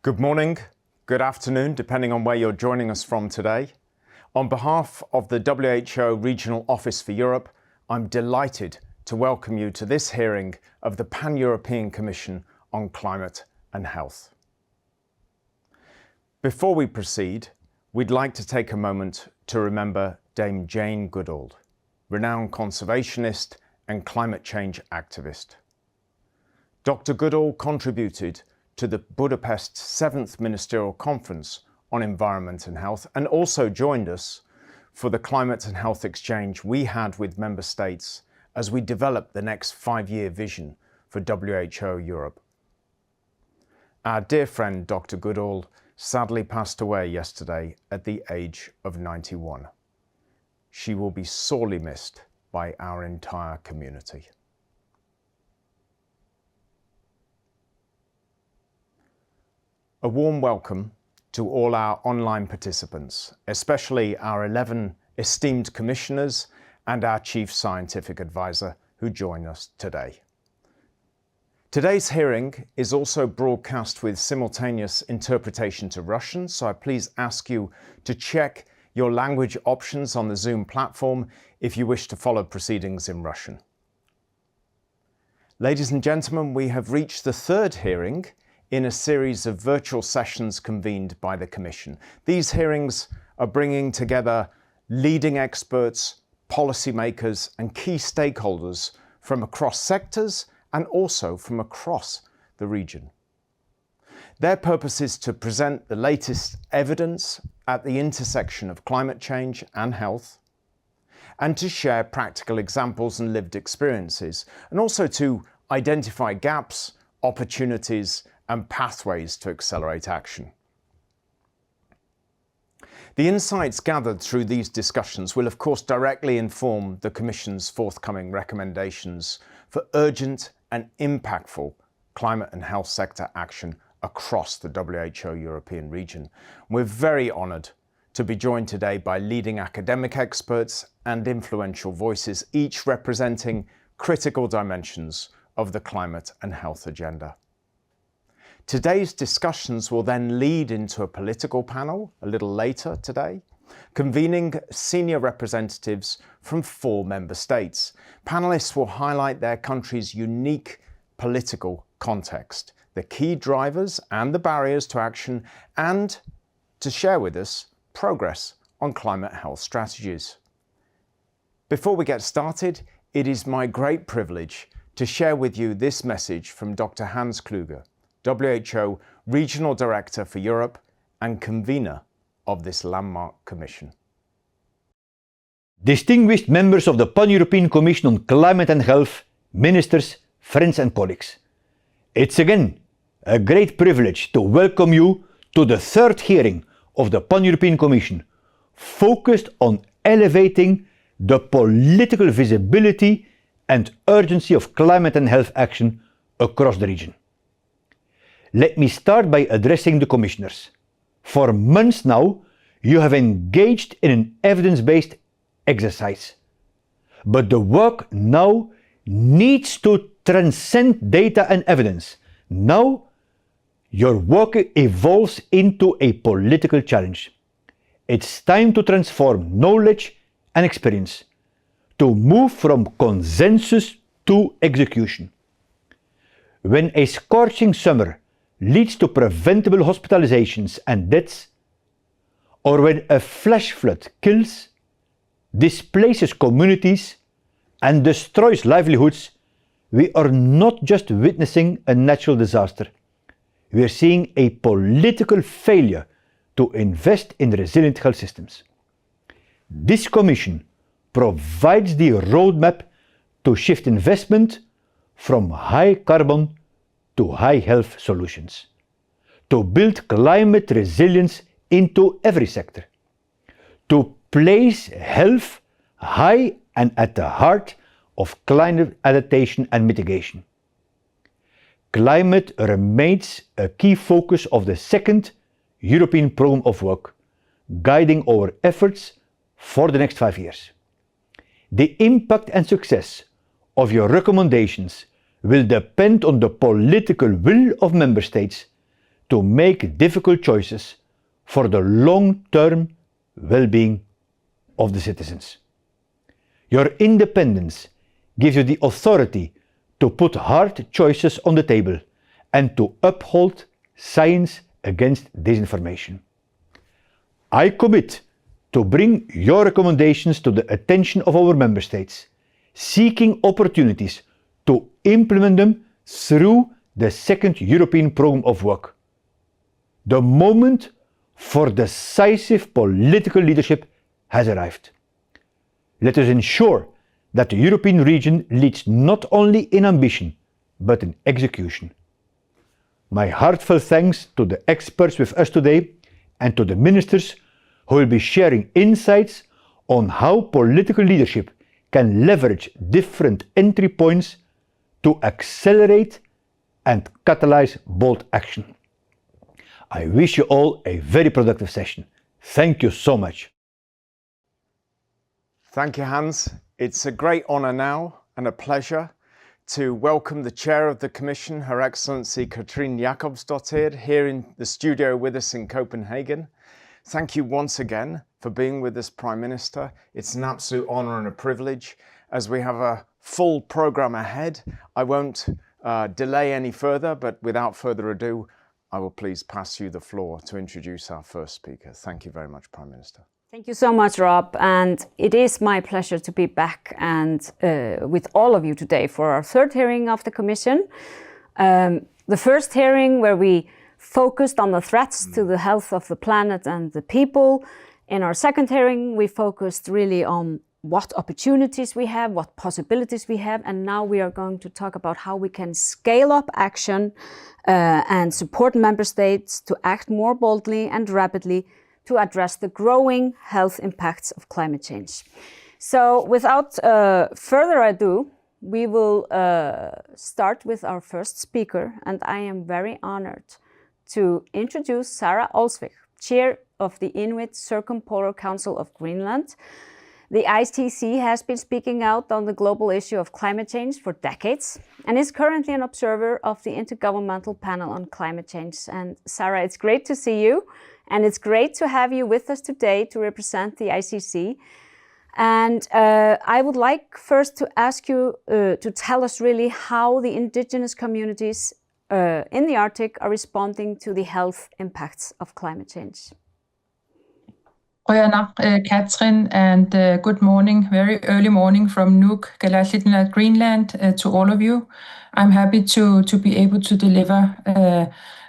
Good morning, good afternoon, depending on where you're joining us from today. On behalf of the WHO Regional Office for Europe, I'm delighted to welcome you to this hearing of the Pan-European Commission on Climate and Health. Before we proceed, we'd like to take a moment to remember Dame Jane Goodall, renowned conservationist and climate change activist. Dr. Goodall contributed to the Budapest 7th Ministerial Conference on Environment and Health and also joined us for the Climate and Health Exchange we had with member states as we developed the next 5-year vision for WHO Europe. Our dear friend Dr. Goodall sadly passed away yesterday at the age of 91. She will be sorely missed by our entire community. A warm welcome to all our online participants, especially our 11 esteemed commissioners and our chief scientific advisor who join us today. Today's hearing is also broadcast with simultaneous interpretation to Russian, so I please ask you to check your language options on the Zoom platform if you wish to follow proceedings in Russian. Ladies and gentlemen, we have reached the third hearing in a series of virtual sessions convened by the Commission. These hearings are bringing together leading experts, policymakers and key stakeholders from across sectors and also from across the region. Their purpose is to present the latest evidence at the intersection of climate change and health, and to share practical examples and lived experiences, and also to identify gaps, opportunities, and pathways to accelerate action. The insights gathered through these discussions will of course directly inform the Commission's forthcoming recommendations for urgent and impactful climate and health sector action across the WHO European region. We're very honoured to be joined today by leading academic experts and influential voices, each representing critical dimensions of the climate and health agenda. Today's discussions will then lead into a political panel a little later today, convening senior representatives from 4 member states. Panelists will highlight their country's unique political context, the key drivers and the barriers to action, and to share with us progress on climate health strategies. Before we get started, it is my great privilege to share with you this message from Dr. Hans Kluge, WHO Regional Director for Europe and convener of this landmark commission. Distinguished members of the Pan-European Commission on Climate and Health, ministers, friends and colleagues. It's again a great privilege to welcome you to the third hearing of the Pan-European Commission, focused on elevating the political visibility and urgency of climate and health action across the region. Let me start by addressing the commissioners. For months now, you have engaged in an evidence-based exercise. But the work now needs to transcend data and evidence. Now, your work evolves into a political challenge. It's time to transform knowledge and experience, to move from consensus to execution. When a scorching summer leads to preventable hospitalizations and deaths, or when a flash flood kills, displaces communities and destroys livelihoods, we are not just witnessing a natural disaster. We are seeing a political failure to invest in resilient health systems. This Commission provides the roadmap to shift investment from high carbon to high health solutions, to build climate resilience into every sector, to place health high and at the heart of climate adaptation and mitigation. Climate remains a key focus of the second European Programme of Work, guiding our efforts for the next 5 years. The impact and success of your recommendations will depend on the political will of member states to make difficult choices for the long-term well-being of the citizens. Your independence gives you the authority to put hard choices on the table and to uphold science against disinformation. I commit to bring your recommendations to the attention of our member states, seeking opportunities to implement them through the second European Programme of Work. The moment for decisive political leadership has arrived. Let us ensure that the European region leads not only in ambition, but in execution. My heartfelt thanks to the experts with us today and to the ministers who will be sharing insights on how political leadership can leverage different entry points to accelerate and catalyze bold action. I wish you all a very productive session. Thank you so much. Thank you, Hans. It's a great honour now and a pleasure to welcome the Chair of the Commission, Her Excellency Katrine Jacobsdottir, here in the studio with us in Copenhagen. Thank you once again for being with us, Prime Minister. It's an absolute honour and a privilege. As we have a full programme ahead, I won't delay any further, but without further ado, I will please pass you the floor to introduce our first speaker. Thank you very much, Prime Minister. Thank you so much, Rob, and it is my pleasure to be back and with all of you today for our third hearing of the Commission. The first hearing where we focused on the threats to the health of the planet and the people. In our second hearing, we focused really on what opportunities we have, what possibilities we have, and now we are going to talk about how we can scale up action and support member states to act more boldly and rapidly to address the growing health impacts of climate change. So without further ado, we will start with our first speaker, and I am very honored to introduce Sara Olsvik, Chair of the Inuit Circumpolar Council of Greenland. The ICC has been speaking out on the global issue of climate change for decades and is currently an observer of the Intergovernmental Panel on Climate Change. And Sara, it's great to see you, and it's great to have you with us today to represent the ICC. And I would like first to ask you to tell us really how the indigenous communities in the Arctic are responding to the health impacts of climate change. Catherine, and good morning, very early morning from Nuuk, Galashitinat, Greenland, to all of you. I'm happy to be able to deliver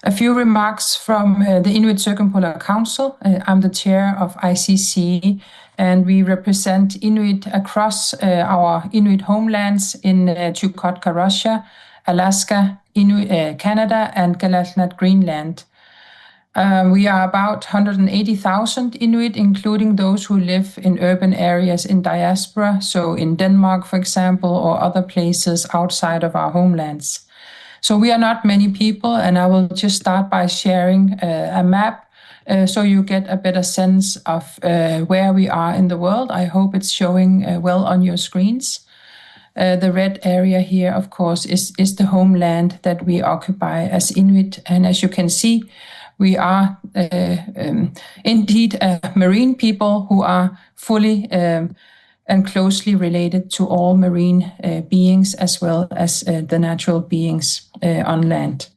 a few remarks from the Inuit Circumpolar Council. I'm the chair of ICC, and we represent Inuit across our Inuit homelands in Chukotka, Russia, Alaska, Canada, and Galashitinat, Greenland. We are about 180,000 Inuit, including those who live in urban areas in diaspora, so in Denmark, for example, or other places outside of our homelands. So we are not many people, and I will just start by sharing a map so you get a better sense of where we are in the world. I hope it's showing well on your screens. The red area here, of course, is the homeland that we occupy as Inuit, and as you can see, we are indeed a marine people who are fully and closely related to all marine beings as well as the natural beings on land.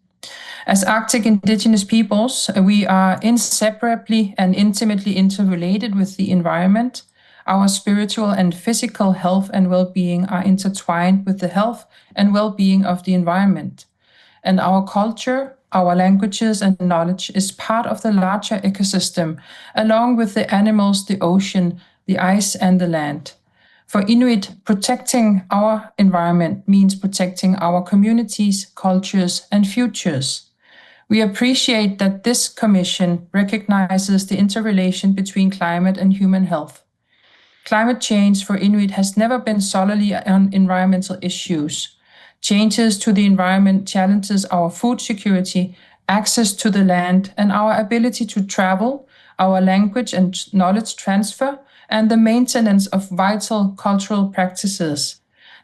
As Arctic indigenous peoples, we are inseparably and intimately interrelated with the environment. Our spiritual and physical health and well-being are intertwined with the health and well-being of the environment. And our culture, our languages and knowledge is part of the larger ecosystem, along with the animals, the ocean, the ice and the land. For Inuit, protecting our environment means protecting our communities, cultures and futures. We appreciate that this commission recognizes the interrelation between climate and human health. Climate change for Inuit has never been solely on environmental issues. Changes to the environment challenges our food security, access to the land, and our ability to travel, our language and knowledge transfer, and the maintenance of vital cultural practices.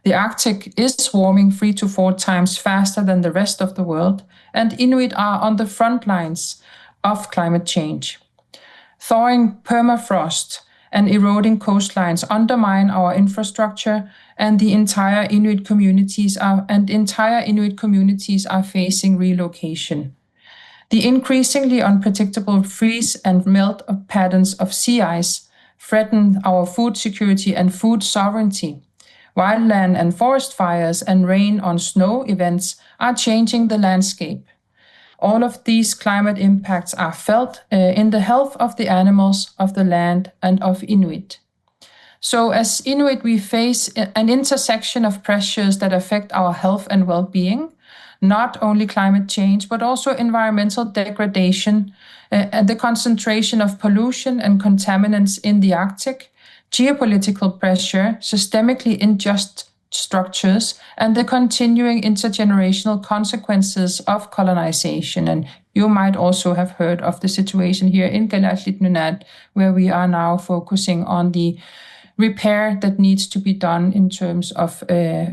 The Arctic is warming 3 to 4 times faster than the rest of the world, and Inuit are on the front lines of climate change. Thawing permafrost and eroding coastlines undermine our infrastructure, and the entire Inuit communities are facing relocation. The increasingly unpredictable freeze and melt patterns of sea ice threaten our food security and food sovereignty. Wildland and forest fires and rain on snow events are changing the landscape. All of these climate impacts are felt in the health of the animals, of the land, and of Inuit. So as Inuit, we face an intersection of pressures that affect our health and well-being, not only climate change, but also environmental degradation, and the concentration of pollution and contaminants in the Arctic, geopolitical pressure, systemically unjust structures, and the continuing intergenerational consequences of colonization. And you might also have heard of the situation here in Kalaallit Nunaat, where we are now focusing on the repair that needs to be done in terms of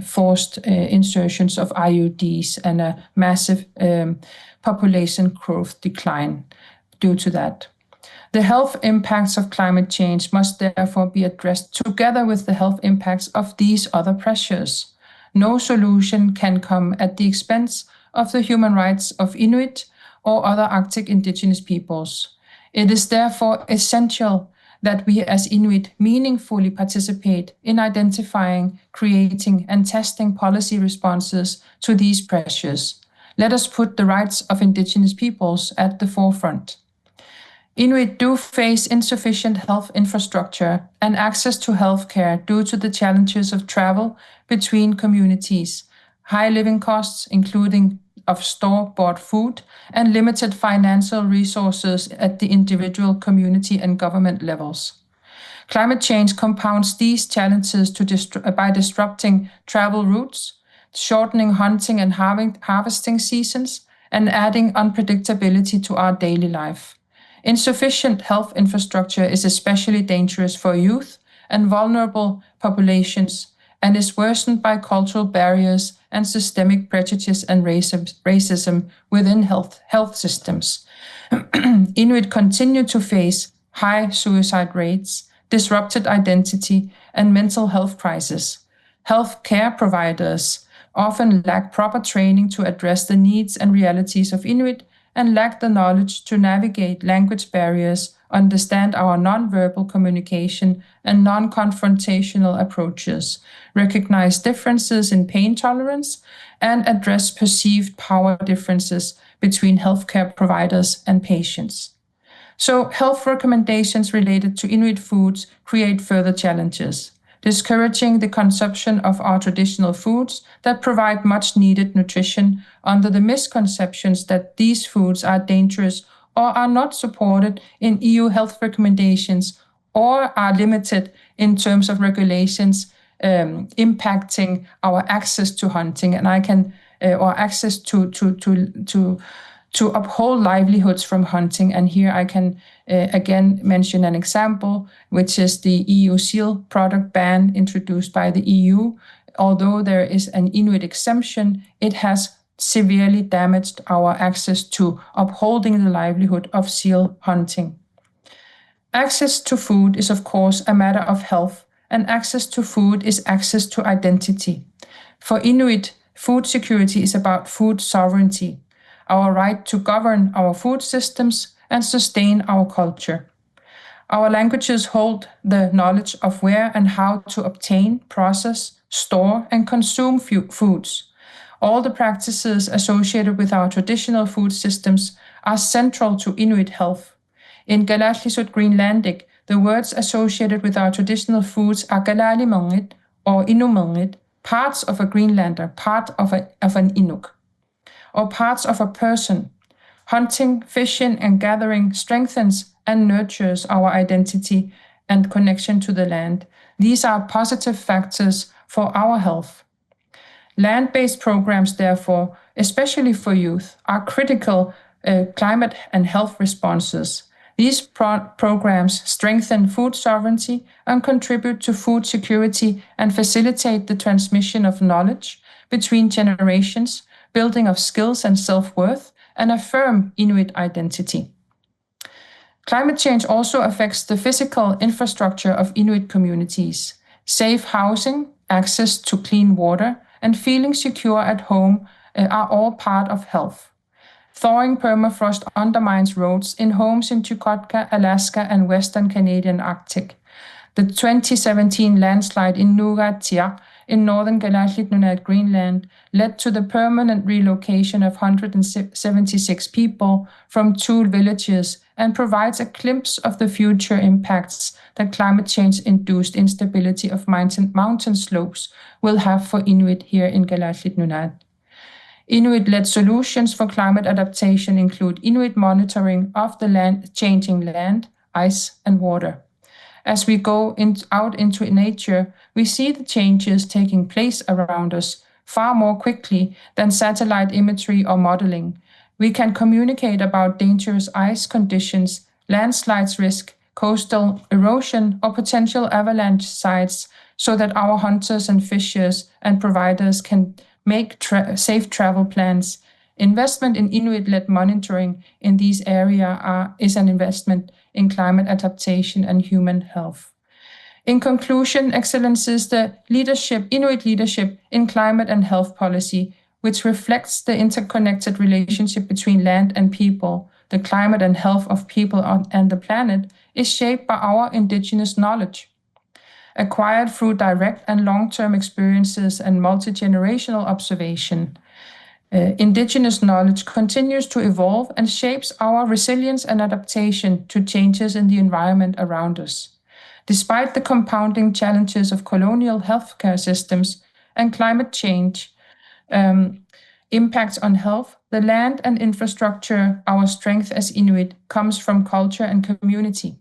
forced insertions of IUDs and a massive population growth decline due to that. The health impacts of climate change must therefore be addressed together with the health impacts of these other pressures. No solution can come at the expense of the human rights of Inuit or other Arctic indigenous peoples. It is therefore essential that we as Inuit meaningfully participate in identifying, creating, and testing policy responses to these pressures. Let us put the rights of indigenous peoples at the forefront. Inuit do face insufficient health infrastructure and access to healthcare due to the challenges of travel between communities, high living costs, including of store-bought food, and limited financial resources at the individual, community, and government levels. Climate change compounds these challenges by disrupting travel routes, shortening hunting and harvesting seasons, and adding unpredictability to our daily life. Insufficient health infrastructure is especially dangerous for youth and vulnerable populations, and is worsened by cultural barriers and systemic prejudice and racism within health systems. Inuit continue to face high suicide rates, disrupted identity, and mental health crises. Health care providers often lack proper training to address the needs and realities of Inuit, and lack the knowledge to navigate language barriers, understand our non-verbal communication and non-confrontational approaches, recognize differences in pain tolerance, and address perceived power differences between healthcare providers and patients. So health recommendations related to Inuit foods create further challenges, discouraging the consumption of our traditional foods that provide much needed nutrition under the misconceptions that these foods are dangerous or are not supported in EU health recommendations, or are limited in terms of regulations impacting our access to hunting, and or access to uphold livelihoods from hunting. And here I can again mention an example, which is the EU seal product ban introduced by the EU. Although there is an Inuit exemption, it has severely damaged our access to upholding the livelihood of seal hunting. Access to food is, of course, a matter of health, and access to food is access to identity. For Inuit, food security is about food sovereignty, our right to govern our food systems and sustain our culture. Our languages hold the knowledge of where and how to obtain, process, store, and consume foods. All the practices associated with our traditional food systems are central to Inuit health. In Kalaallisut Greenlandic, the words associated with our traditional foods are Kalaalimangit or Inumangit, parts of a Greenlander, part of an Inuk, or parts of a person. Hunting, fishing, and gathering strengthens and nurtures our identity and connection to the land. These are positive factors for our health. Land-based programs, therefore, especially for youth, are critical climate and health responses. These programs strengthen food sovereignty and contribute to food security and facilitate the transmission of knowledge between generations, building of skills and self-worth, and affirm Inuit identity. Climate change also affects the physical infrastructure of Inuit communities. Safe housing, access to clean water, and feeling secure at home are all part of health. Thawing permafrost undermines roads in homes in Chukotka, Alaska, and Western Canadian Arctic. The 2017 landslide in Nuugaatsiaq in northern Kalaallit Nunaat, Greenland, led to the permanent relocation of 176 people from 2 villages and provides a glimpse of the future impacts that climate change-induced instability of mountain slopes will have for Inuit here in Kalaallit Nunaat. Inuit-led solutions for climate adaptation include Inuit monitoring of the changing land, ice, and water. As we go out into nature, we see the changes taking place around us far more quickly than satellite imagery or modeling. We can communicate about dangerous ice conditions, landslides risk, coastal erosion, or potential avalanche sites so that our hunters and fishers and providers can make safe travel plans. Investment in Inuit-led monitoring in these areas is an investment in climate adaptation and human health. In conclusion, Excellencies, the Inuit leadership in climate and health policy, which reflects the interconnected relationship between land and people, the climate and health of people and the planet, is shaped by our indigenous knowledge, acquired through direct and long-term experiences and multi-generational observation. Indigenous knowledge continues to evolve and shapes our resilience and adaptation to changes in the environment around us. Despite the compounding challenges of colonial healthcare systems and climate change impacts on health, the land and infrastructure, our strength as Inuit, comes from culture and community.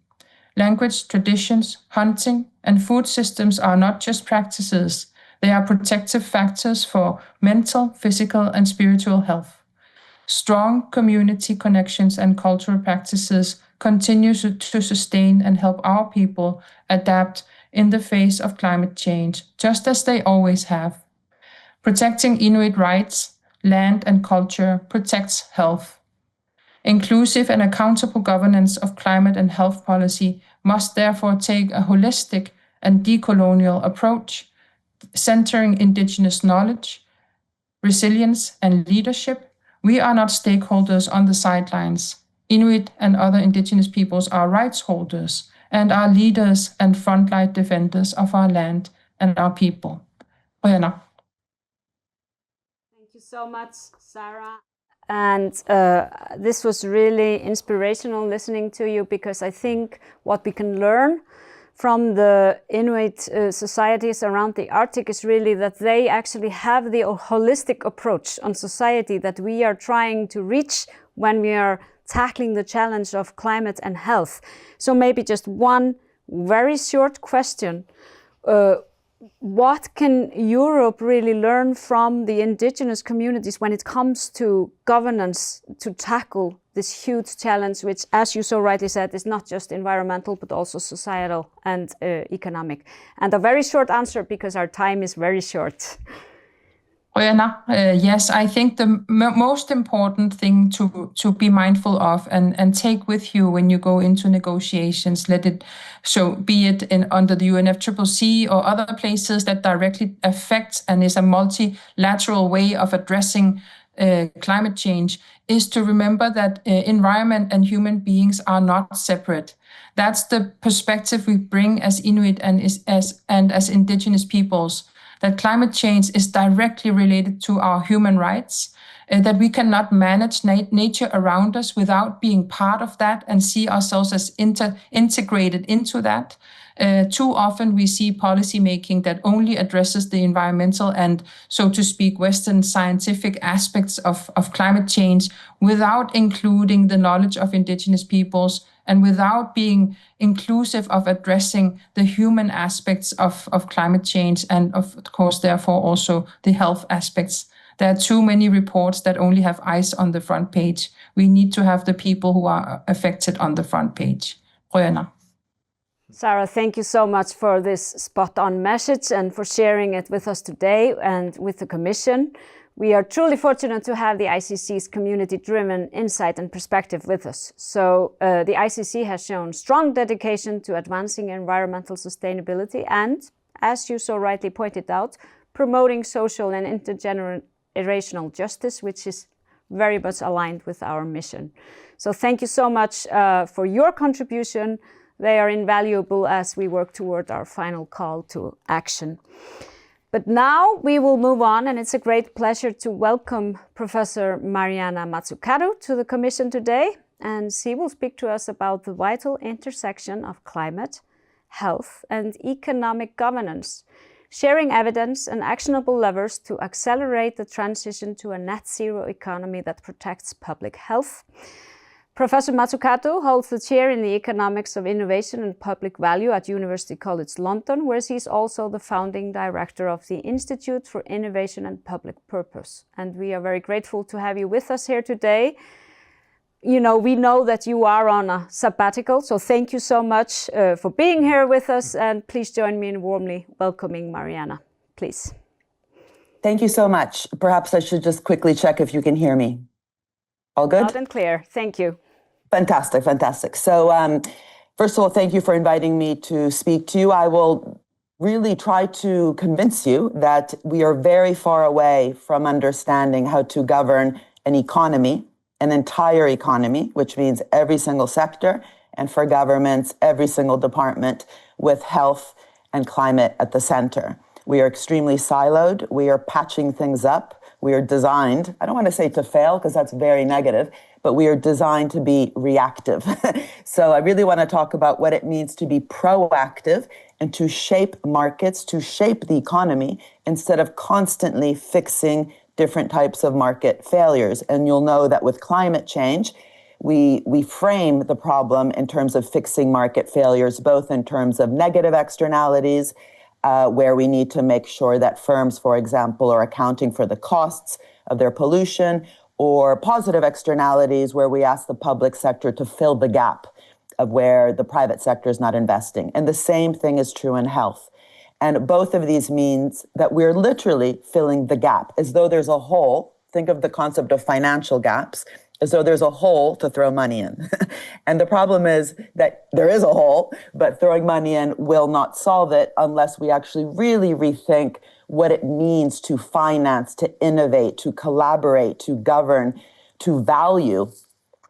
Language, traditions, hunting, and food systems are not just practices. They are protective factors for mental, physical, and spiritual health. Strong community connections and cultural practices continue to sustain and help our people adapt in the face of climate change, just as they always have. Protecting Inuit rights, land, and culture protects health. Inclusive and accountable governance of climate and health policy must therefore take a holistic and decolonial approach, centering Indigenous knowledge, resilience, and leadership. We are not stakeholders on the sidelines. Inuit and other Indigenous peoples are rights holders and are leaders and frontline defenders of our land and our people. Oyana. Thank you so much, Sarah. And this was really inspirational listening to you, because I think what we can learn from the Inuit societies around the Arctic is really that they actually have the holistic approach on society that we are trying to reach when we are tackling the challenge of climate and health. So maybe just one very short question. What can Europe really learn from the indigenous communities when it comes to governance to tackle this huge challenge, which, as you so rightly said, is not just environmental, but also societal and economic? And a very short answer, because our time is very short. Oyana, yes, I think the most important thing to be mindful of and take with you when you go into negotiations, be it under the UNFCCC or other places that directly affect and is a multilateral way of addressing climate change, is to remember that environment and human beings are not separate. That's the perspective we bring as Inuit and as indigenous peoples, that climate change is directly related to our human rights, that we cannot manage nature around us without being part of that and see ourselves as integrated into that. Too often we see policy making that only addresses the environmental and, so to speak, Western scientific aspects of climate change without including the knowledge of indigenous peoples and without being inclusive of addressing the human aspects of climate change and, of course, therefore also the health aspects. There are too many reports that only have ice on the front page. We need to have the people who are affected on the front page. Røyna. Sarah, thank you so much for this spot-on message and for sharing it with us today and with the Commission. We are truly fortunate to have the ICC's community-driven insight and perspective with us. So the ICC has shown strong dedication to advancing environmental sustainability and, as you so rightly pointed out, promoting social and intergenerational justice, which is very much aligned with our mission. So thank you so much for your contribution. They are invaluable as we work toward our final call to action. But now we will move on, and it's a great pleasure to welcome Professor Mariana Mazzucato to the Commission today, and she will speak to us about the vital intersection of climate, health, and economic governance, sharing evidence and actionable levers to accelerate the transition to a net zero economy that protects public health. Professor Mazzucato holds the chair in the Economics of Innovation and Public Value at University College London, where she is also the founding director of the Institute for Innovation and Public Purpose. And we are very grateful to have you with us here today. You know, we know that you are on a sabbatical, so thank you so much for being here with us, and please join me in warmly welcoming Mariana, please. Thank you so much. Perhaps I should just quickly check if you can hear me. All good? Loud and clear. Thank you. Fantastic, fantastic. So first of all, thank you for inviting me to speak to you. I will really try to convince you that we are very far away from understanding how to govern an economy, an entire economy, which means every single sector, and for governments, every single department, with health and climate at the center. We are extremely siloed. We are patching things up. We are designed, I don't want to say to fail because that's very negative, but we are designed to be reactive. So I really want to talk about what it means to be proactive and to shape markets, to shape the economy, instead of constantly fixing different types of market failures. And you'll know that with climate change, we frame the problem in terms of fixing market failures, both in terms of negative externalities, where we need to make sure that firms, for example, are accounting for the costs of their pollution, or positive externalities where we ask the public sector to fill the gap of where the private sector is not investing. And the same thing is true in health. And both of these means that we're literally filling the gap, as though there's a hole. Think of the concept of financial gaps, as though there's a hole to throw money in. And the problem is that there is a hole, but throwing money in will not solve it unless we actually really rethink what it means to finance, to innovate, to collaborate, to govern, to value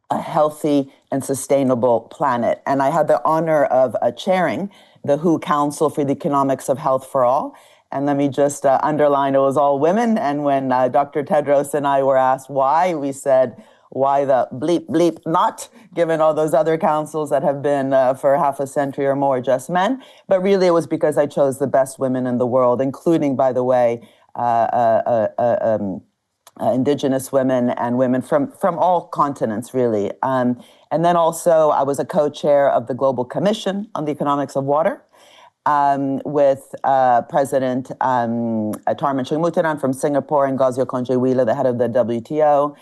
a healthy and sustainable planet. And I had the honor of chairing the WHO Council for the Economics of Health for All. And let me just underline, it was all women. And when Dr. Tedros and I were asked why, we said, why the bleep, bleep not, given all those other councils that have been for half a century or more just men. But really it was because I chose the best women in the world, including, by the way, indigenous women and women from all continents, really. And then also I was a co-chair of the Global Commission on the Economics of Water with President Tharman Shanmugaratnam from Singapore and Gazio Conjeweila, the head of the WTO.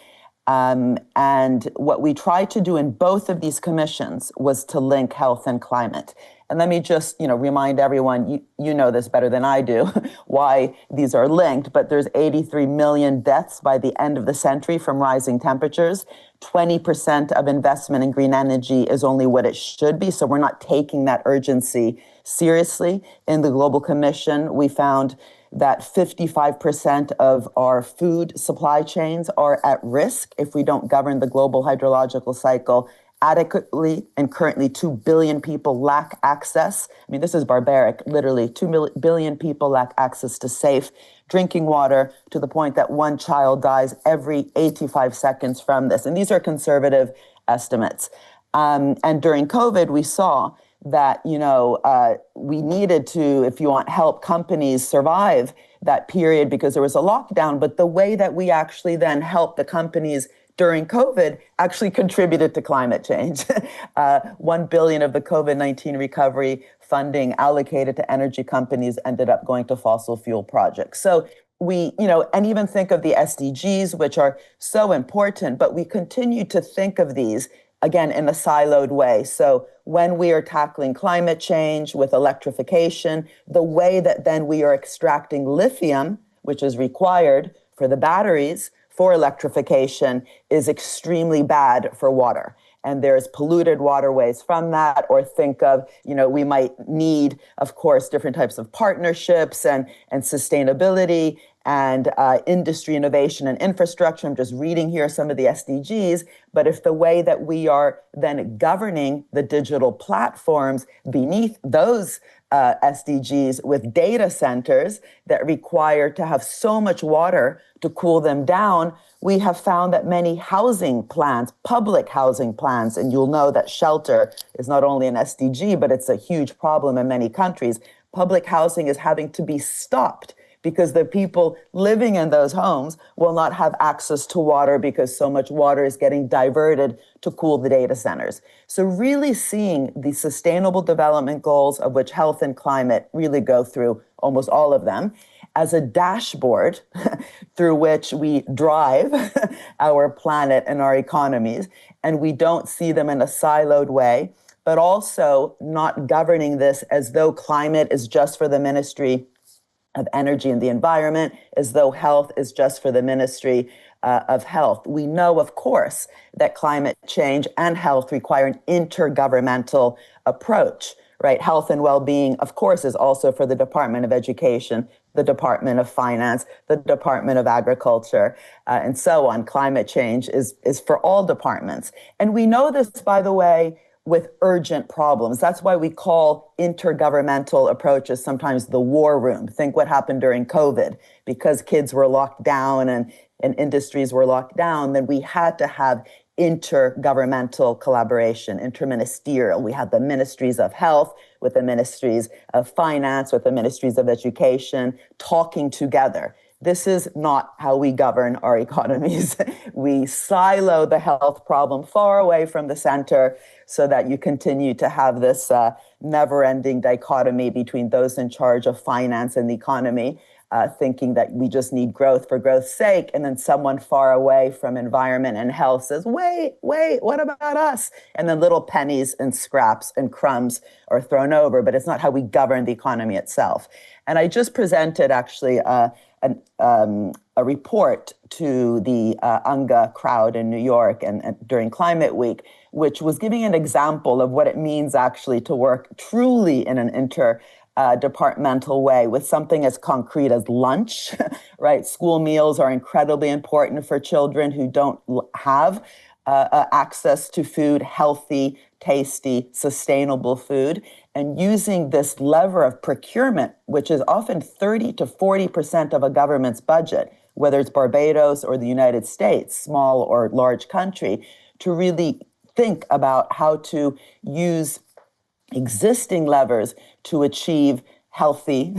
And what we tried to do in both of these commissions was to link health and climate. And let me just, remind everyone, you know this better than I do, why these are linked, but there's 83 million deaths by the end of the century from rising temperatures. 20% of investment in green energy is only what it should be, so we're not taking that urgency seriously. In the Global Commission, we found that 55% of our food supply chains are at risk if we don't govern the global hydrological cycle adequately, and currently 2 billion people lack access. I mean, this is barbaric. Literally, 2 billion people lack access to safe drinking water, to the point that one child dies every 85 seconds from this. And these are conservative estimates. And during COVID, we saw that, we needed to, if you want, help companies survive that period because there was a lockdown. But the way that we actually then helped the companies during COVID actually contributed to climate change. 1 billion of the COVID-19 recovery funding allocated to energy companies ended up going to fossil fuel projects. So we, and even think of the SDGs, which are so important, but we continue to think of these again, in a siloed way. So when we are tackling climate change with electrification, the way that then we are extracting lithium, which is required for the batteries, for electrification, is extremely bad for water. And there's polluted waterways from that, or think of, we might need, of course, different types of partnerships and sustainability and industry innovation and infrastructure. I'm just reading here some of the SDGs, but if the way that we are then governing the digital platforms beneath those SDGs with data centers that require to have so much water to cool them down, we have found that many housing plans, public housing plans, and you'll know that shelter is not only an SDG, but it's a huge problem in many countries. Public housing is having to be stopped because the people living in those homes will not have access to water because so much water is getting diverted to cool the data centers. So really seeing the sustainable development goals, of which health and climate really go through almost all of them, as a dashboard through which we drive our planet and our economies, and we don't see them in a siloed way, but also not governing this as though climate is just for the Ministry of Energy and the Environment, as though health is just for the Ministry of Health. We know, of course, that climate change and health require an intergovernmental approach, right? Health and well-being, of course, is also for the Department of Education, the Department of Finance, the Department of Agriculture, and so on. Climate change is for all departments. And we know this, by the way, with urgent problems. That's why we call intergovernmental approaches sometimes the war room. Think what happened during COVID. Because kids were locked down and industries were locked down, then we had to have intergovernmental collaboration, interministerial. We had the ministries of health with the ministries of finance, with the ministries of education, talking together. This is not how we govern our economies. We silo the health problem far away from the center so that you continue to have this never-ending dichotomy between those in charge of finance and the economy, thinking that we just need growth for growth's sake, and then someone far away from environment and health says, wait, what about us? And then little pennies and scraps and crumbs are thrown over, but it's not how we govern the economy itself. And I just presented actually a report to the UNGA crowd in New York and during Climate Week, which was giving an example of what it means actually to work truly in an interdepartmental way with something as concrete as lunch, right? School meals are incredibly important for children who don't have access to food, healthy, tasty, sustainable food, and using this lever of procurement, which is often 30 to 40% of a government's budget, whether it's Barbados or the United States, small or large country, to really think about how to use existing levers to achieve healthy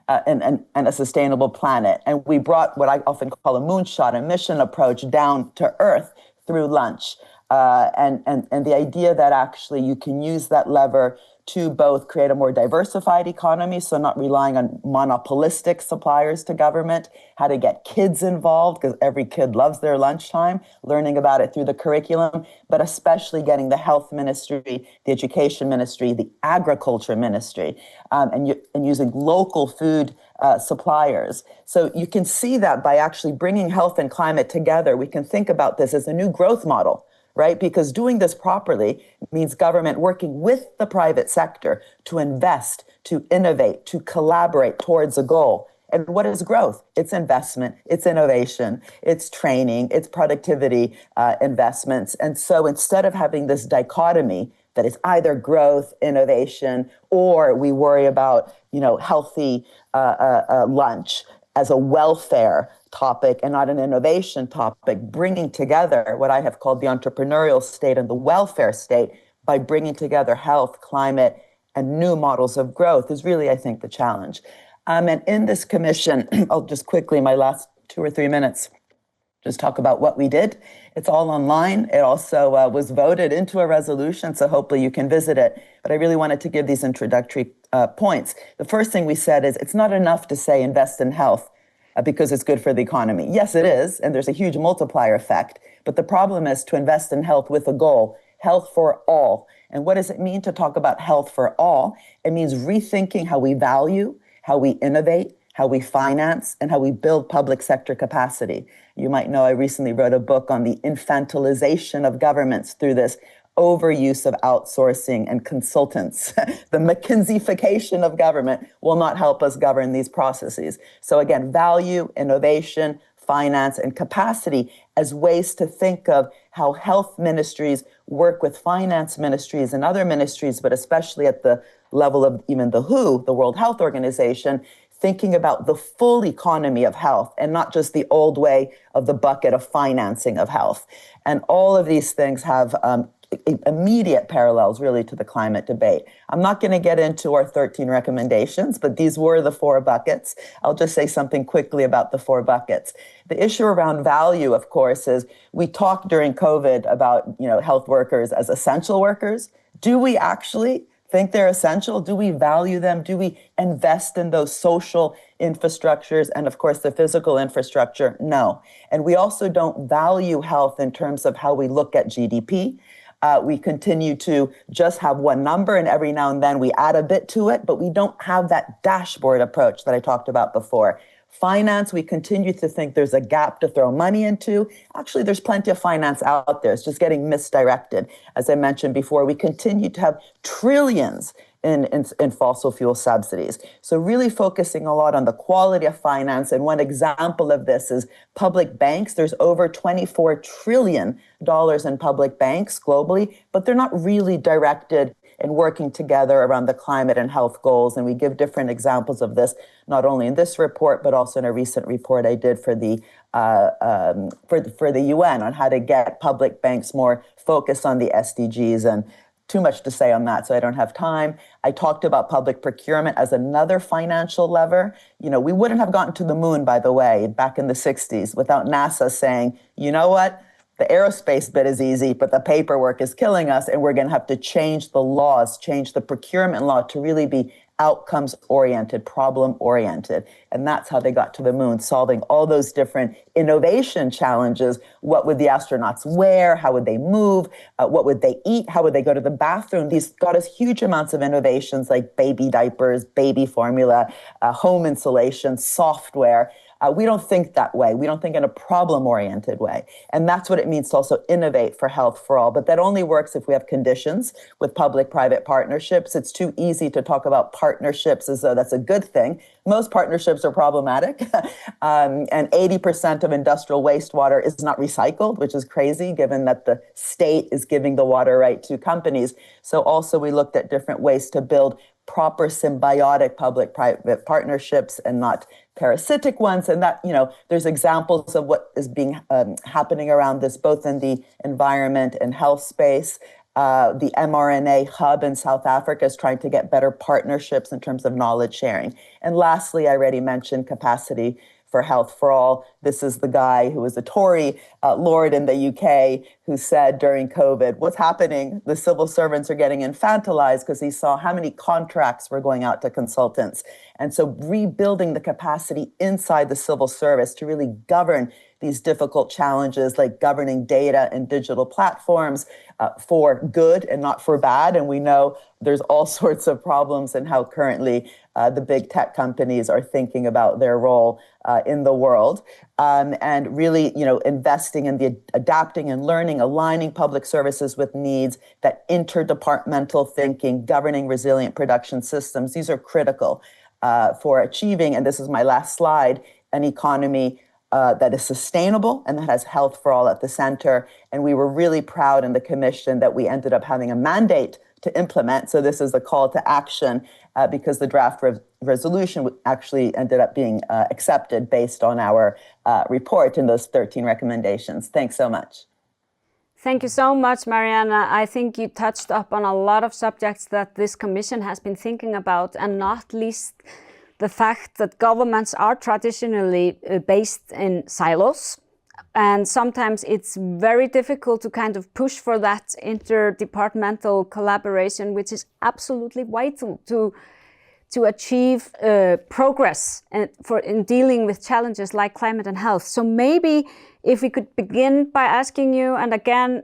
and a sustainable planet. And we brought what I often call a moonshot, a mission approach down to earth through lunch. And the idea that actually you can use that lever to both create a more diversified economy, so not relying on monopolistic suppliers to government, how to get kids involved, because every kid loves their lunchtime, learning about it through the curriculum, but especially getting the health ministry, the education ministry, the agriculture ministry, and using local food suppliers. So you can see that by actually bringing health and climate together, we can think about this as a new growth model, right? Because doing this properly means government working with the private sector to invest, to innovate, to collaborate towards a goal. And what is growth? It's investment, it's innovation, it's training, it's productivity investments. And so instead of having this dichotomy that is either growth, innovation, or we worry about, healthy lunch as a welfare topic and not an innovation topic, bringing together what I have called the entrepreneurial state and the welfare state by bringing together health, climate, and new models of growth is really, I think, the challenge. And in this commission, I'll just quickly, my last 2 or 3 minutes, just talk about what we did. It's all online. It also was voted into a resolution, so hopefully you can visit it. But I really wanted to give these introductory points. The first thing we said is it's not enough to say invest in health because it's good for the economy. Yes, it is, and there's a huge multiplier effect. But the problem is to invest in health with a goal, health for all. And what does it mean to talk about health for all? It means rethinking how we value, how we innovate, how we finance, and how we build public sector capacity. You might know I recently wrote a book on the infantilization of governments through this overuse of outsourcing and consultants. The McKinsey-fication of government will not help us govern these processes. So again, value, innovation, finance, and capacity as ways to think of how health ministries work with finance ministries and other ministries, but especially at the level of even the WHO, the World Health Organization, thinking about the full economy of health and not just the old way of the bucket of financing of health. And all of these things have immediate parallels really to the climate debate. I'm not going to get into our 13 recommendations, but these were the 4 buckets. I'll just say something quickly about the 4 buckets. The issue around value, of course, is we talked during COVID about, health workers as essential workers. Do we actually think they're essential? Do we value them? Do we invest in those social infrastructures and, of course, the physical infrastructure? No. And we also don't value health in terms of how we look at GDP. We continue to just have one number, and every now and then we add a bit to it, but we don't have that dashboard approach that I talked about before. Finance, we continue to think there's a gap to throw money into. Actually, there's plenty of finance out there. It's just getting misdirected. As I mentioned before, we continue to have trillions in fossil fuel subsidies. So really focusing a lot on the quality of finance. And one example of this is public banks. There's over $24 trillion in public banks globally, but they're not really directed and working together around the climate and health goals. And we give different examples of this, not only in this report, but also in a recent report I did for the UN on how to get public banks more focused on the SDGs. And too much to say on that, so I don't have time. I talked about public procurement as another financial lever. We wouldn't have gotten to the moon, by the way, back in the 60s without NASA saying, you know what? The aerospace bit is easy, but the paperwork is killing us, and we're going to have to change the laws, change the procurement law to really be outcomes-oriented, problem-oriented. And that's how they got to the moon, solving all those different innovation challenges. What would the astronauts wear? How would they move? What would they eat? How would they go to the bathroom? These got us huge amounts of innovations like baby diapers, baby formula, home insulation, software. We don't think that way. We don't think in a problem-oriented way. And that's what it means to also innovate for health for all. But that only works if we have conditions with public-private partnerships. It's too easy to talk about partnerships as though that's a good thing. Most partnerships are problematic. And 80% of industrial wastewater is not recycled, which is crazy given that the state is giving the water right to companies. So also we looked at different ways to build proper symbiotic public-private partnerships and not parasitic ones. And that, there's examples of what is being happening around this, both in the environment and health space. The mRNA hub in South Africa is trying to get better partnerships in terms of knowledge sharing. And lastly, I already mentioned capacity for health for all. This is the guy who was a Tory lord in the UK who said during COVID, what's happening? The civil servants are getting infantilized, because he saw how many contracts were going out to consultants. And so rebuilding the capacity inside the civil service to really govern these difficult challenges, like governing data and digital platforms for good and not for bad. And we know there's all sorts of problems in how currently the big tech companies are thinking about their role in the world. And really, investing in the adapting and learning, aligning public services with needs, that interdepartmental thinking, governing resilient production systems. These are critical for achieving, and this is my last slide, an economy that is sustainable and that has health for all at the center. And we were really proud in the commission that we ended up having a mandate to implement. So this is a call to action because the draft resolution actually ended up being accepted based on our report and those 13 recommendations. Thanks so much. Thank you so much, Mariana. I think you touched up on a lot of subjects that this commission has been thinking about, and not least the fact that governments are traditionally based in silos. And sometimes it's very difficult to kind of push for that interdepartmental collaboration, which is absolutely vital to achieve progress in dealing with challenges like climate and health. So maybe if we could begin by asking you, and again,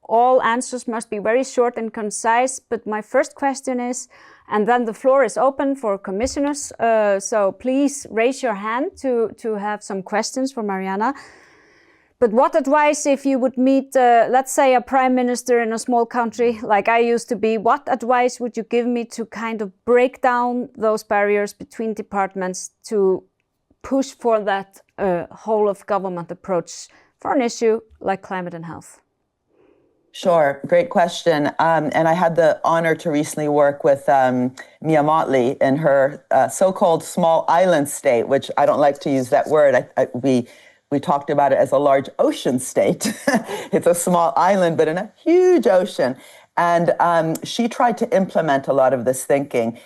all answers must be very short and concise, but my first question is, and then the floor is open for commissioners, so please raise your hand to have some questions for Mariana. But what advice, if you would meet, let's say, a prime minister in a small country like I used to be, what advice would you give me to kind of break down those barriers between departments to push for that whole of government approach for an issue like climate and health? Sure, great question. And I had the honor to recently work with Mia Mottley in her so-called small island state, which I don't like to use that word. We talked about it as a large ocean state. It's a small island, but in a huge ocean. And she tried to implement a lot of this thinking.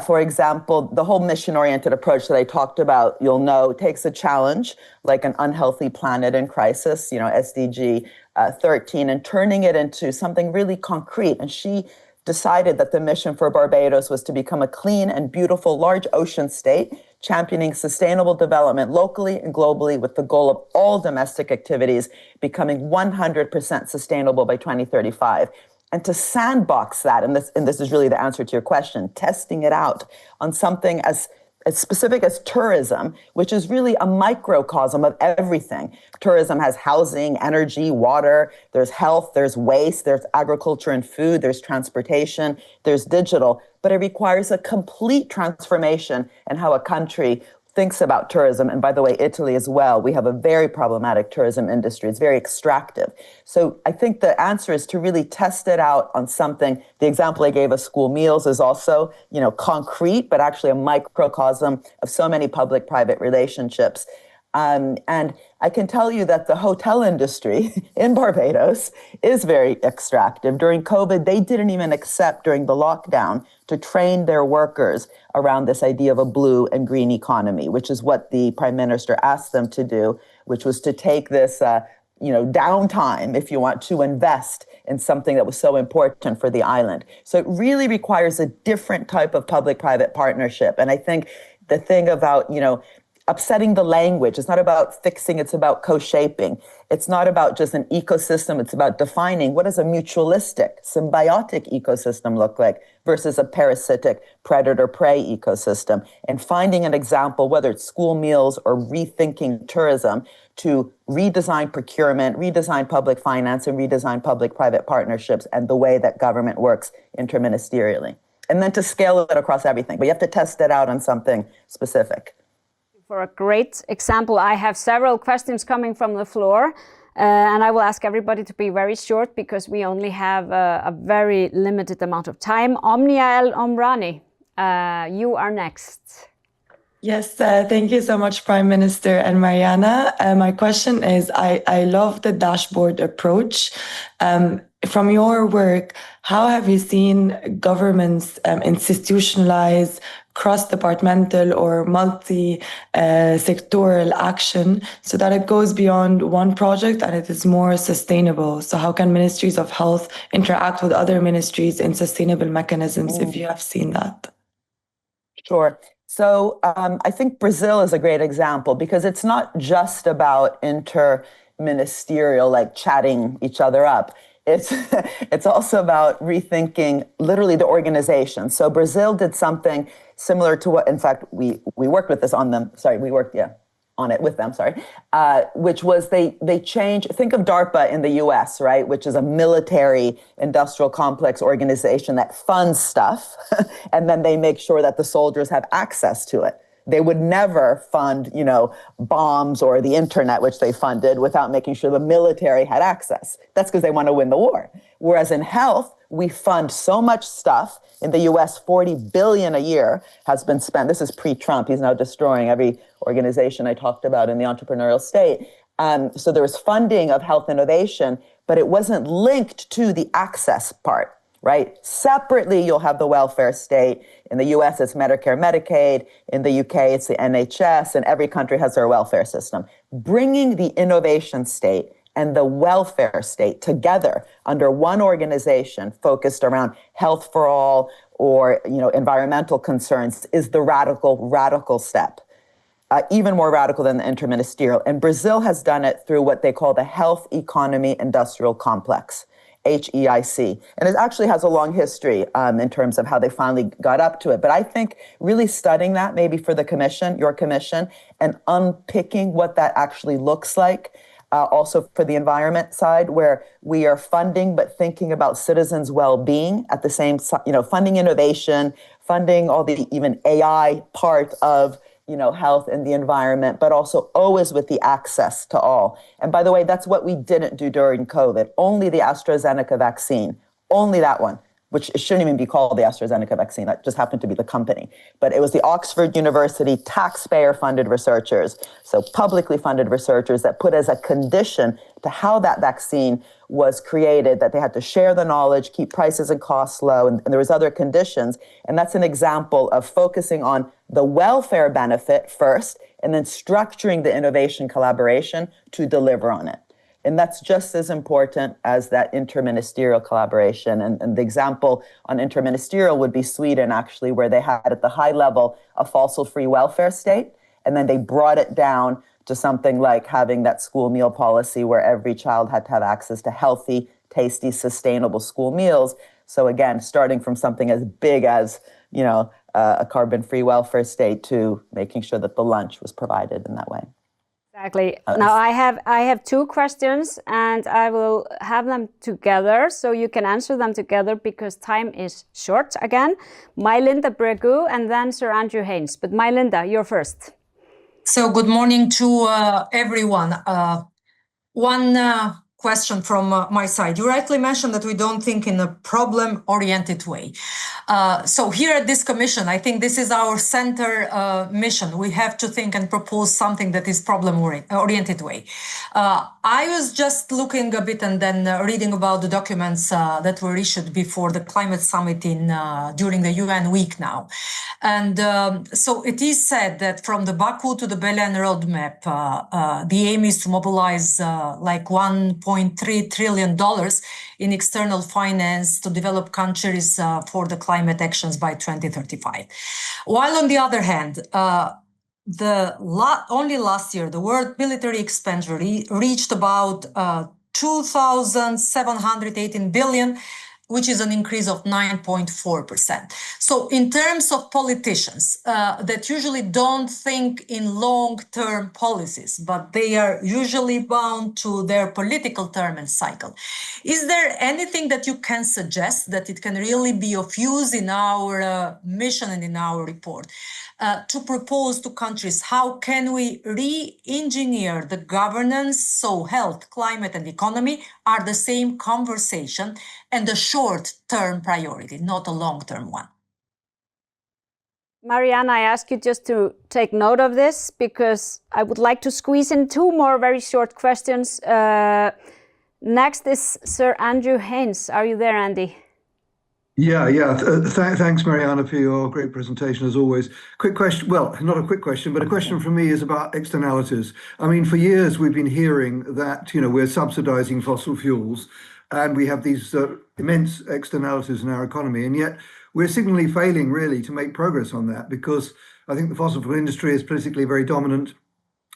For example, the whole mission-oriented approach that I talked about, you'll know, takes a challenge like an unhealthy planet in crisis, SDG 13, and turning it into something really concrete. And she decided that the mission for Barbados was to become a clean and beautiful large ocean state, championing sustainable development locally and globally with the goal of all domestic activities becoming 100% sustainable by 2035. And to sandbox that, and this is really the answer to your question, testing it out on something as specific as tourism, which is really a microcosm of everything. Tourism has housing, energy, water, there's health, there's waste, there's agriculture and food, there's transportation, there's digital, but it requires a complete transformation in how a country thinks about tourism. And by the way, Italy as well, we have a very problematic tourism industry. It's very extractive. So I think the answer is to really test it out on something. The example I gave of school meals is also, concrete, but actually a microcosm of so many public-private relationships. And I can tell you that the hotel industry in Barbados is very extractive. During COVID, they didn't even accept during the lockdown to train their workers around this idea of a blue and green economy, which is what the Prime Minister asked them to do, which was to take this downtime, if you want, to invest in something that was so important for the island. So it really requires a different type of public-private partnership. And I think the thing about, upsetting the language. It's not about fixing, it's about co-shaping. It's not about just an ecosystem, it's about defining what does a mutualistic, symbiotic ecosystem look like versus a parasitic predator-prey ecosystem. And finding an example, whether it's school meals or rethinking tourism, to redesign procurement, redesign public finance, and redesign public-private partnerships and the way that government works interministerially. And then to scale it across everything. But you have to test it out on something specific. For a great example, I have several questions coming from the floor, and I will ask everybody to be very short because we only have a very limited amount of time. Omnia El Omrani, you are next. Yes, thank you so much, Prime Minister and Mariana. My question is, I love the dashboard approach. From your work, how have you seen governments institutionalize cross-departmental or multi-sectoral action so that it goes beyond one project and it is more sustainable? So how can ministries of health interact with other ministries in sustainable mechanisms, if you have seen that? Sure. So I think Brazil is a great example because it's not just about inter-ministerial, like chatting each other up. It's also about rethinking literally the organization. So Brazil did something similar to what, in fact, we worked with this on them. Sorry, we worked, on it with them, which was they changed, think of DARPA in the US, right, which is a military industrial complex organization that funds stuff, and then they make sure that the soldiers have access to it. They would never fund, bombs or the internet, which they funded, without making sure the military had access. That's because they want to win the war. Whereas in health, we fund so much stuff. In the US, $40 billion a year has been spent. This is pre-Trump. He's now destroying every organization I talked about in the entrepreneurial state. So there was funding of health innovation, but it wasn't linked to the access part. Right? Separately, you'll have the welfare state. In the US, it's Medicare, Medicaid. In the UK, it's the NHS, and every country has their welfare system. Bringing the innovation state and the welfare state together under one organization focused around health for all or, environmental concerns is the radical step. Even more radical than the interministerial. And Brazil has done it through what they call the health economy industrial complex, HEIC. And it actually has a long history in terms of how they finally got up to it. But I think really studying that maybe for the commission, your commission, and unpicking what that actually looks like, also for the environment side, where we are funding but thinking about citizens' well-being at the same time, funding innovation, funding all the even AI part of health and the environment, but also always with the access to all. And by the way, that's what we didn't do during COVID. Only the AstraZeneca vaccine, only that one, which it shouldn't even be called the AstraZeneca vaccine. That just happened to be the company. But it was the Oxford University taxpayer-funded researchers, so publicly funded researchers that put as a condition to how that vaccine was created, that they had to share the knowledge, keep prices and costs low, and there was other conditions. And that's an example of focusing on the welfare benefit first, and then structuring the innovation collaboration to deliver on it. And that's just as important as that interministerial collaboration. And the example on interministerial would be Sweden, actually, where they had at the high level a fossil-free welfare state, and then they brought it down to something like having that school meal policy where every child had to have access to healthy, tasty, sustainable school meals. So again, starting from something as big as, a carbon-free welfare state to making sure that the lunch was provided in that way. Exactly. Now I have two questions, and I will have them together so you can answer them together because time is short again. Linda Bregu and then Sir Andrew Haynes. But Linda, you're first. So good morning to everyone. One question from my side. You rightly mentioned that we don't think in a problem-oriented way. So here at this commission, I think this is our center mission. We have to think and propose something that is problem-oriented way. I was just looking a bit and then reading about the documents that were issued before the climate summit during the UN week now. And so it is said that from the Baku to the Belen roadmap, the aim is to mobilize like $1.3 trillion in external finance to develop countries for the climate actions by 2035. While on the other hand, only last year, the world military expenditure reached about 2,718 billion, which is an increase of 9.4%. So in terms of politicians that usually don't think in long-term policies, but they are usually bound to their political term and cycle, is there anything that you can suggest that it can really be of use in our mission and in our report to propose to countries how can we re-engineer the governance so health, climate and economy are the same conversation and a short-term priority, not a long-term one? Mariana, I ask you just to take note of this because I would like to squeeze in two more very short questions. Next is Sir Andrew Haynes. Are you there, Andy? Yeah. Thanks, Mariana, for your great presentation, as always. Quick question, well, not a quick question, but a question from me is about externalities. I mean, for years, we've been hearing that, we're subsidizing fossil fuels and we have these immense externalities in our economy. And yet we're signally failing, really, to make progress on that because I think the fossil fuel industry is politically very dominant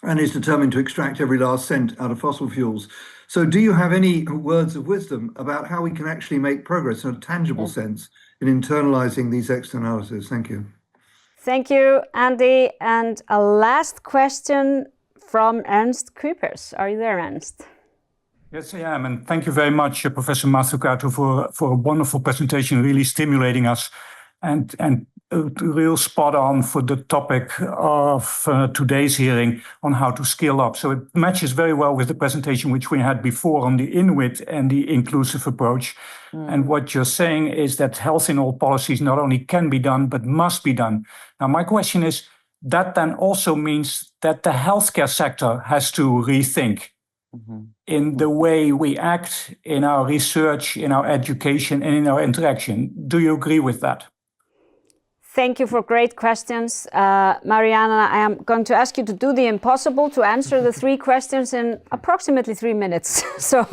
and is determined to extract every last cent out of fossil fuels. So do you have any words of wisdom about how we can actually make progress in a tangible sense in internalizing these externalities? Thank you. Thank you, Andy. And a last question from Ernst Kuipers. Are you there, Ernst? Yes, I am. And thank you very much, Professor Mazzucato, for a wonderful presentation, really stimulating us and real spot on for the topic of today's hearing on how to scale up. So it matches very well with the presentation which we had before on the Inuit and the inclusive approach. And what you're saying is that health in all policies not only can be done, but must be done. Now, my question is, that then also means that the healthcare sector has to rethink in the way we act, in our research, in our education, and in our interaction. Do you agree with that? Thank you for great questions. Mariana, I am going to ask you to do the impossible to answer the three questions in approximately 3 minutes. So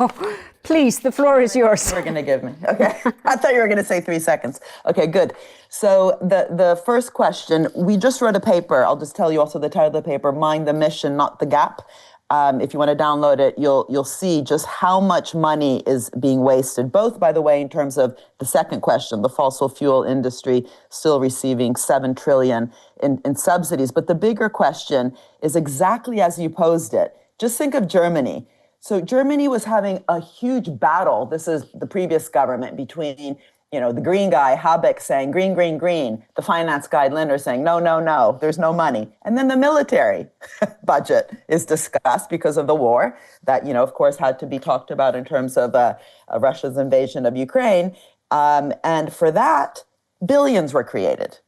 please, the floor is yours. You're going to give me. Okay. I thought you were going to say 3 seconds. Okay, good. So the first question, we just wrote a paper. I'll just tell you also the title of the paper, Mind the Mission, Not the Gap. If you want to download it, you'll see just how much money is being wasted, both, by the way, in terms of the second question, the fossil fuel industry still receiving 7 trillion in subsidies. But the bigger question is exactly as you posed it. Just think of Germany. So Germany was having a huge battle. This is the previous government between, the green guy, Habeck, saying green, green, green. The finance guy, Lindner, saying no, no, no, there's no money. And then the military budget is discussed because of the war that, of course, had to be talked about in terms of Russia's invasion of Ukraine. And for that, billions were created,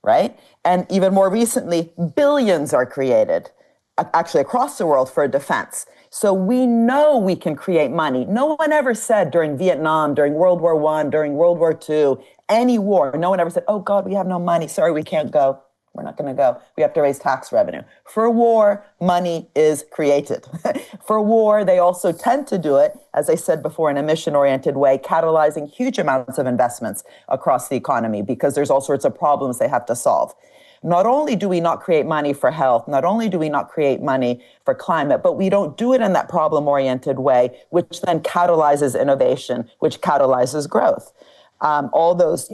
right? And even more recently, billions are created, actually across the world, for defense. So we know we can create money. No one ever said during Vietnam, during World War I, during World War II, any war, no one ever said, oh God, we have no money. Sorry, we can't go. We're not going to go. We have to raise tax revenue. For war, money is created. For war, they also tend to do it, as I said before, in a mission-oriented way, catalyzing huge amounts of investments across the economy because there's all sorts of problems they have to solve. Not only do we not create money for health, not only do we not create money for climate, but we don't do it in that problem-oriented way, which then catalyzes innovation, which catalyzes growth. All those,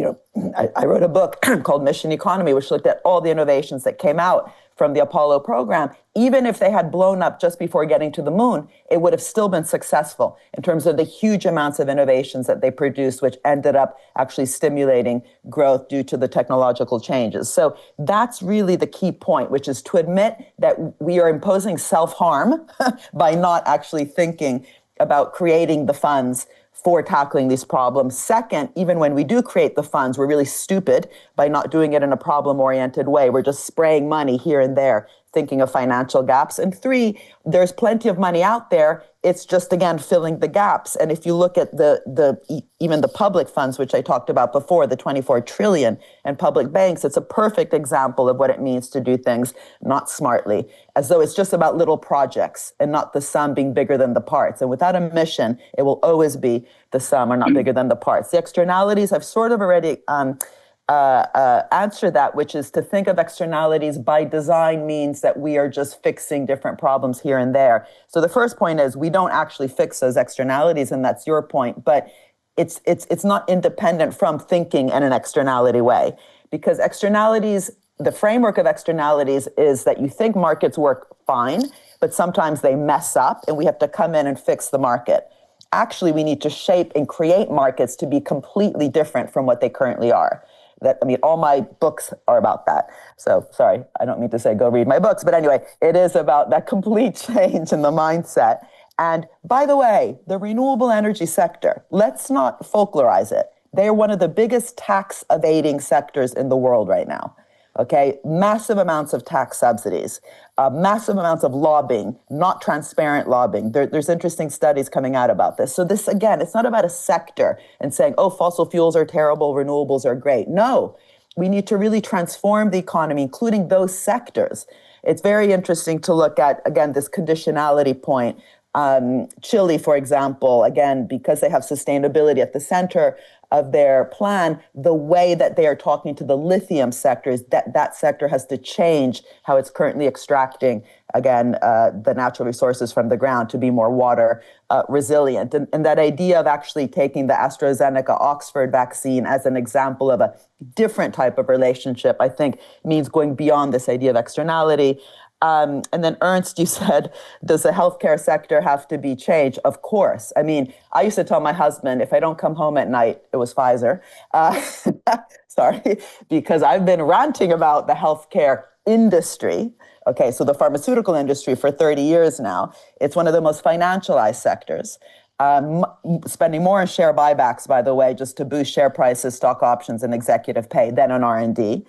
I wrote a book called Mission Economy, which looked at all the innovations that came out from the Apollo program. Even if they had blown up just before getting to the moon, it would have still been successful in terms of the huge amounts of innovations that they produced, which ended up actually stimulating growth due to the technological changes. So that's really the key point, which is to admit that we are imposing self-harm by not actually thinking about creating the funds for tackling these problems. Second, even when we do create the funds, we're really stupid by not doing it in a problem-oriented way. We're just spraying money here and there, thinking of financial gaps. And three, there's plenty of money out there. It's just, again, filling the gaps. And if you look at even the public funds, which I talked about before, the 24 trillion in public banks, it's a perfect example of what it means to do things not smartly, as though it's just about little projects and not the sum being bigger than the parts. And without a mission, it will always be the sum or not bigger than the parts. The externalities, I've sort of already answer that, which is to think of externalities by design means that we are just fixing different problems here and there. So the first point is we don't actually fix those externalities, and that's your point, but it's not independent from thinking in an externality way, because externalities, the framework of externalities is that you think markets work fine, but sometimes they mess up and we have to come in and fix the market. Actually, we need to shape and create markets to be completely different from what they currently are. All my books are about that. So sorry, I don't mean to say go read my books, but anyway, it is about that complete change in the mindset. And by the way, the renewable energy sector, let's not folklorize it. They are one of the biggest tax evading sectors in the world right now. Okay, massive amounts of tax subsidies, massive amounts of lobbying, not transparent lobbying. There's interesting studies coming out about this. So this, again, it's not about a sector and saying, oh, fossil fuels are terrible, renewables are great. No, we need to really transform the economy, including those sectors. It's very interesting to look at, again, this conditionality point. Chile, for example, again, because they have sustainability at the center of their plan, the way that they are talking to the lithium sector is that sector has to change how it's currently extracting, again, the natural resources from the ground to be more water resilient. And that idea of actually taking the AstraZeneca Oxford vaccine as an example of a different type of relationship, I think means going beyond this idea of externality. And then Ernst, you said, does the healthcare sector have to be changed? Of course. I used to tell my husband, if I don't come home at night, it was Pfizer. Sorry, because I've been ranting about the healthcare industry. Okay, so the pharmaceutical industry for 30 years now. It's one of the most financialized sectors. Spending more on share buybacks, by the way, just to boost share prices, stock options, and executive pay than on R&D.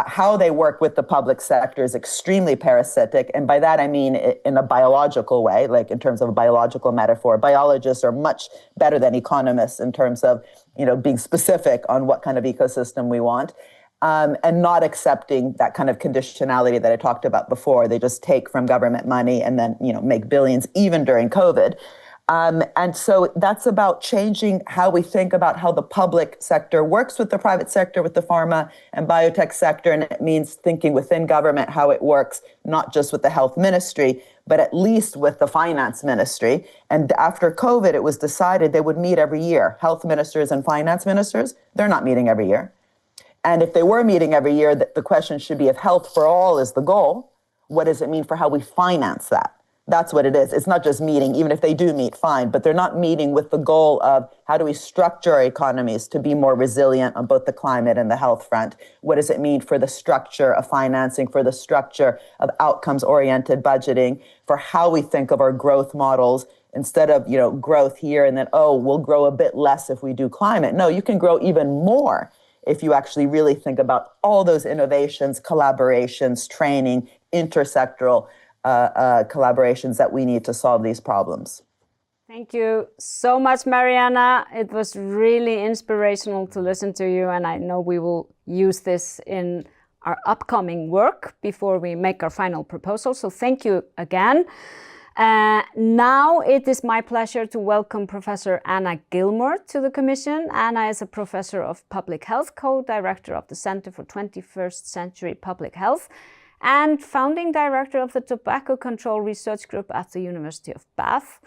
How they work with the public sector is extremely parasitic. And by that, I mean in a biological way, like in terms of a biological metaphor. Biologists are much better than economists in terms of, being specific on what kind of ecosystem we want. And not accepting that kind of conditionality that I talked about before. They just take from government money and then, make billions, even during COVID. And so that's about changing how we think about how the public sector works with the private sector, with the pharma and biotech sector. And it means thinking within government how it works, not just with the health ministry, but at least with the finance ministry. And after COVID, it was decided they would meet every year. Health ministers and finance ministers, they're not meeting every year. And if they were meeting every year, the question should be, if health for all is the goal, what does it mean for how we finance that? That's what it is. It's not just meeting, even if they do meet, fine, but they're not meeting with the goal of how do we structure our economies to be more resilient on both the climate and the health front? What does it mean for the structure of financing, for the structure of outcomes-oriented budgeting, for how we think of our growth models instead of, growth here and then, we'll grow a bit less if we do climate. No, you can grow even more if you actually really think about all those innovations, collaborations, training, intersectoral collaborations that we need to solve these problems. Thank you so much, Mariana. It was really inspirational to listen to you, and I know we will use this in our upcoming work before we make our final proposal. So thank you again. Now it is my pleasure to welcome Professor Anna Gilmore to the Commission. Anna is a professor of public health, co-director of the Center for 21st Century Public Health, and founding director of the Tobacco Control Research Group at the University of Bath.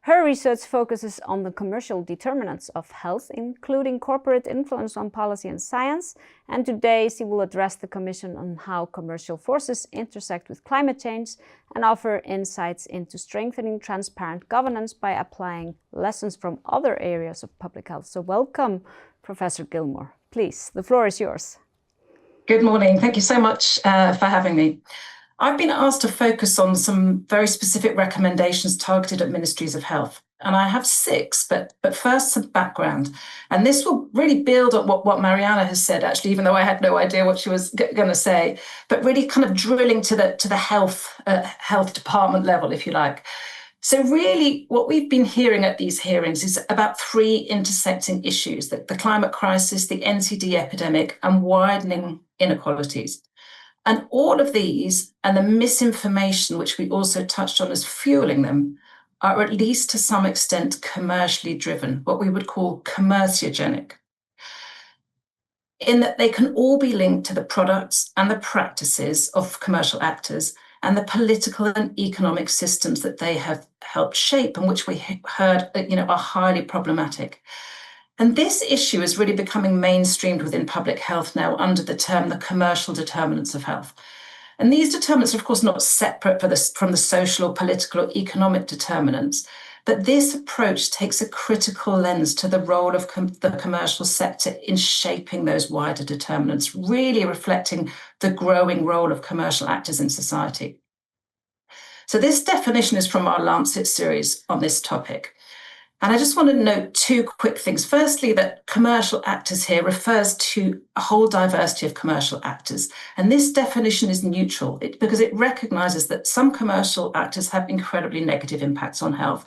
Her research focuses on the commercial determinants of health, including corporate influence on policy and science. And today she will address the Commission on how commercial forces intersect with climate change and offer insights into strengthening transparent governance by applying lessons from other areas of public health. So welcome, Professor Gilmore. Please, the floor is yours. Good morning. Thank you so much for having me. I've been asked to focus on some very specific recommendations targeted at ministries of health. And I have 6, but first some background. And this will really build on what Mariana has said, actually, even though I had no idea what she was going to say, but really kind of drilling to the health department level, if you like. So really, what we've been hearing at these hearings is about 3 intersecting issues: the climate crisis, the NCD epidemic, and widening inequalities. And all of these, and the misinformation, which we also touched on as fueling them, are at least to some extent commercially driven, what we would call commerciogenic, in that they can all be linked to the products and the practices of commercial actors and the political and economic systems that they have helped shape and which we heard are highly problematic. And this issue is really becoming mainstreamed within public health now under the term the commercial determinants of health. And these determinants are, of course, not separate from the social or political or economic determinants, but this approach takes a critical lens to the role of the commercial sector in shaping those wider determinants, really reflecting the growing role of commercial actors in society. So this definition is from our Lancet series on this topic. And I just want to note 2 quick things. Firstly, that commercial actors here refers to a whole diversity of commercial actors. And this definition is neutral because it recognizes that some commercial actors have incredibly negative impacts on health,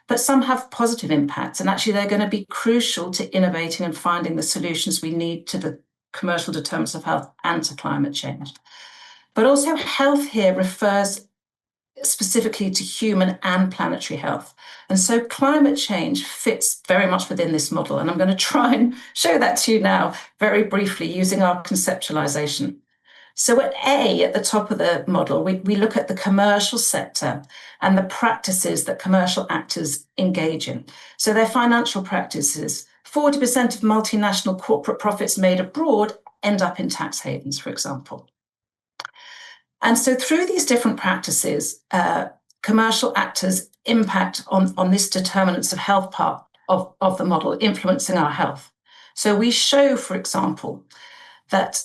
but some have positive impacts. And actually, they're going to be crucial to innovating and finding the solutions we need to the commercial determinants of health and to climate change. But also, health here refers specifically to human and planetary health. And so climate change fits very much within this model. And I'm going to try and show that to you now very briefly using our conceptualization. So at the top of the model, we look at the commercial sector and the practices that commercial actors engage in. So their financial practices, 40% of multinational corporate profits made abroad end up in tax havens, for example. And so through these different practices, commercial actors impact on this determinants of health part of the model, influencing our health. So we show, for example, that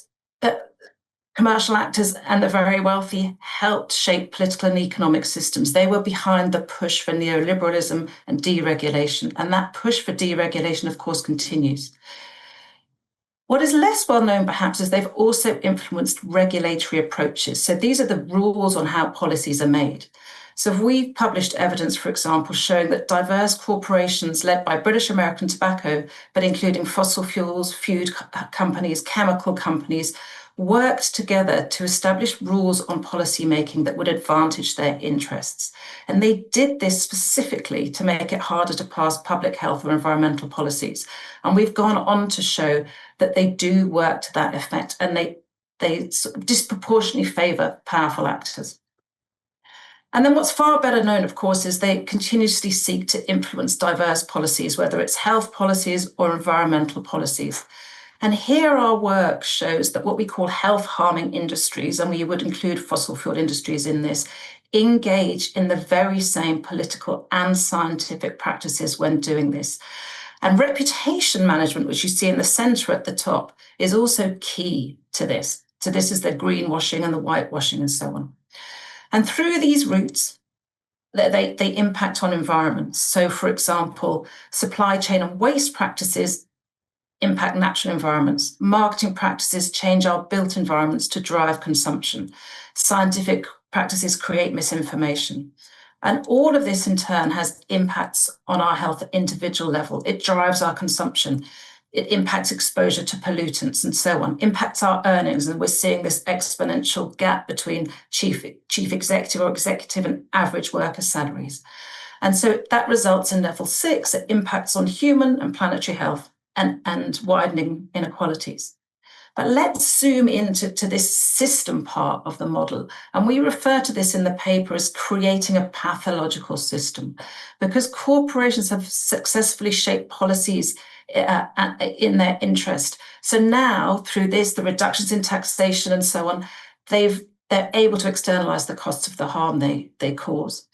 commercial actors and the very wealthy helped shape political and economic systems. They were behind the push for neoliberalism and deregulation. And that push for deregulation, of course, continues. What is less well known, perhaps, is they've also influenced regulatory approaches. So these are the rules on how policies are made. So we've published evidence, for example, showing that diverse corporations led by British American Tobacco, but including fossil fuels, food companies, chemical companies, worked together to establish rules on policy making that would advantage their interests. And they did this specifically to make it harder to pass public health or environmental policies. And we've gone on to show that they do work to that effect, and they sort of disproportionately favour powerful actors. And then what's far better known, of course, is they continuously seek to influence diverse policies, whether it's health policies or environmental policies. And here our work shows that what we call health harming industries, and we would include fossil fuel industries in this, engage in the very same political and scientific practices when doing this. And reputation management, which you see in the centre at the top, is also key to this. So this is the greenwashing and the whitewashing and so on. And through these routes, they impact on environments. So, for example, supply chain and waste practices impact natural environments. Marketing practices change our built environments to drive consumption. Scientific practices create misinformation. And all of this in turn has impacts on our health at individual level. It drives our consumption. It impacts exposure to pollutants and so on, impacts our earnings. And we're seeing this exponential gap between chief executive or executive and average worker salaries. And so that results in level 6, it impacts on human and planetary health and widening inequalities. But let's zoom into this system part of the model. And we refer to this in the paper as creating a pathological system, because corporations have successfully shaped policies in their interest. So now, through this, the reductions in taxation and so on, they're able to externalize the costs of the harm they cause.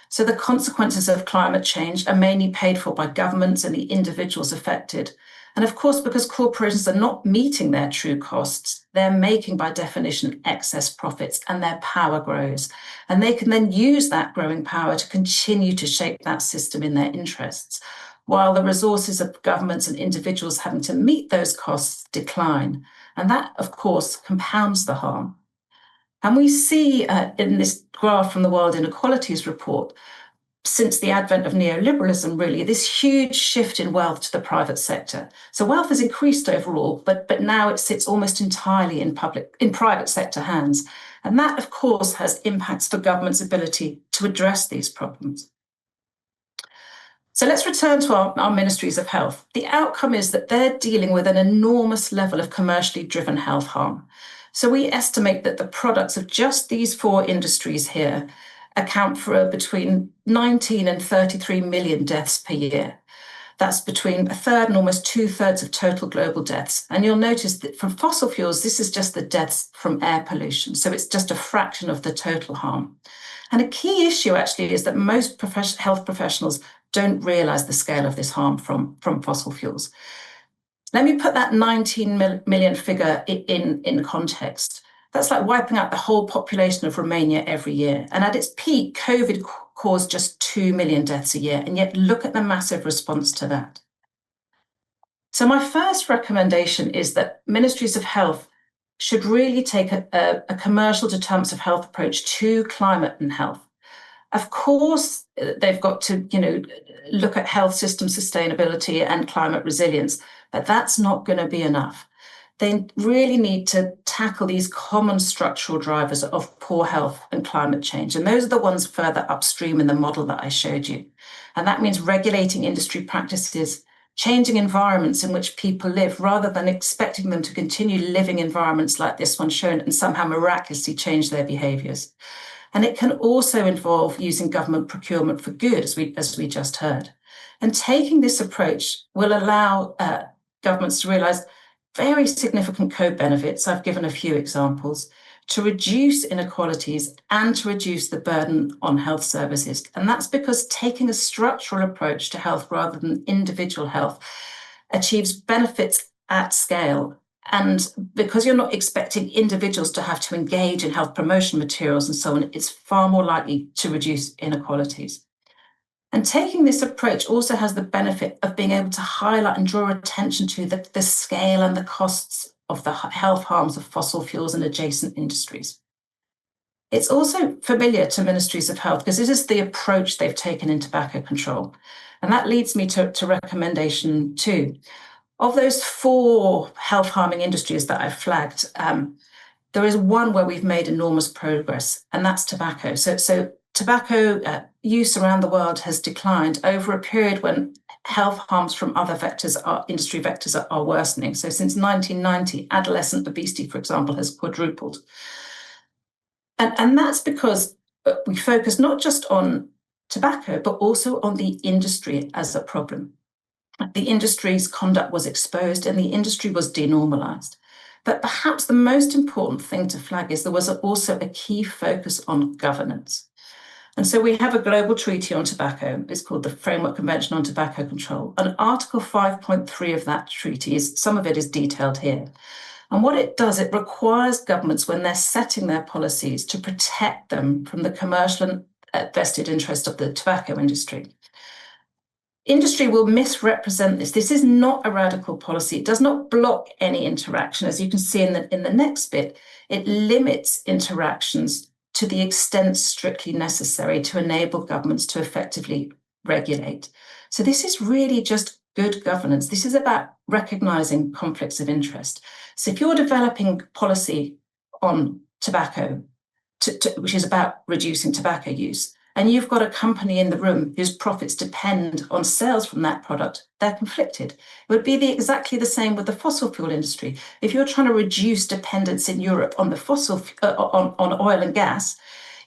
So the consequences of climate change are mainly paid for by governments and the individuals affected. And of course, because corporations are not meeting their true costs, they're making, by definition, excess profits, and their power grows. And they can then use that growing power to continue to shape that system in their interests, while the resources of governments and individuals having to meet those costs decline. And that, of course, compounds the harm. And we see in this graph from the World Inequalities Report, since the advent of neoliberalism, really, this huge shift in wealth to the private sector. So wealth has increased overall, but now it sits almost entirely in private sector hands. And that, of course, has impacts for government's ability to address these problems. So let's return to our ministries of health. The outcome is that they're dealing with an enormous level of commercially driven health harm. So we estimate that the products of just these 4 industries here account for between 19 and 33 million deaths per year. That's between 1/3 and almost 2/3 of total global deaths. And you'll notice that from fossil fuels, this is just the deaths from air pollution. So it's just a fraction of the total harm. And a key issue actually is that most health professionals don't realize the scale of this harm from fossil fuels. Let me put that 19 million figure in context. That's like wiping out the whole population of Romania every year. And at its peak, COVID caused just 2 million deaths a year. And yet look at the massive response to that. So my first recommendation is that ministries of health should really take a commercial determinants of health approach to climate and health. Of course, they've got to, look at health system sustainability and climate resilience, but that's not going to be enough. They really need to tackle these common structural drivers of poor health and climate change. And those are the ones further upstream in the model that I showed you. And that means regulating industry practices, changing environments in which people live, rather than expecting them to continue living environments like this one shown and somehow miraculously change their behaviours. And it can also involve using government procurement for good, as we just heard. And taking this approach will allow governments to realise very significant co-benefits, I've given a few examples, to reduce inequalities and to reduce the burden on health services. And that's because taking a structural approach to health rather than individual health achieves benefits at scale. And because you're not expecting individuals to have to engage in health promotion materials and so on, it's far more likely to reduce inequalities. And taking this approach also has the benefit of being able to highlight and draw attention to the scale and the costs of the health harms of fossil fuels and adjacent industries. It's also familiar to ministries of health because this is the approach they've taken in tobacco control. And that leads me to recommendation 2. Of those 4 health harming industries that I've flagged, there is one where we've made enormous progress, and that's tobacco. So tobacco use around the world has declined over a period when health harms from other vectors, industry vectors, are worsening. So since 1990, adolescent obesity, for example, has quadrupled. And that's because we focus not just on tobacco, but also on the industry as a problem. The industry's conduct was exposed and the industry was denormalized. But perhaps the most important thing to flag is there was also a key focus on governance. And so we have a global treaty on tobacco. It's called the Framework Convention on Tobacco Control. And Article 5.3 of that treaty, some of it is detailed here. And what it does, it requires governments, when they're setting their policies, to protect them from the commercial and vested interest of the tobacco industry. Industry will misrepresent this. This is not a radical policy. It does not block any interaction. As you can see in the next bit, it limits interactions to the extent strictly necessary to enable governments to effectively regulate. So this is really just good governance. This is about recognizing conflicts of interest. So if you're developing policy on tobacco, which is about reducing tobacco use, and you've got a company in the room whose profits depend on sales from that product, they're conflicted. It would be exactly the same with the fossil fuel industry. If you're trying to reduce dependence in Europe on the on oil and gas,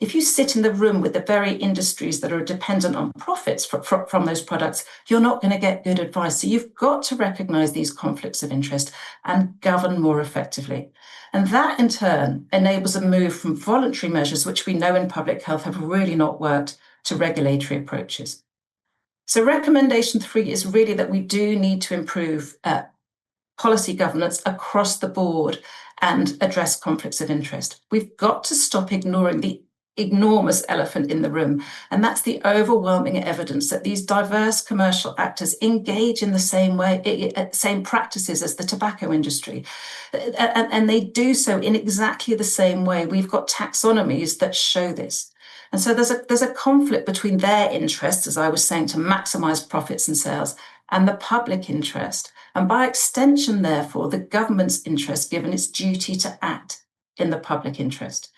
if you sit in the room with the very industries that are dependent on profits from those products, you're not going to get good advice. So you've got to recognize these conflicts of interest and govern more effectively. And that in turn enables a move from voluntary measures, which we know in public health have really not worked, to regulatory approaches. So recommendation 3 is really that we do need to improve policy governance across the board and address conflicts of interest. We've got to stop ignoring the enormous elephant in the room, and that's the overwhelming evidence that these diverse commercial actors engage in the same practices as the tobacco industry, and they do so in exactly the same way. We've got taxonomies that show this, and so there's a conflict between their interests, as I was saying, to maximize profits and sales, and the public interest, and by extension, therefore, the government's interest, given its duty to act in the public interest.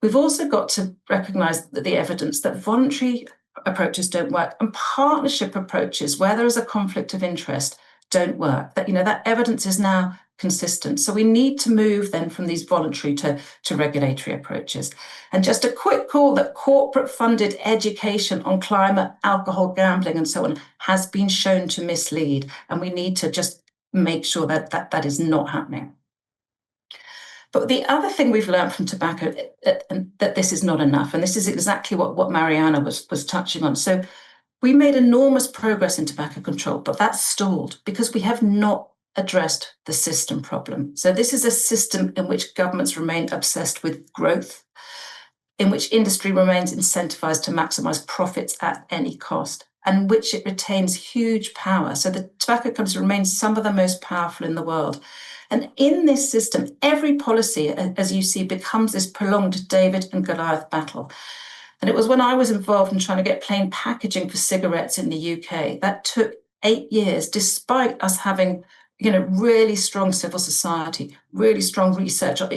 We've also got to recognise the evidence that voluntary approaches don't work, and partnership approaches, where there is a conflict of interest, don't work. That evidence is now consistent. So we need to move then from these voluntary to regulatory approaches. And just a quick call that corporate-funded education on climate, alcohol, gambling, and so on has been shown to mislead, and we need to just make sure that is not happening. But the other thing we've learned from tobacco, that this is not enough, and this is exactly what Mariana was touching on. So we made enormous progress in tobacco control, but that's stalled because we have not addressed the system problem. So this is a system in which governments remain obsessed with growth, in which industry remains incentivized to maximize profits at any cost, and which it retains huge power. So the tobacco companies remain some of the most powerful in the world. And in this system, every policy, as you see, becomes this prolonged David and Goliath battle. And it was when I was involved in trying to get plain packaging for cigarettes in the UK, that took 8 years, despite us having, really strong civil society, really strong research, on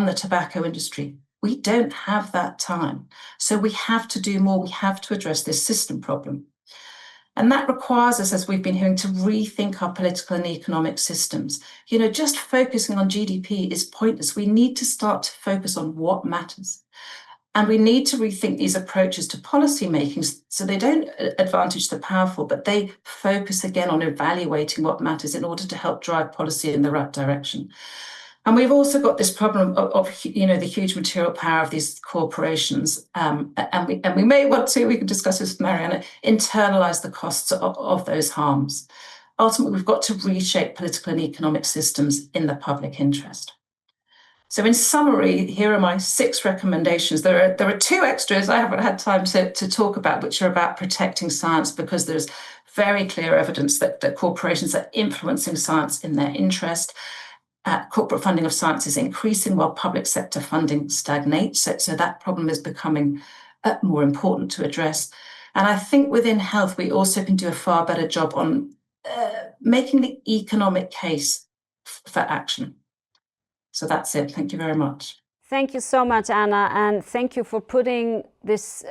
the tobacco industry. We don't have that time. So we have to do more. We have to address this system problem. And that requires us, as we've been hearing, to rethink our political and economic systems. Just focusing on GDP is pointless. We need to start to focus on what matters. And we need to rethink these approaches to policy making so they don't advantage the powerful, but they focus again on evaluating what matters in order to help drive policy in the right direction. And we've also got this problem of the huge material power of these corporations, and we may want to, we can discuss this with Mariana, internalize the costs of those harms. Ultimately, we've got to reshape political and economic systems in the public interest. So in summary, here are my 6 recommendations. There are 2 extras I haven't had time to talk about, which are about protecting science, because there's very clear evidence that corporations are influencing science in their interest. Corporate funding of science is increasing while public sector funding stagnates. So that problem is becoming more important to address. And I think within health, we also can do a far better job on making the economic case for action. So that's it. Thank you very much. Thank you so much, Anna, and thank you for putting this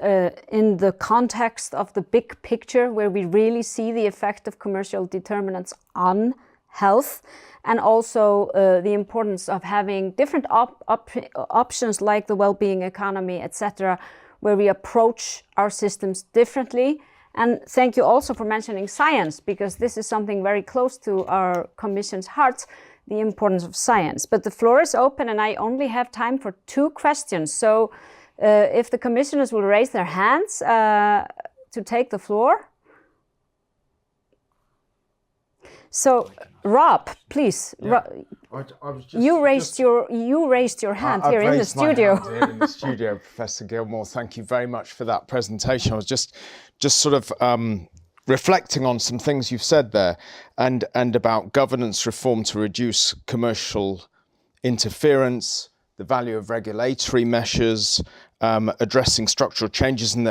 in the context of the big picture where we really see the effect of commercial determinants on health, and also the importance of having different options like the well-being economy, etc., where we approach our systems differently. And thank you also for mentioning science, because this is something very close to our Commission's heart, the importance of science. But the floor is open and I only have time for 2 questions. So if the commissioners will raise their hands to take the floor. So Rob, please. Yeah. You raised your hand here in the studio. My hand here in the studio, Professor Gilmore. Thank you very much for that presentation. I was just sort of reflecting on some things you've said there, and about governance reform to reduce commercial interference, the value of regulatory measures, addressing structural changes, and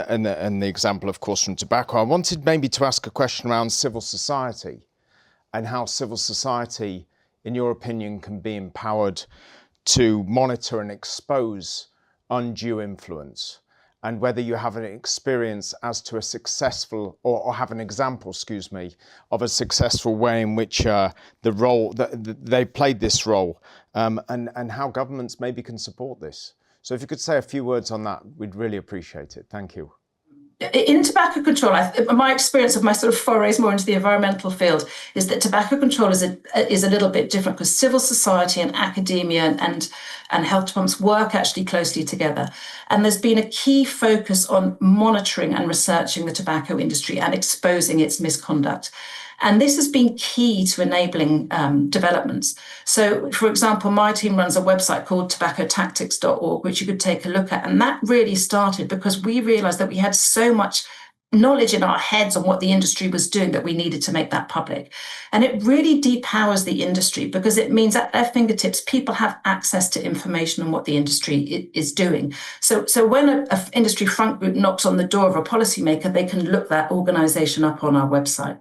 the example, of course, from tobacco. I wanted maybe to ask a question around civil society and how civil society, in your opinion, can be empowered to monitor and expose undue influence, and whether you have an experience as to a successful, or have an example, excuse me, of a successful way in which the role that they played this role, and how governments maybe can support this. So if you could say a few words on that, we'd really appreciate it. Thank you. In tobacco control, my experience of my sort of forays more into the environmental field is that tobacco control is a little bit different, because civil society and academia and health departments work actually closely together. And there's been a key focus on monitoring and researching the tobacco industry and exposing its misconduct. And this has been key to enabling developments. So, for example, my team runs a website called tobaccotactics.org, which you could take a look at. And that really started because we realized that we had so much knowledge in our heads on what the industry was doing that we needed to make that public. And it really depowers the industry, because it means at their fingertips, people have access to information on what the industry is doing. So when an industry front group knocks on the door of a policymaker, they can look that organization up on our website.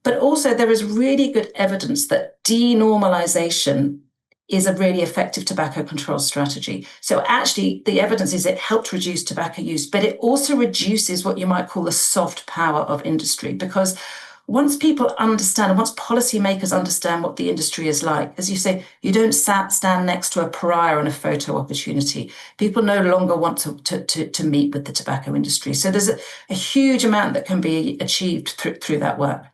But also there is really good evidence that denormalization is a really effective tobacco control strategy. So actually the evidence is it helped reduce tobacco use, but it also reduces what you might call the soft power of industry, because once people understand, and once policymakers understand what the industry is like, as you say, you don't stand next to a pariah on a photo opportunity. People no longer want to meet with the tobacco industry. So there's a huge amount that can be achieved through that work.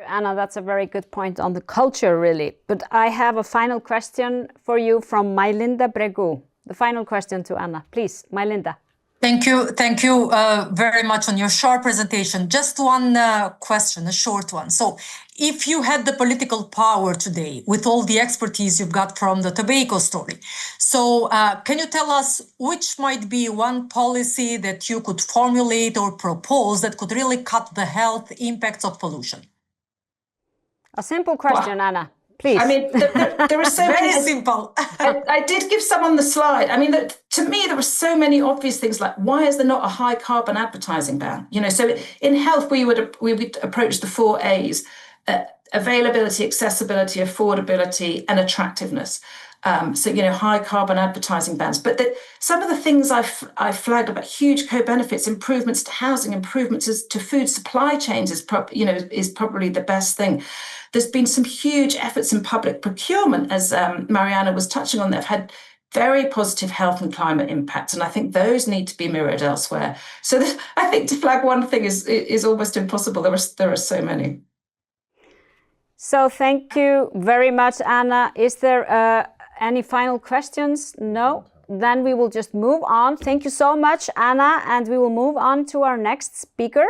Anna, that's a very good point on the culture, really. But I have a final question for you from Mylinda Bregu. The final question to Anna, please, Mylinda. Thank you very much on your short presentation. Just one question, a short one. So if you had the political power today with all the expertise you've got from the tobacco story, so can you tell us which might be one policy that you could formulate or propose that could really cut the health impacts of pollution? A simple question, Anna, please. I mean, there are so very many. simple. I did give some on the slide. I mean, to me, there were so many obvious things, like why is there not a high carbon advertising ban? You know, so in health, we would approach the 4 A's: availability, accessibility, affordability, and attractiveness. So, you know, high carbon advertising bans. But some of the things I flagged about huge co-benefits, improvements to housing, improvements to food supply chains is probably the best thing. There's been some huge efforts in public procurement, as Mariana was touching on, that have had very positive health and climate impacts. And I think those need to be mirrored elsewhere. So I think to flag one thing is almost impossible. There are so many. So thank you very much, Anna. Is there any final questions? No? Then we will just move on. Thank you so much, Anna. And we will move on to our next speaker.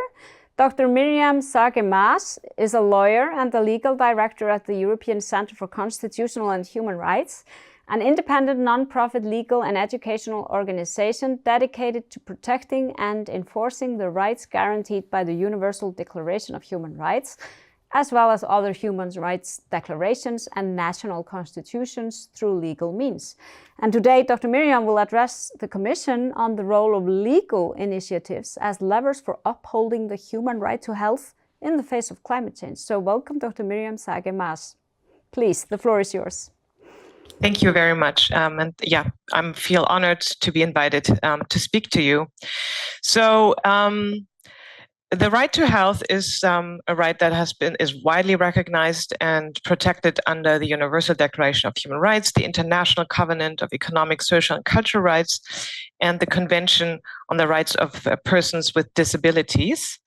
Dr. Miriam Sage-Maas is a lawyer and the legal director at the European Centre for Constitutional and Human Rights, an independent non-profit legal and educational organization dedicated to protecting and enforcing the rights guaranteed by the Universal Declaration of Human Rights, as well as other human rights declarations and national constitutions through legal means. And today, Dr. Miriam will address the Commission on the role of legal initiatives as levers for upholding the human right to health in the face of climate change. So welcome, Dr. Miriam Sage-Maas. Please, the floor is yours. Thank you very much. And yeah, I feel honored to be invited to speak to you. So the right to health is a right that is widely recognized and protected under the Universal Declaration of Human Rights, the International Covenant of Economic, Social, and Cultural Rights, and the Convention on the Rights of Persons with Disabilities.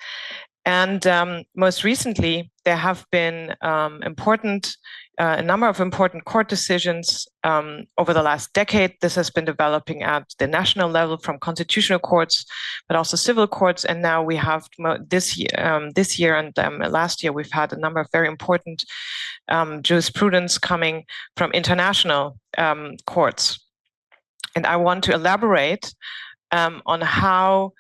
And most recently, there have been a number of important court decisions over the last decade. This has been developing at the national level from constitutional courts, but also civil courts. And now we have this year and last year, we've had a number of very important jurisprudence coming from international courts. And I want to elaborate on how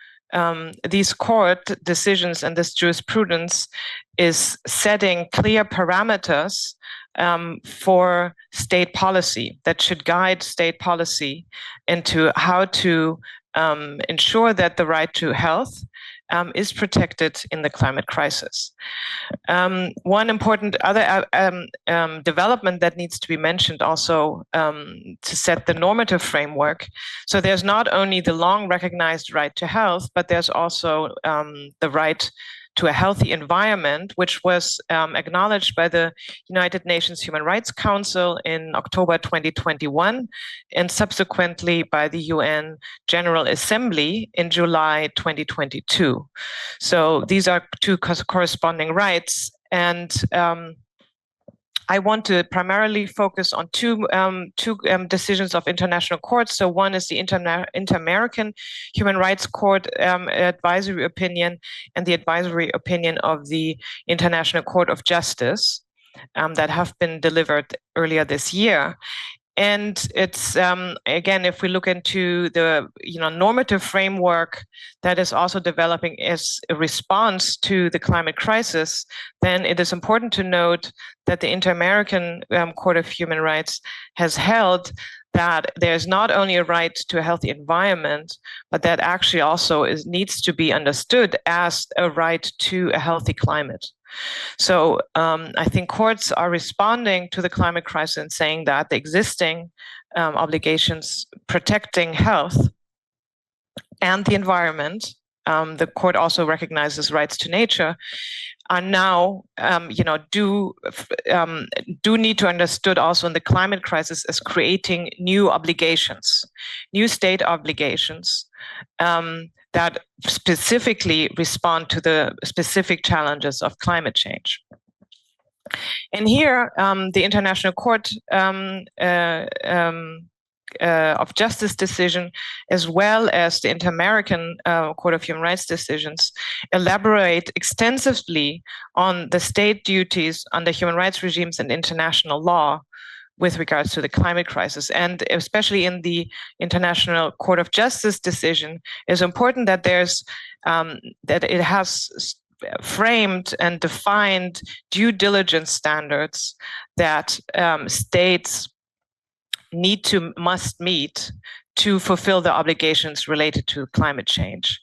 these court decisions and this jurisprudence is setting clear parameters for state policy that should guide state policy into how to ensure that the right to health is protected in the climate crisis. One important other development that needs to be mentioned also to set the normative framework. So there's not only the long recognized right to health, but there's also the right to a healthy environment, which was acknowledged by the United Nations Human Rights Council in October 2021, and subsequently by the UN General Assembly in July 2022. So these are two corresponding rights. And I want to primarily focus on two decisions of international courts. So one is the Inter-American Human Rights Court advisory opinion, and the advisory opinion of the International Court of Justice that have been delivered earlier this year. And it's, again, if we look into the normative framework that is also developing as a response to the climate crisis, then it is important to note that the Inter-American Court of Human Rights has held that there's not only a right to a healthy environment, but that actually also needs to be understood as a right to a healthy climate. So I think courts are responding to the climate crisis and saying that the existing obligations protecting health and the environment, the court also recognizes rights to nature, are now, do need to be understood also in the climate crisis as creating new obligations, new state obligations that specifically respond to the specific challenges of climate change. And here, the International Court of Justice decision, as well as the Inter-American Court of Human Rights decisions, elaborate extensively on the state duties under human rights regimes and international law with regards to the climate crisis. And especially in the International Court of Justice decision, it's important that there's that it has framed and defined due diligence standards that states must meet to fulfill the obligations related to climate change.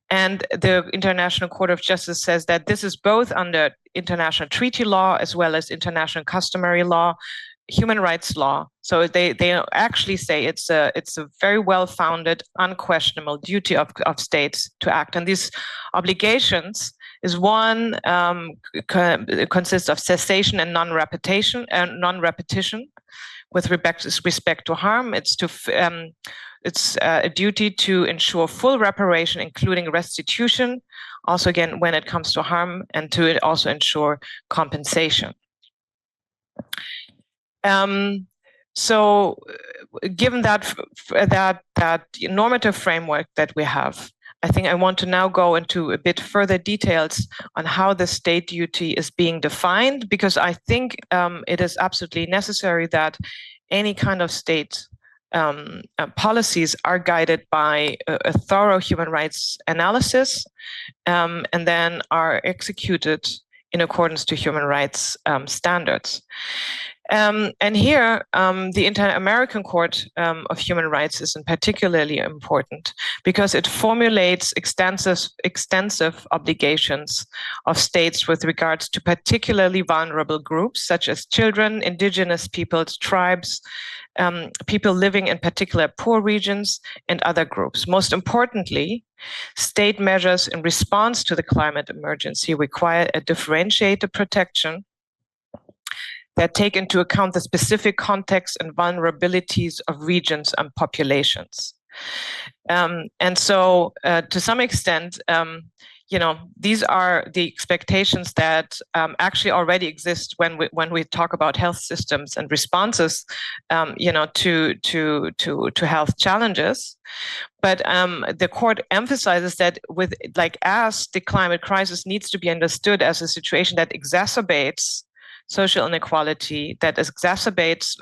And the International Court of Justice says that this is both under international treaty law as well as international customary law, human rights law. So they actually say it's a very well-founded, unquestionable duty of states to act. And these obligations is one consists of cessation and non-repetition with respect to harm. It's a duty to ensure full reparation, including restitution. Also, again, when it comes to harm, and to also ensure compensation. So given that normative framework that we have, I think I want to now go into a bit further details on how the state duty is being defined, because I think it is absolutely necessary that any kind of state policies are guided by a thorough human rights analysis and then are executed in accordance to human rights standards. And here, the Inter-American Court of Human Rights is particularly important because it formulates extensive obligations of states with regards to particularly vulnerable groups, such as children, indigenous peoples, tribes, people living in particular poor regions and other groups. Most importantly, state measures in response to the climate emergency require a differentiated protection that take into account the specific context and vulnerabilities of regions and populations. And so, to some extent, these are the expectations that actually already exist when we talk about health systems and responses, to health challenges. But the court emphasizes that as the climate crisis needs to be understood as a situation that exacerbates social inequality, that exacerbates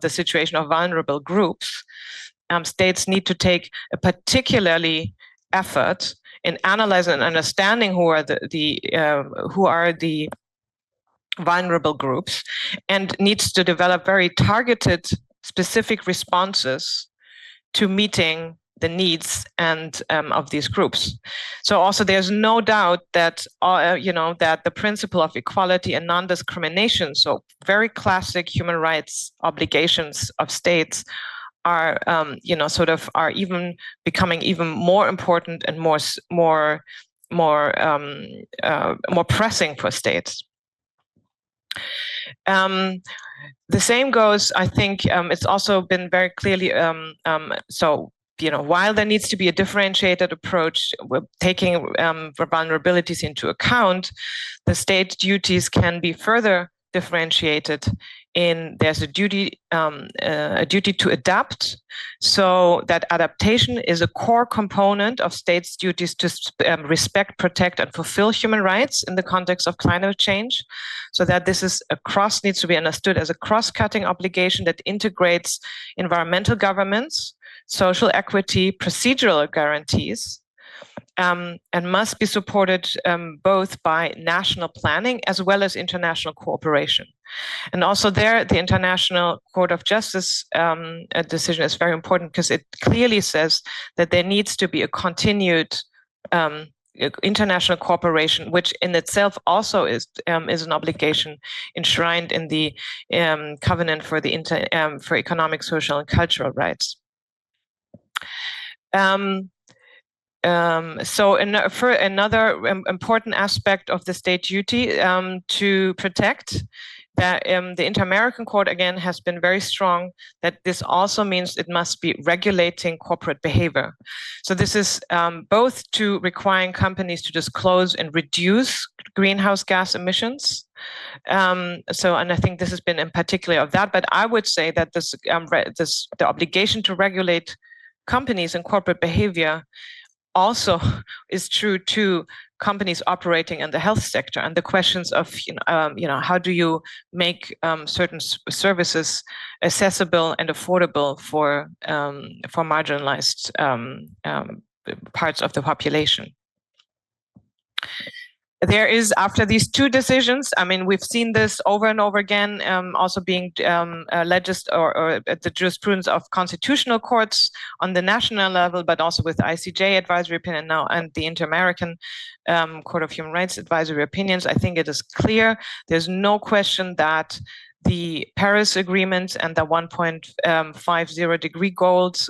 the situation of vulnerable groups, states need to take a particularly effort in analyzing and understanding who are the vulnerable groups, and needs to develop very targeted, specific responses to meeting the needs and of these groups. So also, there's no doubt that that the principle of equality and non-discrimination, so very classic human rights obligations of states, are are even becoming even more important and more pressing for states. The same goes, I think, it's also been very clearly while there needs to be a differentiated approach with taking vulnerabilities into account, the state duties can be further differentiated in there's a duty to adapt, so that adaptation is a core component of states' duties to respect, protect, and fulfill human rights in the context of climate change, so that this is needs to be understood as a cross-cutting obligation that integrates environmental governance, social equity, procedural guarantees, and must be supported both by national planning as well as international cooperation. And also there, the International Court of Justice decision is very important, because it clearly says that there needs to be a continued international cooperation, which in itself also is an obligation enshrined in the Covenant for Economic, Social, and Cultural Rights. So for another important aspect of the state duty to protect, that the Inter-American Court again has been very strong that this also means it must be regulating corporate behavior. So this is both to requiring companies to disclose and reduce greenhouse gas emissions. And I think this has been in particular of that, but I would say that the obligation to regulate companies and corporate behavior also is true to companies operating in the health sector, and the questions of how do you make certain services accessible and affordable for marginalized parts of the population. There is, after these two decisions, I mean, we've seen this over and over again, also being or the jurisprudence of constitutional courts on the national level, but also with ICJ advisory opinion now and the Inter-American Court of Human Rights advisory opinions. I think it is clear, there's no question that the Paris Agreement and the 1.50 degree goals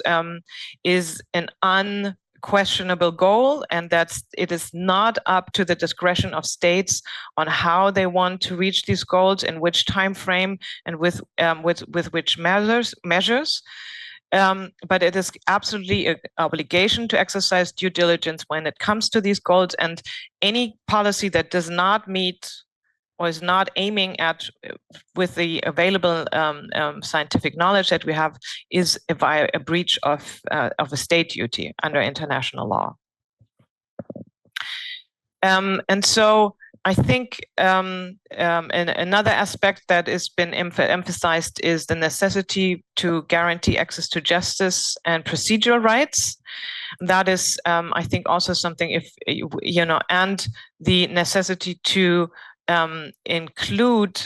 is an unquestionable goal, and that it is not up to the discretion of states on how they want to reach these goals, in which time frame, and with which measures. But it is absolutely an obligation to exercise due diligence when it comes to these goals, and any policy that does not meet or is not aiming at, with the available scientific knowledge that we have, is a breach of a state duty under international law. And so I think another aspect that has been emphasized is the necessity to guarantee access to justice and procedural rights. That is, I think, also something, and the necessity to include,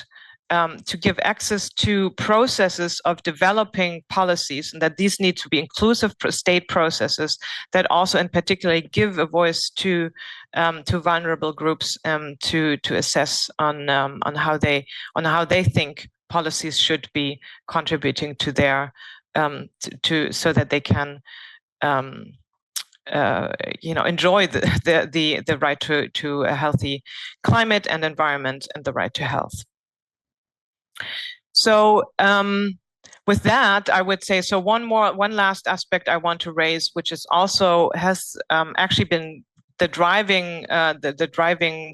to give access to processes of developing policies, and that these need to be inclusive state processes that also, in particular, give a voice to vulnerable groups to assess on how they think policies should be contributing to their so that they can enjoy the right to a healthy climate and environment and the right to health. So with that, I would say, so one last aspect I want to raise, which is also has actually been the driving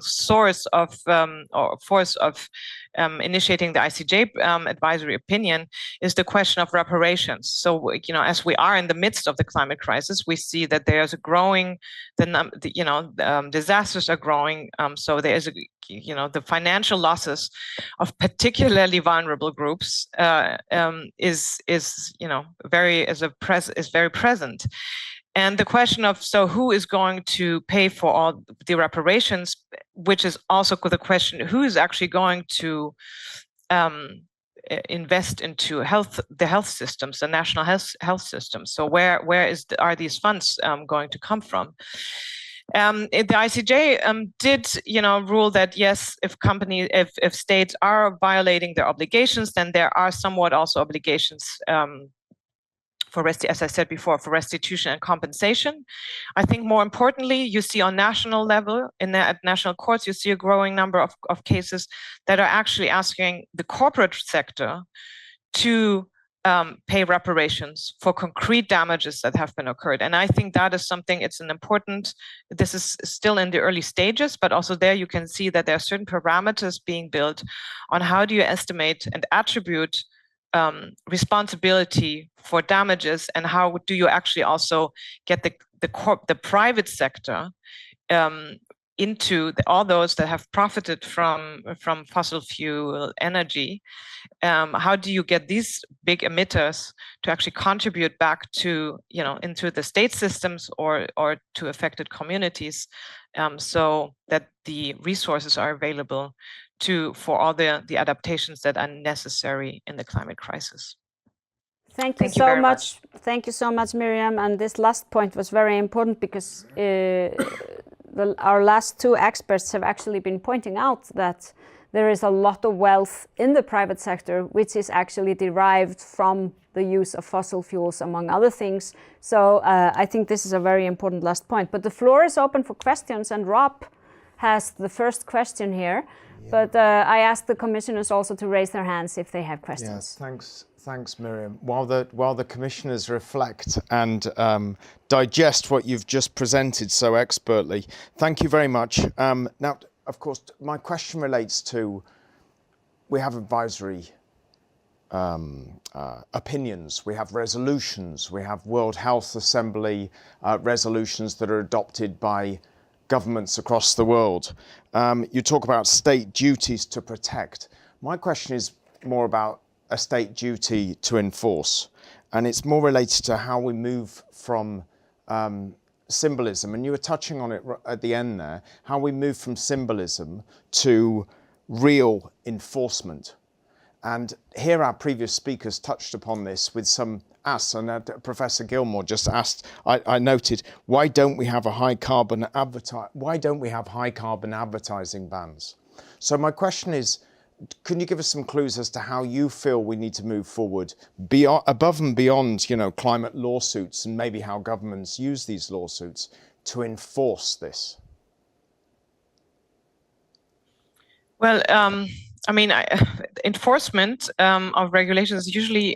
source of or force of initiating the ICJ advisory opinion, is the question of reparations. So, as we are in the midst of the climate crisis, we see that there's a growing, disasters are growing. So there is the financial losses of particularly vulnerable groups is very present. And the question of, so who is going to pay for all the reparations, which is also the question, who is actually going to invest into the health systems, the national health systems? So where are these funds going to come from? The ICJ did, rule that yes, if states are violating their obligations, then there are somewhat also obligations as I said before, for restitution and compensation. I think more importantly, you see on national level, at national courts, you see a growing number of cases that are actually asking the corporate sector to pay reparations for concrete damages that have been occurred. And I think that is something, this is still in the early stages, but also there you can see that there are certain parameters being built on how do you estimate and attribute responsibility for damages, and how do you actually also get the private sector into all those that have profited from fossil fuel energy. How do you get these big emitters to actually contribute back to into the state systems or to affected communities, so that the resources are available for all the adaptations that are necessary in the climate crisis. Thank you so much. Thank you so much, Miriam. And this last point was very important because our last two experts have actually been pointing out that there is a lot of wealth in the private sector, which is actually derived from the use of fossil fuels, among other things. So I think this is a very important last point. But the floor is open for questions, and Rob has the first question here. Yeah. But I asked the commissioners also to raise their hands if they have questions. Yes, thanks, Miriam. While the commissioners reflect and digest what you've just presented so expertly, thank you very much. Now, of course, my question relates to, we have advisory opinions, we have resolutions, we have World Health Assembly resolutions that are adopted by governments across the world. You talk about state duties to protect. My question is more about a state duty to enforce, and it's more related to how we move from symbolism, and you were touching on it at the end there, how we move from symbolism to real enforcement. And here our previous speakers touched upon this with some asks, and Professor Gilmore just asked, I noted, why don't we have high carbon advertising bans? So my question is, can you give us some clues as to how you feel we need to move forward above and beyond, climate lawsuits, and maybe how governments use these lawsuits to enforce this? Well, enforcement of regulations is usually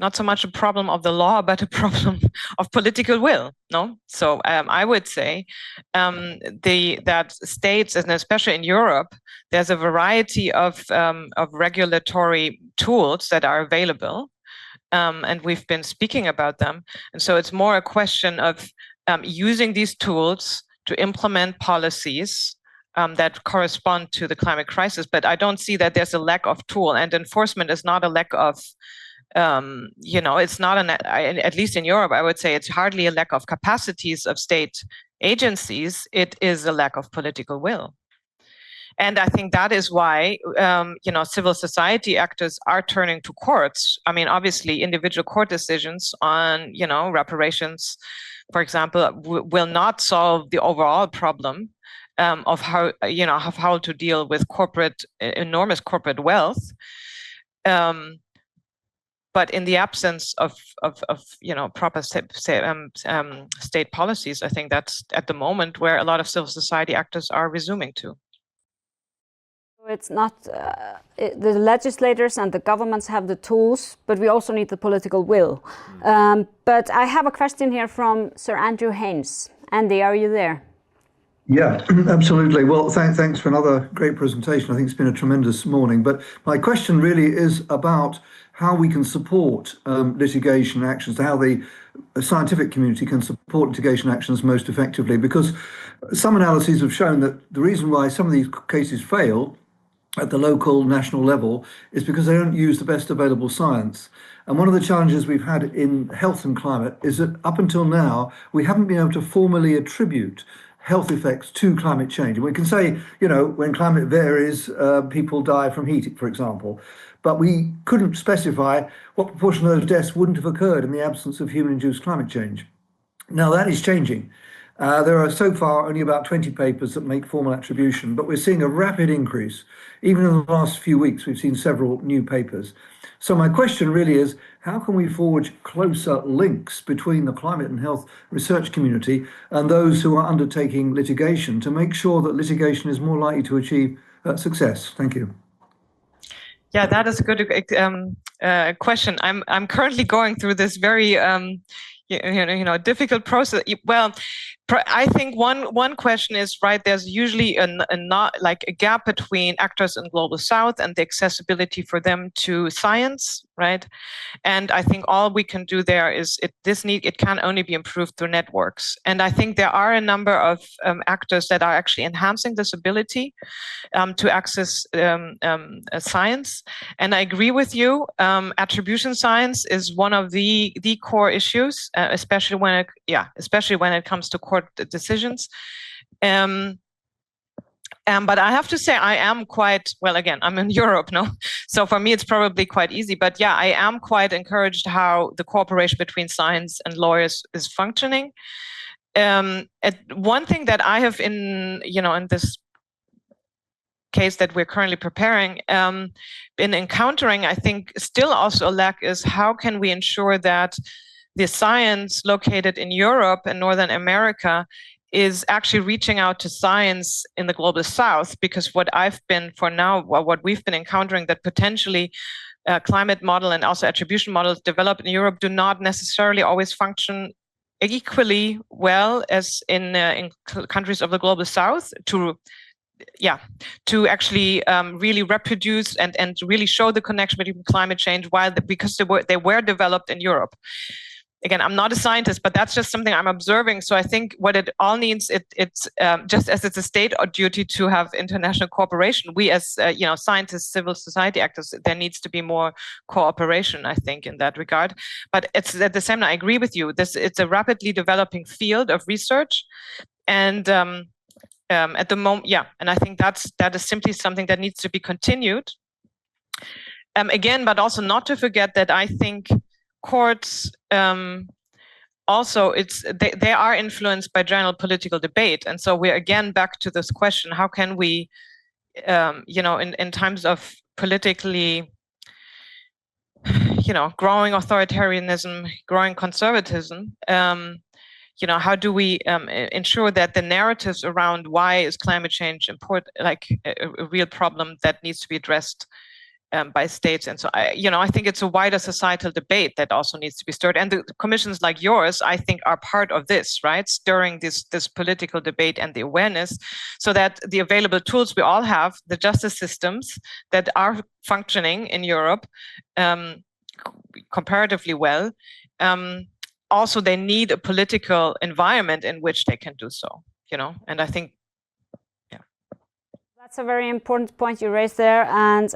not so much a problem of the law, but a problem of political will. No, so I would say that states, and especially in Europe, there's a variety of regulatory tools that are available, and we've been speaking about them. And so it's more a question of using these tools to implement policies that correspond to the climate crisis. But I don't see that there's a lack of tool, and enforcement is not a lack of, it's not at least in Europe, I would say it's hardly a lack of capacities of state agencies. It is a lack of political will. And I think that is why, civil society actors are turning to courts. I mean, obviously, individual court decisions on, reparations, for example, will not solve the overall problem of how to deal with enormous corporate wealth. But in the absence of proper state policies, I think that's at the moment where a lot of civil society actors are resuming to. It's not the legislators and the governments have the tools, but we also need the political will. But I have a question here from Sir Andrew Haynes. Andy, are you there? Yeah, absolutely. Well, thanks for another great presentation. I think it's been a tremendous morning. But my question really is about how we can support litigation actions, how the scientific community can support litigation actions most effectively, because some analyses have shown that the reason why some of these cases fail at the local, national level is because they don't use the best available science. And one of the challenges we've had in health and climate is that up until now, we haven't been able to formally attribute health effects to climate change. And we can say, when climate varies, people die from heat, for example. But we couldn't specify what proportion of those deaths wouldn't have occurred in the absence of human-induced climate change. Now that is changing. There are so far only about 20 papers that make formal attribution, but we're seeing a rapid increase. Even in the last few weeks, we've seen several new papers. So my question really is, how can we forge closer links between the climate and health research community and those who are undertaking litigation to make sure that litigation is more likely to achieve success? Thank you. Yeah, that is a good question. I'm currently going through this very difficult process. Well, I think one question is, right, there's usually a gap between actors in Global South and the accessibility for them to science, right? And I think all we can do there is it can only be improved through networks. And I think there are a number of actors that are actually enhancing this ability to access science. And I agree with you. Attribution science is one of the core issues, especially when it comes to court decisions. But I have to say, I am quite, well, again, I'm in Europe, no? So for me, it's probably quite easy. But yeah, I am quite encouraged how the cooperation between science and lawyers is functioning. One thing that I have in this case that we're currently preparing, been encountering, I think still also a lack is how can we ensure that the science located in Europe and Northern America is actually reaching out to science in the Global South, because what we've been encountering that potentially climate model and also attribution models developed in Europe do not necessarily always function equally well as in countries of the Global South to actually really reproduce and really show the connection between climate change because they were developed in Europe. Again, I'm not a scientist, but that's just something I'm observing. So I think what it all needs, it's just as it's a state duty to have international cooperation, we as scientists, civil society actors, there needs to be more cooperation, I think, in that regard. But it's at the same time, I agree with you. It's a rapidly developing field of research, and at the moment, and I think that is simply something that needs to be continued. Again, but also not to forget that I think courts also they are influenced by general political debate, and so we're again back to this question: how can we, in times of politically, growing authoritarianism, growing conservatism, how do we ensure that the narratives around why is climate change important, like a real problem that needs to be addressed by states? And so I think it's a wider societal debate that also needs to be stirred, and the commissions like yours, I think, are part of this, right? Stirring this political debate and the awareness, so that the available tools we all have, the justice systems that are functioning in Europe comparatively well, also they need a political environment in which they can do so, and I think that's a very important point you raised there. And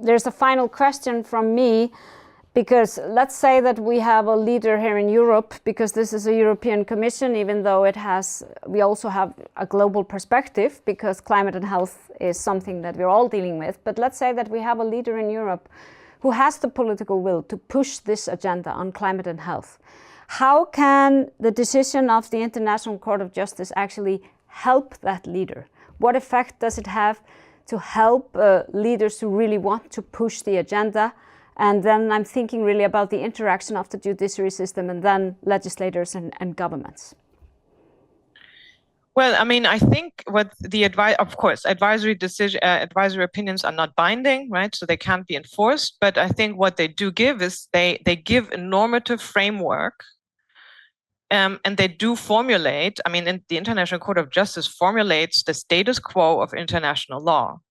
there's a final question from me, because let's say that we have a leader here in Europe, because this is a European Commission, even though we also have a global perspective, because climate and health is something that we're all dealing with. But let's say that we have a leader in Europe who has the political will to push this agenda on climate and health. How can the decision of the International Court of Justice actually help that leader? What effect does it have to help leaders who really want to push the agenda. And then I'm thinking really about the interaction of the judiciary system and then legislators and governments. Well, I mean, I think what the of course, advisory opinions are not binding, right? So they can't be enforced. But I think what they do give is they give a normative framework, and they do formulate. I mean, the International Court of Justice formulates the status quo of international law.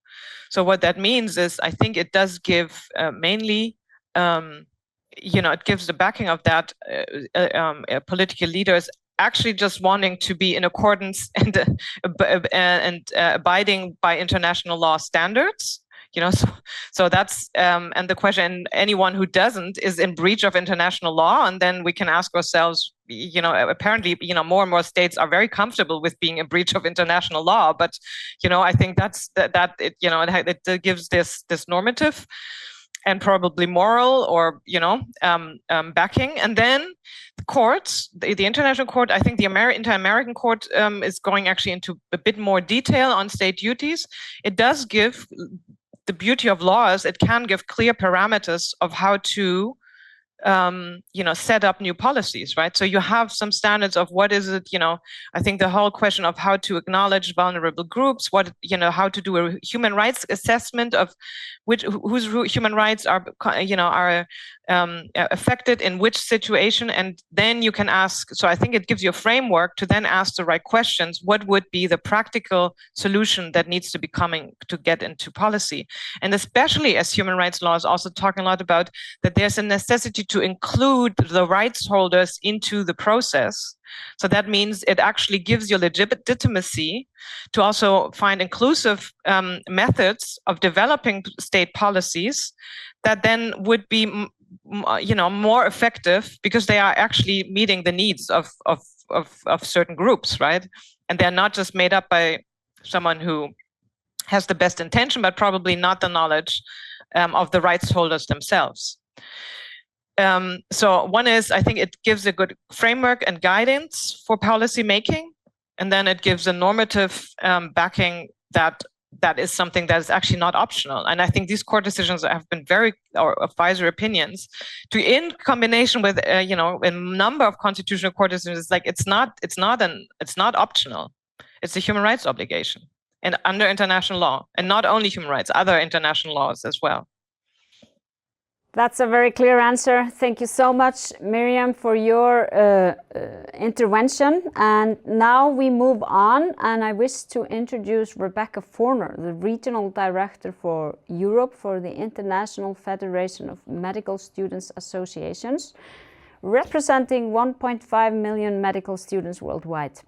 So what that means is, I think it does give mainly. It gives the backing of that political leaders actually just wanting to be in accordance and abiding by international law standards. So that's and the question: anyone who doesn't is in breach of international law, and then we can ask ourselves. Apparently, more and more states are very comfortable with being in breach of international law, but I think it gives this normative and probably moral or backing. And then the courts, the International Court, I think the Inter-American Court is going actually into a bit more detail on state duties. It does give the beauty of laws. It can give clear parameters of how to set up new policies, right? So you have some standards of what is it, I think the whole question of how to acknowledge vulnerable groups, how to do a human rights assessment of whose human rights are affected in which situation. And then you can ask, so I think it gives you a framework to then ask the right questions. What would be the practical solution that needs to be coming to get into policy? And especially as human rights law is also talking a lot about that there's a necessity to include the rights holders into the process. So that means it actually gives you legitimacy to also find inclusive methods of developing state policies that then would be, more effective because they are actually meeting the needs of certain groups, right? And they're not just made up by someone who has the best intention, but probably not the knowledge of the rights holders themselves. So one is, I think it gives a good framework and guidance for policy making, and then it gives a normative backing that is something that is actually not optional. And I think these court decisions have been or advisory opinions, in combination with a number of constitutional court decisions. Like it's not optional. It's a human rights obligation, and under international law, and not only human rights, other international laws as well. That's a very clear answer. Thank you so much, Miriam, for your intervention. And now we move on, and I wish to introduce Rebecca Forner, the Regional Director for Europe for the International Federation of Medical Students Associations, representing 1.5 million medical students worldwide.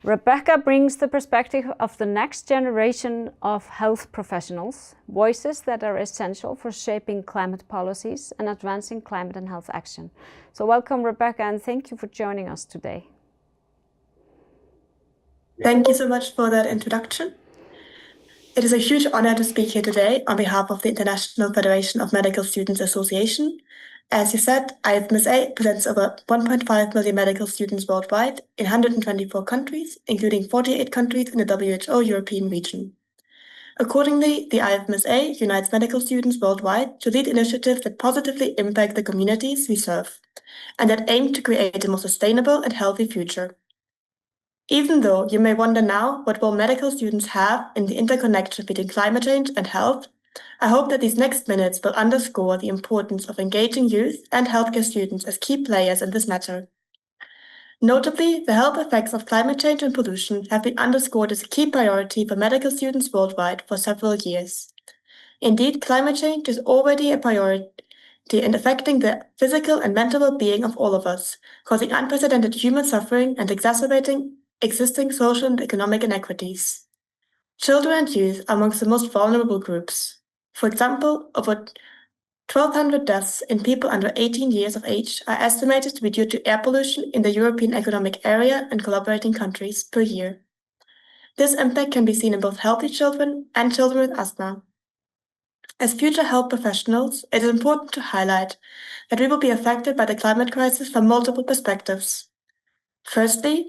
Rebecca brings the perspective of the next generation of health professionals, voices that are essential for shaping climate policies and advancing climate and health action. So welcome, Rebecca, and thank you for joining us today. Thank you so much for that introduction. It is a huge honor to speak here today on behalf of the International Federation of Medical Students Association. As you said, IFMSA presents over 1.5 million medical students worldwide in 124 countries, including 48 countries in the WHO European region. Accordingly, the IFMSA unites medical students worldwide to lead initiatives that positively impact the communities we serve, and that aim to create a more sustainable and healthy future. Even though you may wonder now what role medical students have in the interconnection between climate change and health, I hope that these next minutes will underscore the importance of engaging youth and healthcare students as key players in this matter. Notably, the health effects of climate change and pollution have been underscored as a key priority for medical students worldwide for several years. Indeed, climate change is already a priority in affecting the physical and mental well-being of all of us, causing unprecedented human suffering and exacerbating existing social and economic inequities. Children and youth are amongst the most vulnerable groups. For example, over 1,200 deaths in people under 18 years of age are estimated to be due to air pollution in the European Economic Area and collaborating countries per year. This impact can be seen in both healthy children and children with asthma. As future health professionals, it is important to highlight that we will be affected by the climate crisis from multiple perspectives. Firstly,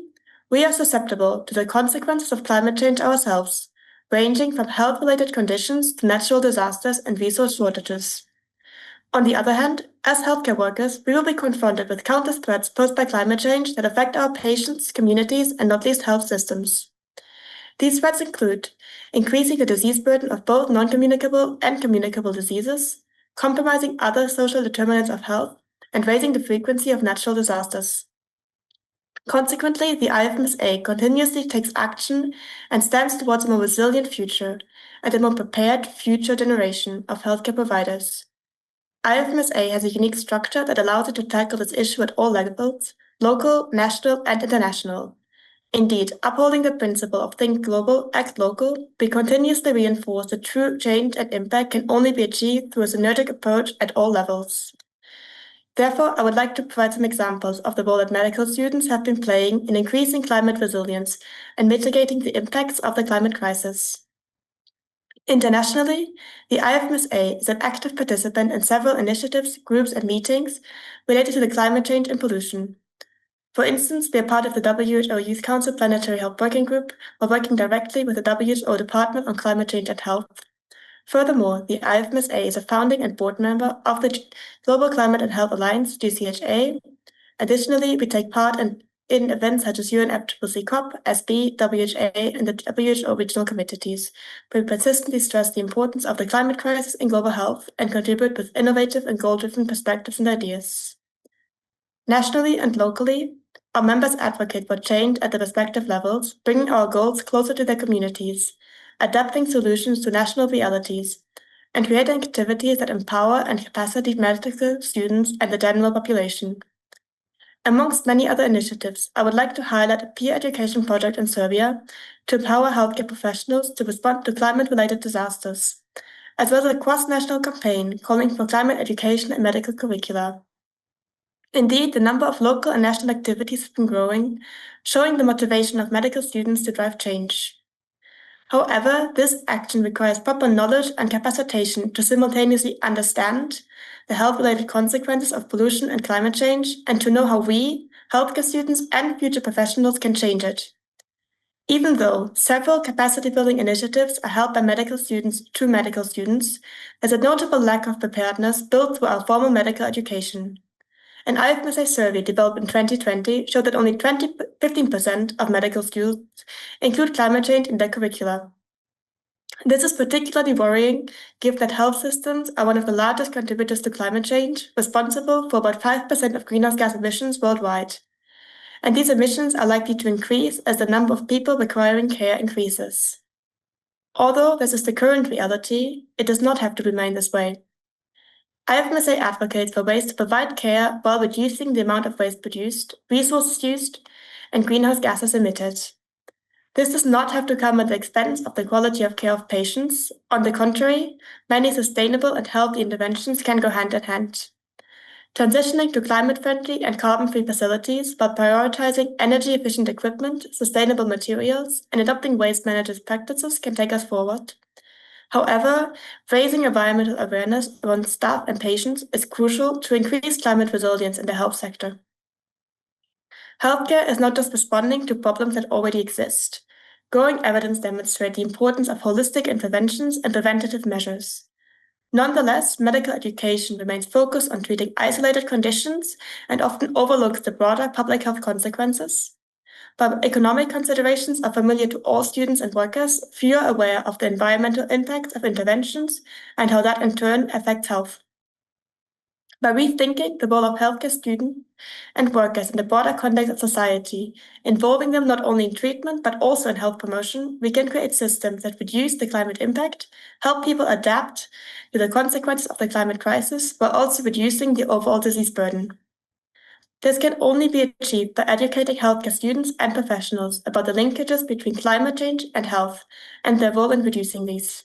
we are susceptible to the consequences of climate change ourselves, ranging from health-related conditions to natural disasters and resource shortages. On the other hand, as healthcare workers, we will be confronted with countless threats posed by climate change that affect our patients, communities, and not least health systems. These threats include increasing the disease burden of both non-communicable and communicable diseases, compromising other social determinants of health, and raising the frequency of natural disasters. Consequently, the IFMSA continuously takes action and stands towards a more resilient future and a more prepared future generation of healthcare providers. IFMSA has a unique structure that allows it to tackle this issue at all levels, local, national, and international. Indeed, upholding the principle of think global, act local, we continuously reinforce that true change and impact can only be achieved through a synergic approach at all levels. Therefore, I would like to provide some examples of the role that medical students have been playing in increasing climate resilience and mitigating the impacts of the climate crisis. Internationally, the IFMSA is an active participant in several initiatives, groups, and meetings related to the climate change and pollution. For instance, we are part of the WHO Youth Council Planetary Health Working Group while working directly with the WHO Department on Climate Change and Health. Furthermore, the IFMSA is a founding and board member of the Global Climate and Health Alliance, GCHA. Additionally, we take part in events such as UNFCCC COP, SB, WHA, and the WHO regional committees, where we persistently stress the importance of the climate crisis in global health and contribute with innovative and goal-driven perspectives and ideas. Nationally and locally, our members advocate for change at the respective levels, bringing our goals closer to their communities, adapting solutions to national realities, and creating activities that empower and capacitate medical students and the general population. Amongst many other initiatives, I would like to highlight a peer education project in Serbia to empower healthcare professionals to respond to climate-related disasters, as well as a cross-national campaign calling for climate education and medical curricula. Indeed, the number of local and national activities has been growing, showing the motivation of medical students to drive change. However, this action requires proper knowledge and capacitation to simultaneously understand the health-related consequences of pollution and climate change, and to know how we, healthcare students and future professionals, can change it. Even though several capacity-building initiatives are held by medical students to medical students, there's a notable lack of preparedness built through our formal medical education. An IFMSA survey developed in 2020 showed that only 15% of medical students include climate change in their curricula. This is particularly worrying, given that health systems are one of the largest contributors to climate change, responsible for about 5% of greenhouse gas emissions worldwide. And these emissions are likely to increase as the number of people requiring care increases. Although this is the current reality, it does not have to remain this way. IFMSA advocates for ways to provide care while reducing the amount of waste produced, resources used, and greenhouse gases emitted. This does not have to come at the expense of the quality of care of patients. On the contrary, many sustainable and healthy interventions can go hand in hand. Transitioning to climate-friendly and carbon-free facilities while prioritizing energy-efficient equipment, sustainable materials, and adopting waste management practices can take us forward. However, raising environmental awareness among staff and patients is crucial to increase climate resilience in the health sector. Healthcare is not just responding to problems that already exist. Growing evidence demonstrates the importance of holistic interventions and preventative measures. Nonetheless, medical education remains focused on treating isolated conditions and often overlooks the broader public health consequences. While economic considerations are familiar to all students and workers, few are aware of the environmental impacts of interventions and how that in turn affects health. By rethinking the role of healthcare students and workers in the broader context of society, involving them not only in treatment but also in health promotion, we can create systems that reduce the climate impact, help people adapt to the consequences of the climate crisis, while also reducing the overall disease burden. This can only be achieved by educating healthcare students and professionals about the linkages between climate change and health and their role in reducing these.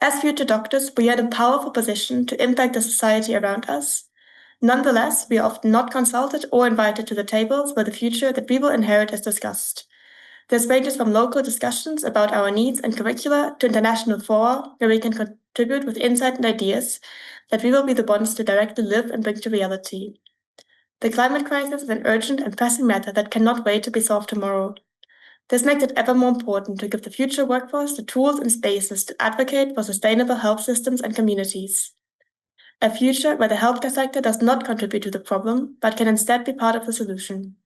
As future doctors, we are in a powerful position to impact the society around us. Nonetheless, we are often not consulted or invited to the tables where the future that we will inherit is discussed. This ranges from local discussions about our needs and curricula to international fora where we can contribute with insight and ideas that we will be the ones to directly live and bring to reality. The climate crisis is an urgent and pressing matter that cannot wait to be solved tomorrow. This makes it ever more important to give the future workforce the tools and spaces to advocate for sustainable health systems and communities. A future where the healthcare sector does not contribute to the problem, but can instead be part of the solution.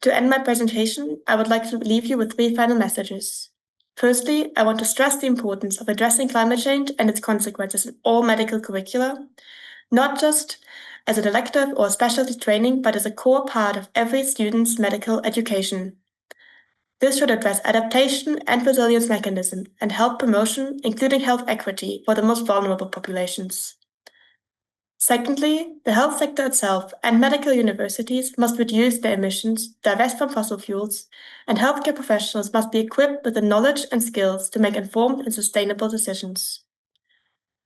To end my presentation, I would like to leave you with 3 final messages. Firstly, I want to stress the importance of addressing climate change and its consequences in all medical curricula, not just as an elective or specialty training, but as a core part of every student's medical education. This should address adaptation and resilience mechanism and health promotion, including health equity for the most vulnerable populations. Secondly, the health sector itself and medical universities must reduce their emissions, divest from fossil fuels, and healthcare professionals must be equipped with the knowledge and skills to make informed and sustainable decisions.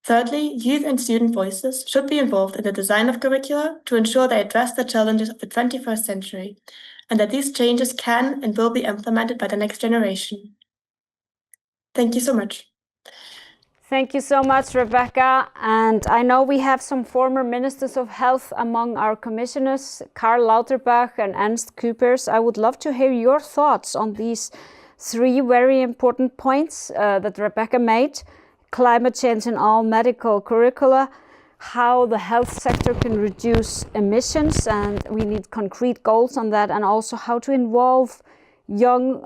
Thirdly, youth and student voices should be involved in the design of curricula to ensure they address the challenges of the 21st century, and that these changes can and will be implemented by the next generation. Thank you so much. Thank you so much, Rebecca. And I know we have some former ministers of health among our commissioners, Karl Lauterbach and Ernst Kuipers. I would love to hear your thoughts on these 3 very important points that Rebecca made. Climate change in all medical curricula, how the health sector can reduce emissions, and we need concrete goals on that, and also how to involve young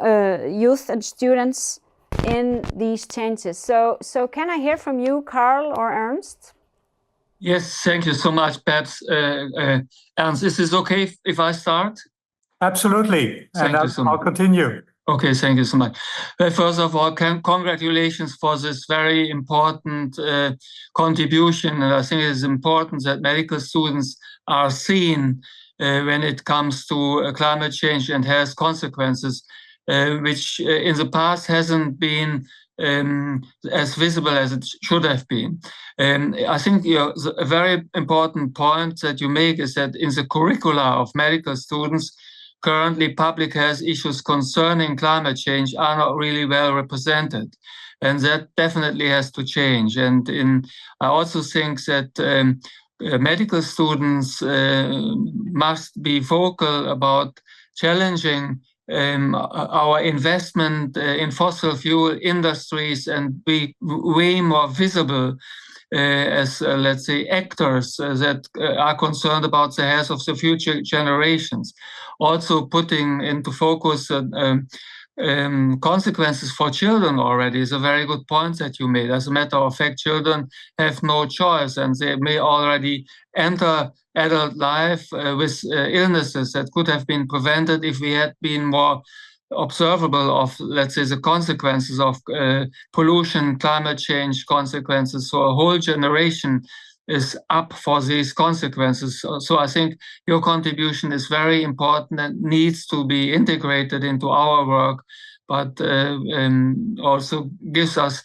youth and students in these changes. So can I hear from you, Karl or Ernst? Yes, thank you so much. Perhaps, Ernst, is this okay if I start? Absolutely. Thank you so much. I'll continue. Okay, thank you so much. First of all, congratulations for this very important contribution. And I think it is important that medical students are seen when it comes to climate change and health consequences, which in the past hasn't been as visible as it should have been. I think a very important point that you make is that in the curricula of medical students, currently public health issues concerning climate change are not really well represented. And that definitely has to change. And I also think that medical students must be vocal about challenging our investment in fossil fuel industries and be way more visible as, let's say, actors that are concerned about the health of the future generations. Also putting into focus consequences for children already is a very good point that you made. As a matter of fact, children have no choice, and they may already enter adult life with illnesses that could have been prevented if we had been more observable of, let's say, the consequences of pollution, climate change consequences. So a whole generation is up for these consequences. So I think your contribution is very important and needs to be integrated into our work, but also gives us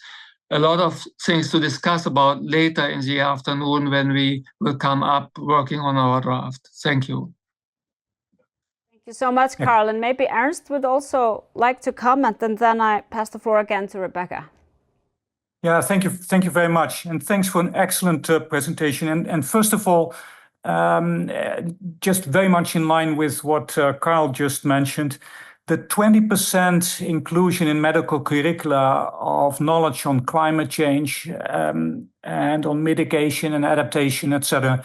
a lot of things to discuss about later in the afternoon when we will come up working on our draft. Thank you. Thank you so much, Karl. And maybe Ernst would also like to comment, and then I pass the floor again to Rebecca. Yeah, thank you very much. And thanks for an excellent presentation. And first of all, just very much in line with what Karl just mentioned, the 20% inclusion in medical curricula of knowledge on climate change and on mitigation and adaptation, etc.,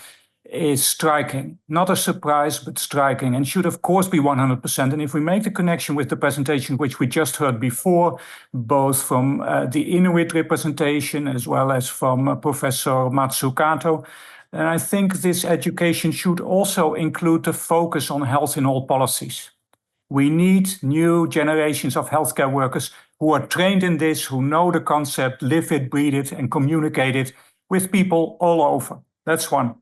is striking. Not a surprise, but striking, and should of course be 100%. And if we make the connection with the presentation which we just heard before, both from the Inuit representation as well as from Professor Matsukato, then I think this education should also include the focus on health in all policies. We need new generations of healthcare workers who are trained in this, who know the concept, live it, breathe it, and communicate it with people all over. That's one.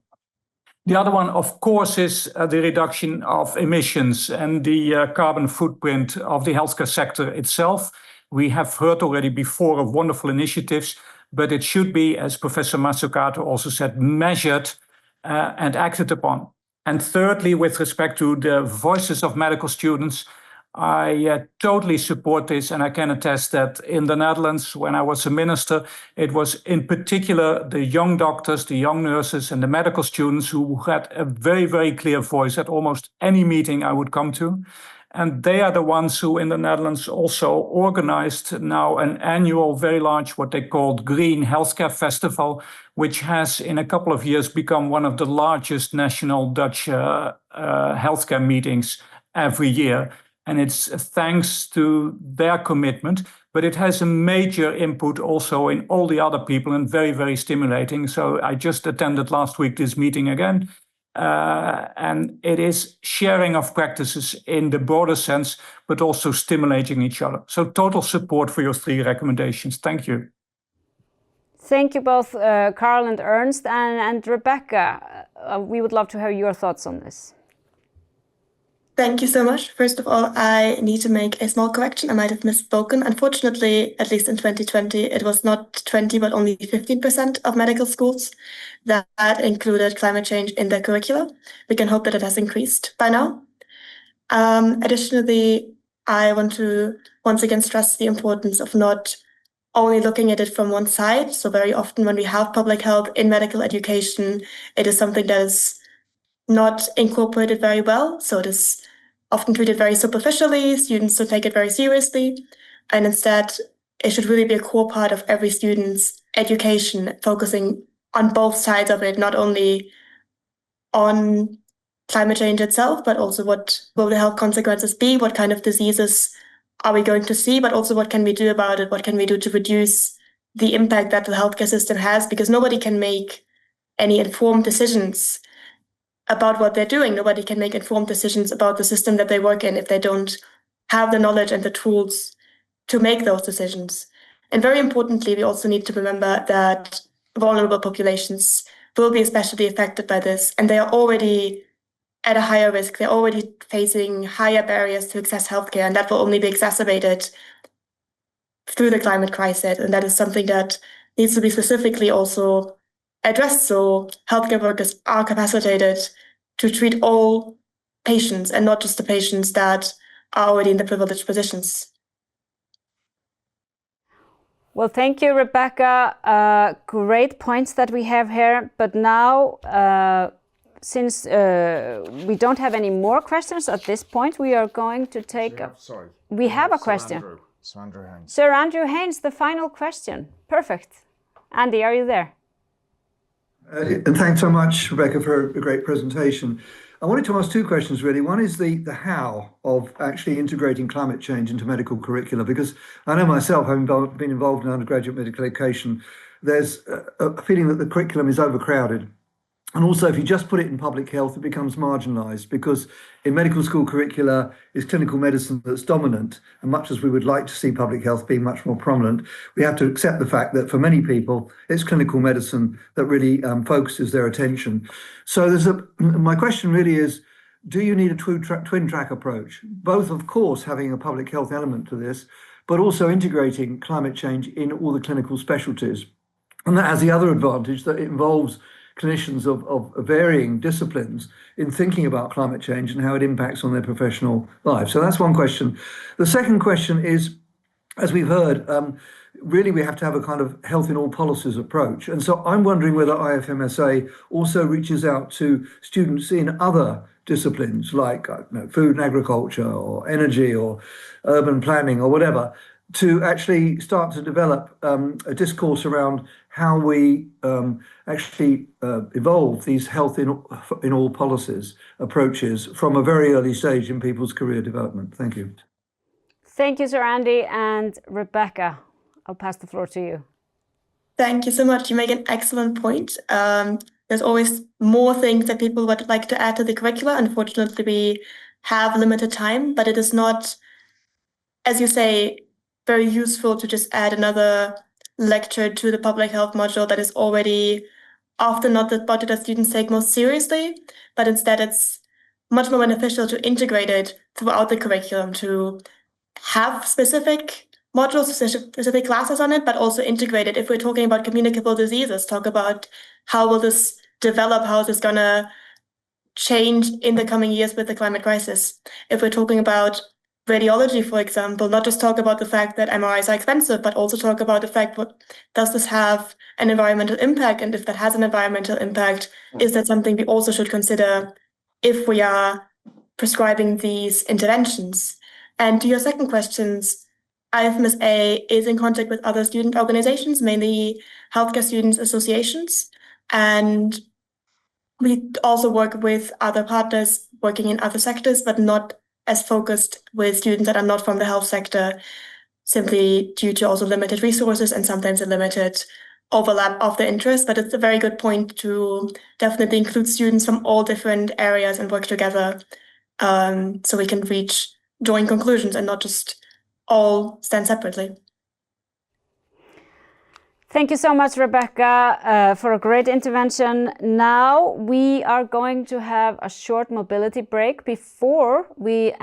The other one, of course, is the reduction of emissions and the carbon footprint of the healthcare sector itself. We have heard already before of wonderful initiatives, but it should be, as Professor Matsukato also said, measured and acted upon. And thirdly, with respect to the voices of medical students, I totally support this, and I can attest that in the Netherlands, when I was a minister, it was in particular the young doctors, the young nurses, and the medical students who had a very, very clear voice at almost any meeting I would come to. And they are the ones who in the Netherlands also organized now an annual, very large, what they called Green Healthcare Festival, which has in a couple of years become one of the largest national Dutch healthcare meetings every year. And it's thanks to their commitment, but it has a major input also in all the other people and very, very stimulating. So I just attended last week this meeting again. And it is sharing of practices in the broader sense, but also stimulating each other. So total support for your 3 recommendations. Thank you. Thank you both, Carl and Ernst. And Rebecca, we would love to hear your thoughts on this. Thank you so much. First of all, I need to make a small correction. I might have misspoken. Unfortunately, at least in 2020, it was not 20, but only 15% of medical schools that included climate change in their curricula. We can hope that it has increased by now. Additionally, I want to once again stress the importance of not only looking at it from one side. So very often when we have public health in medical education, it is something that is not incorporated very well. So it is often treated very superficially. Students don't take it very seriously. And instead, it should really be a core part of every student's education, focusing on both sides of it, not only on climate change itself, but also what will the health consequences be? What kind of diseases are we going to see? But also what can we do about it? What can we do to reduce the impact that the healthcare system has? Because nobody can make any informed decisions about what they're doing. Nobody can make informed decisions about the system that they work in if they don't have the knowledge and the tools to make those decisions. And very importantly, we also need to remember that vulnerable populations will be especially affected by this, and they are already at a higher risk. They're already facing higher barriers to access healthcare, and that will only be exacerbated through the climate crisis. And that is something that needs to be specifically also addressed, so healthcare workers are capacitated to treat all patients and not just the patients that are already in the privileged positions. Well, thank you, Rebecca. Great points that we have here. But now, since we don't have any more questions at this point, we are going to take... We have a question. Sir Andrew Haynes. Sir Andrew Haynes, the final question. Perfect. Andy, are you there? And thanks so much, Rebecca, for a great presentation. I wanted to ask 2 questions, really. One is the how of actually integrating climate change into medical curricula, because I know myself, having been involved in undergraduate medical education, there's a feeling that the curriculum is overcrowded. And also, if you just put it in public health, it becomes marginalised, because in medical school curricula, it's clinical medicine that's dominant. And much as we would like to see public health being much more prominent, we have to accept the fact that for many people, it's clinical medicine that really focuses their attention. So my question really is, do you need a twin track approach? Both, of course, having a public health element to this, but also integrating climate change in all the clinical specialties. And that has the other advantage that it involves clinicians of varying disciplines in thinking about climate change and how it impacts on their professional life. So that's one question. The second question is, as we've heard, really we have to have a kind of health in all policies approach. And so I'm wondering whether IFMSA also reaches out to students in other disciplines like food and agriculture or energy or urban planning or whatever, to actually start to develop a discourse around how we actually evolve these health in all policies approaches from a very early stage in people's career development. Thank you. Thank you, Sir Andy. And Rebecca, I'll pass the floor to you. Thank you so much. You make an excellent point. There's always more things that people would like to add to the curricula. Unfortunately, we have limited time, but it is not, as you say, very useful to just add another lecture to the public health module that is already often not the budget that students take most seriously, but instead it's much more beneficial to integrate it throughout the curriculum, to have specific modules, specific classes on it, but also integrate it. If we're talking about communicable diseases, talk about how will this develop, how is this going to change in the coming years with the climate crisis. If we're talking about radiology, for example, not just talk about the fact that MRIs are expensive, but also talk about the fact, what does this have an environmental impact? And if that has an environmental impact, is that something we also should consider if we are prescribing these interventions? And to your second questions, IFMSA is in contact with other student organizations, mainly healthcare students associations, and we also work with other partners working in other sectors, but not as focused with students that are not from the health sector, simply due to also limited resources and sometimes a limited overlap of the interest. But it's a very good point to definitely include students from all different areas and work together, so we can reach joint conclusions and not just all stand separately. Thank you so much, Rebecca, for a great intervention. Now we are going to have a short mobility break before we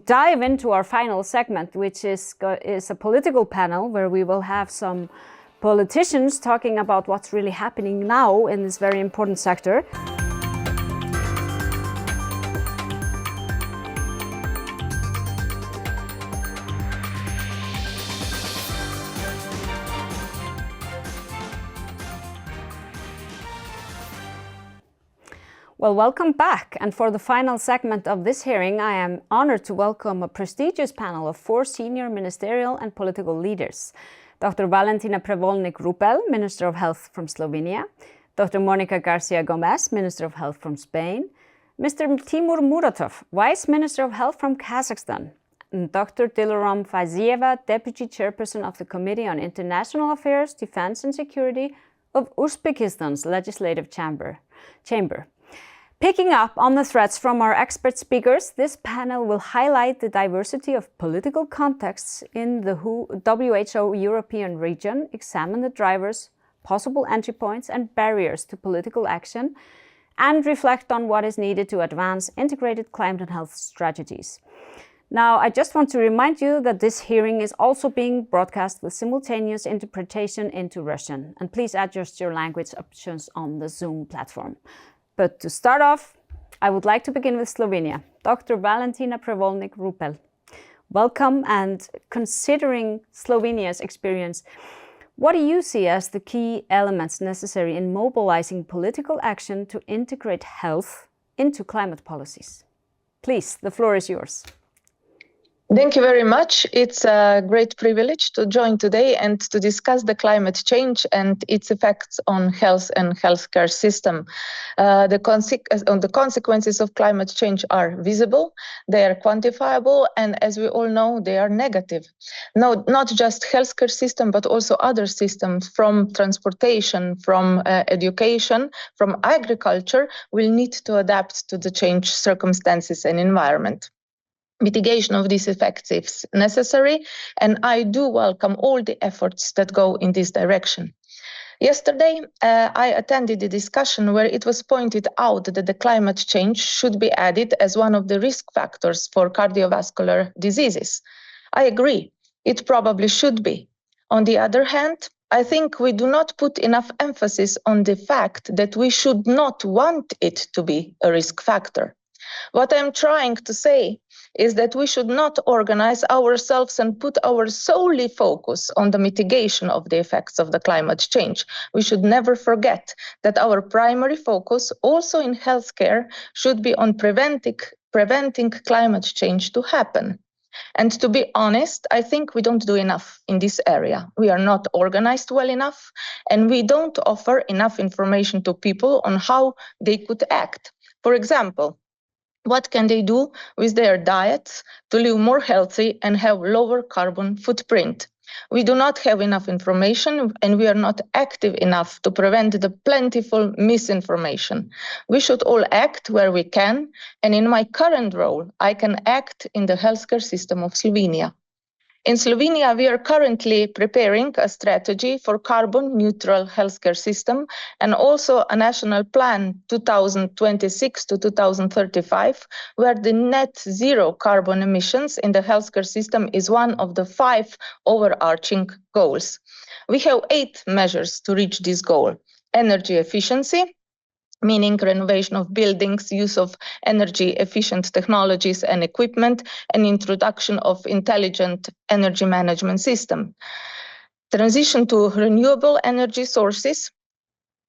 dive into our final segment, which is a political panel where we will have some politicians talking about what's really happening now in this very important sector. Well, welcome back. And for the final segment of this hearing, I am honored to welcome a prestigious panel of 4 senior ministerial and political leaders. Dr. Valentina Prevolnik-Rupel, Minister of Health from Slovenia, Dr. Monica Garcia Gomez, Minister of Health from Spain, Mr. Timur Muratov, Vice Minister of Health from Kazakhstan, and Dr. Dilorom Faizieva, Deputy Chairperson of the Committee on International Affairs, Defense and Security of Uzbekistan's Legislative Chamber. Picking up on the threats from our expert speakers, this panel will highlight the diversity of political contexts in the WHO European region, examine the drivers, possible entry points and barriers to political action, and reflect on what is needed to advance integrated climate and health strategies. Now, I just want to remind you that this hearing is also being broadcast with simultaneous interpretation into Russian, and please adjust your language options on the Zoom platform. But to start off, I would like to begin with Slovenia. Dr. Valentina Prevolnik-Rupel, welcome, and considering Slovenia's experience, what do you see as the key elements necessary in mobilizing political action to integrate health into climate policies? Please, the floor is yours. Thank you very much. It's a great privilege to join today and to discuss the climate change and its effects on health and healthcare system. The consequences of climate change are visible, they are quantifiable, and as we all know, they are negative. No, not just healthcare system, but also other systems from transportation, from education, from agriculture will need to adapt to the changed circumstances and environment. Mitigation of these effects is necessary, and I do welcome all the efforts that go in this direction. Yesterday, I attended a discussion where it was pointed out that the climate change should be added as one of the risk factors for cardiovascular diseases. I agree, it probably should be. On the other hand, I think we do not put enough emphasis on the fact that we should not want it to be a risk factor. What I'm trying to say is that we should not organize ourselves and put our solely focus on the mitigation of the effects of the climate change. We should never forget that our primary focus, also in healthcare, should be on preventing climate change to happen. And to be honest, I think we don't do enough in this area. We are not organized well enough, and we don't offer enough information to people on how they could act. For example, what can they do with their diets to live more healthy and have lower carbon footprint? We do not have enough information, and we are not active enough to prevent the plentiful misinformation. We should all act where we can, and in my current role, I can act in the healthcare system of Slovenia. In Slovenia, we are currently preparing a strategy for carbon-neutral healthcare system and also a national plan 2026 to 2035, where the net zero carbon emissions in the healthcare system is one of the 5 overarching goals. We have 8 measures to reach this goal: energy efficiency, meaning renovation of buildings, use of energy-efficient technologies and equipment, and introduction of intelligent energy management system. Transition to renewable energy sources,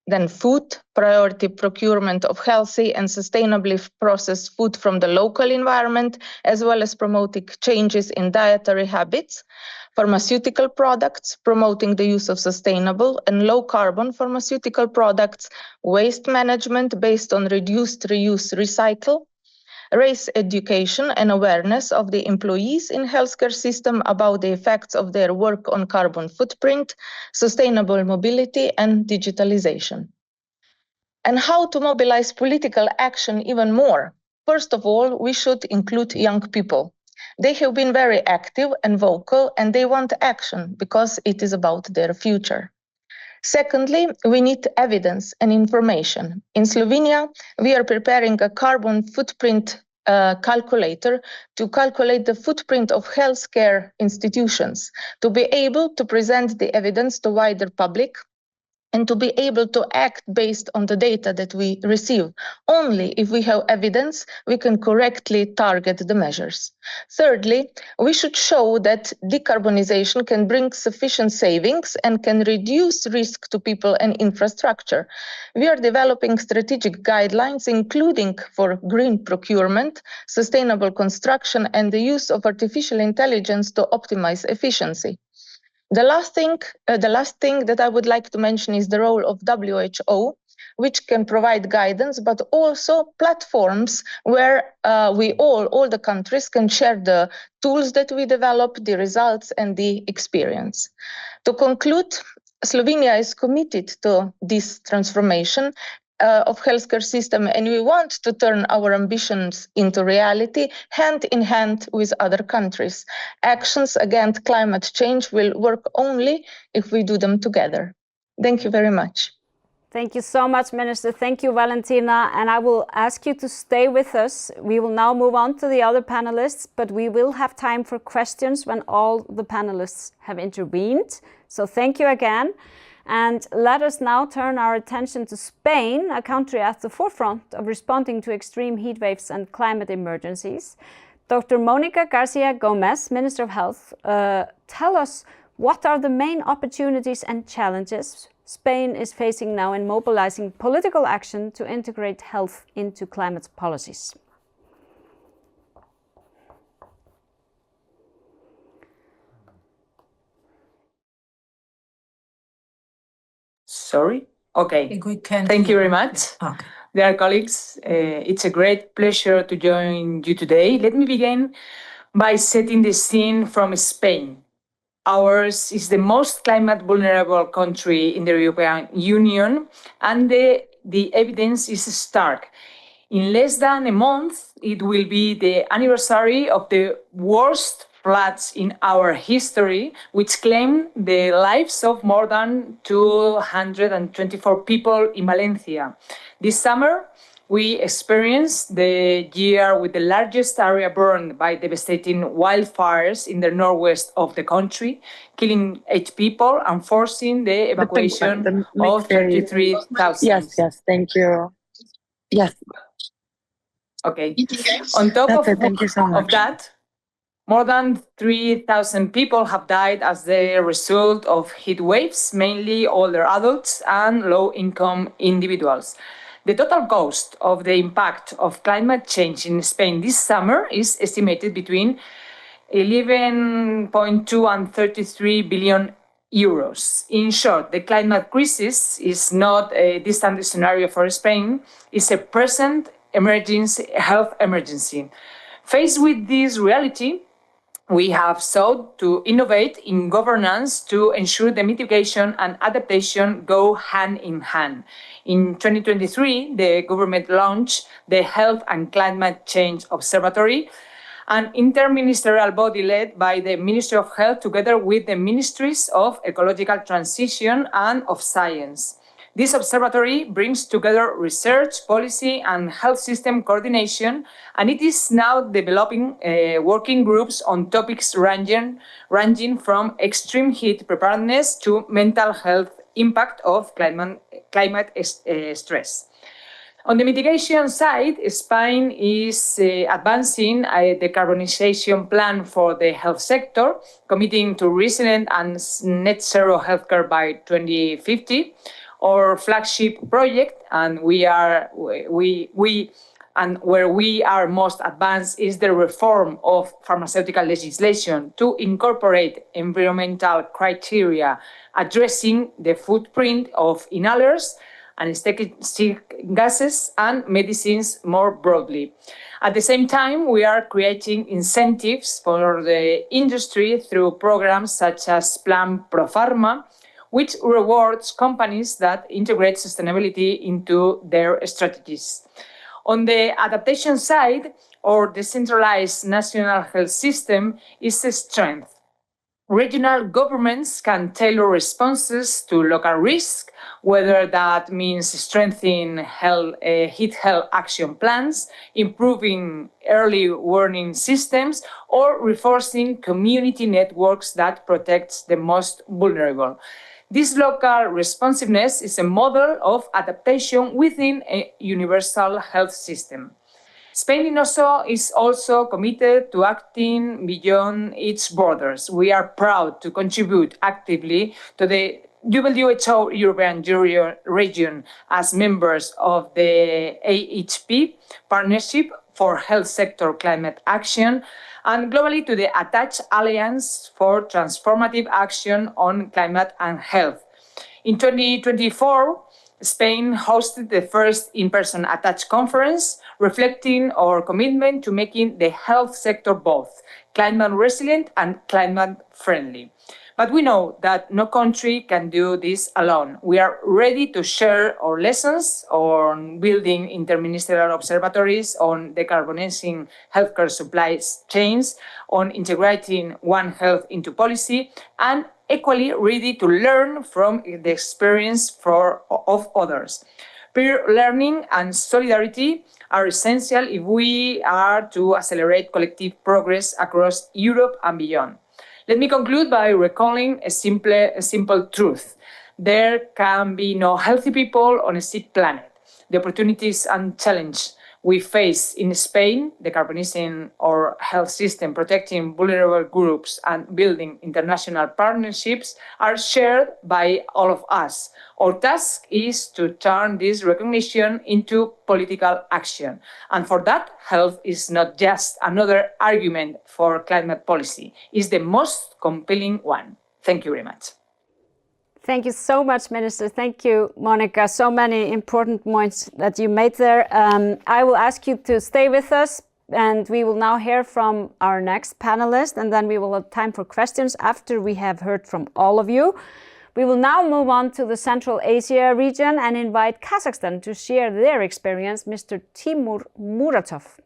then food, priority procurement of healthy and sustainably processed food from the local environment, as well as promoting changes in dietary habits, pharmaceutical products, promoting the use of sustainable and low carbon pharmaceutical products, waste management based on reduced, reuse, recycle, raise education and awareness of the employees in healthcare system about the effects of their work on carbon footprint, sustainable mobility and digitalization. And how to mobilize political action even more? First of all, we should include young people. They have been very active and vocal, and they want action because it is about their future. Secondly, we need evidence and information. In Slovenia, we are preparing a carbon footprint calculator to calculate the footprint of healthcare institutions, to be able to present the evidence to wider public, and to be able to act based on the data that we receive. Only if we have evidence, we can correctly target the measures. Thirdly, we should show that decarbonization can bring sufficient savings and can reduce risk to people and infrastructure. We are developing strategic guidelines, including for green procurement, sustainable construction, and the use of artificial intelligence to optimize efficiency. The last thing that I would like to mention is the role of WHO, which can provide guidance, but also platforms where all the countries can share the tools that we develop, the results and the experience. To conclude, Slovenia is committed to this transformation of healthcare system, and we want to turn our ambitions into reality hand in hand with other countries. Actions against climate change will work only if we do them together. Thank you very much. Thank you so much, Minister. Thank you, Valentina. And I will ask you to stay with us. We will now move on to the other panelists, but we will have time for questions when all the panelists have intervened. So thank you again. And let us now turn our attention to Spain, a country at the forefront of responding to extreme heat waves and climate emergencies. Dr. Mónica García Gómez, Minister of Health, tell us what are the main opportunities and challenges Spain is facing now in mobilizing political action to integrate health into climate policies. Sorry? Okay. Thank you very much. Okay. Dear colleagues, it's a great pleasure to join you today. Let me begin by setting the scene from Spain. Ours is the most climate vulnerable country in the European Union, and the evidence is stark. In less than a month, it will be the anniversary of the worst floods in our history, which claimed the lives of more than 224 people in Valencia. This summer, we experienced the year with the largest area burned by devastating wildfires in the northwest of the country, killing 8 people and forcing the evacuation of 33,000. Yes, thank you. Yes. Okay. On top of that, more than 3,000 people have died as the result of heat waves, mainly older adults and low-income individuals. The total cost of the impact of climate change in Spain this summer is estimated between 11.2 and 33 billion euros. In short, the climate crisis is not a distant scenario for Spain, it's a present health emergency. Faced with this reality, we have sought to innovate in governance to ensure the mitigation and adaptation go hand in hand. In 2023, the government launched the Health and Climate Change Observatory, an interministerial body led by the Ministry of Health together with the Ministries of Ecological Transition and of Science. This observatory brings together research, policy, and health system coordination, and it is now developing working groups on topics ranging from extreme heat preparedness to mental health impact of climate stress. On the mitigation side, Spain is advancing a decarbonization plan for the health sector, committing to resilient and net zero healthcare by 2050. our flagship project, and where we are most advanced is the reform of pharmaceutical legislation to incorporate environmental criteria addressing the footprint of inhalers, anesthetic gases, and medicines more broadly. At the same time, we are creating incentives for the industry through programs such as Plan Pro Pharma, which rewards companies that integrate sustainability into their strategies. On the adaptation side, our decentralized national health system is a strength. Regional governments can tailor responses to local risk, whether that means strengthening heat health action plans, improving early warning systems, or reinforcing community networks that protect the most vulnerable. This local responsiveness is a model of adaptation within a universal health system. Spain is also committed to acting beyond its borders. We are proud to contribute actively to the WHO European region as members of the AHP Partnership for Health Sector Climate Action, and globally to the Attach Alliance for Transformative Action on Climate and Health. In 2024, Spain hosted the first in-person Attach conference, reflecting our commitment to making the health sector both climate resilient and climate friendly. But we know that no country can do this alone. We are ready to share our lessons on building interministerial observatories, on decarbonizing healthcare supply chains, on integrating One Health into policy, and equally ready to learn from the experience of others. Peer learning and solidarity are essential if we are to accelerate collective progress across Europe and beyond. Let me conclude by recalling a simple truth. There can be no healthy people on a sick planet. The opportunities and challenges we face in Spain, decarbonizing our health system, protecting vulnerable groups, and building international partnerships are shared by all of us. Our task is to turn this recognition into political action. And for that, health is not just another argument for climate policy. It's the most compelling one. Thank you very much. Thank you so much, Minister. Thank you, Monica. So many important points that you made there. I will ask you to stay with us, and we will now hear from our next panelist, and then we will have time for questions after we have heard from all of you. We will now move on to the Central Asia region and invite Kazakhstan to share their experience, Mr. Timur Muratov.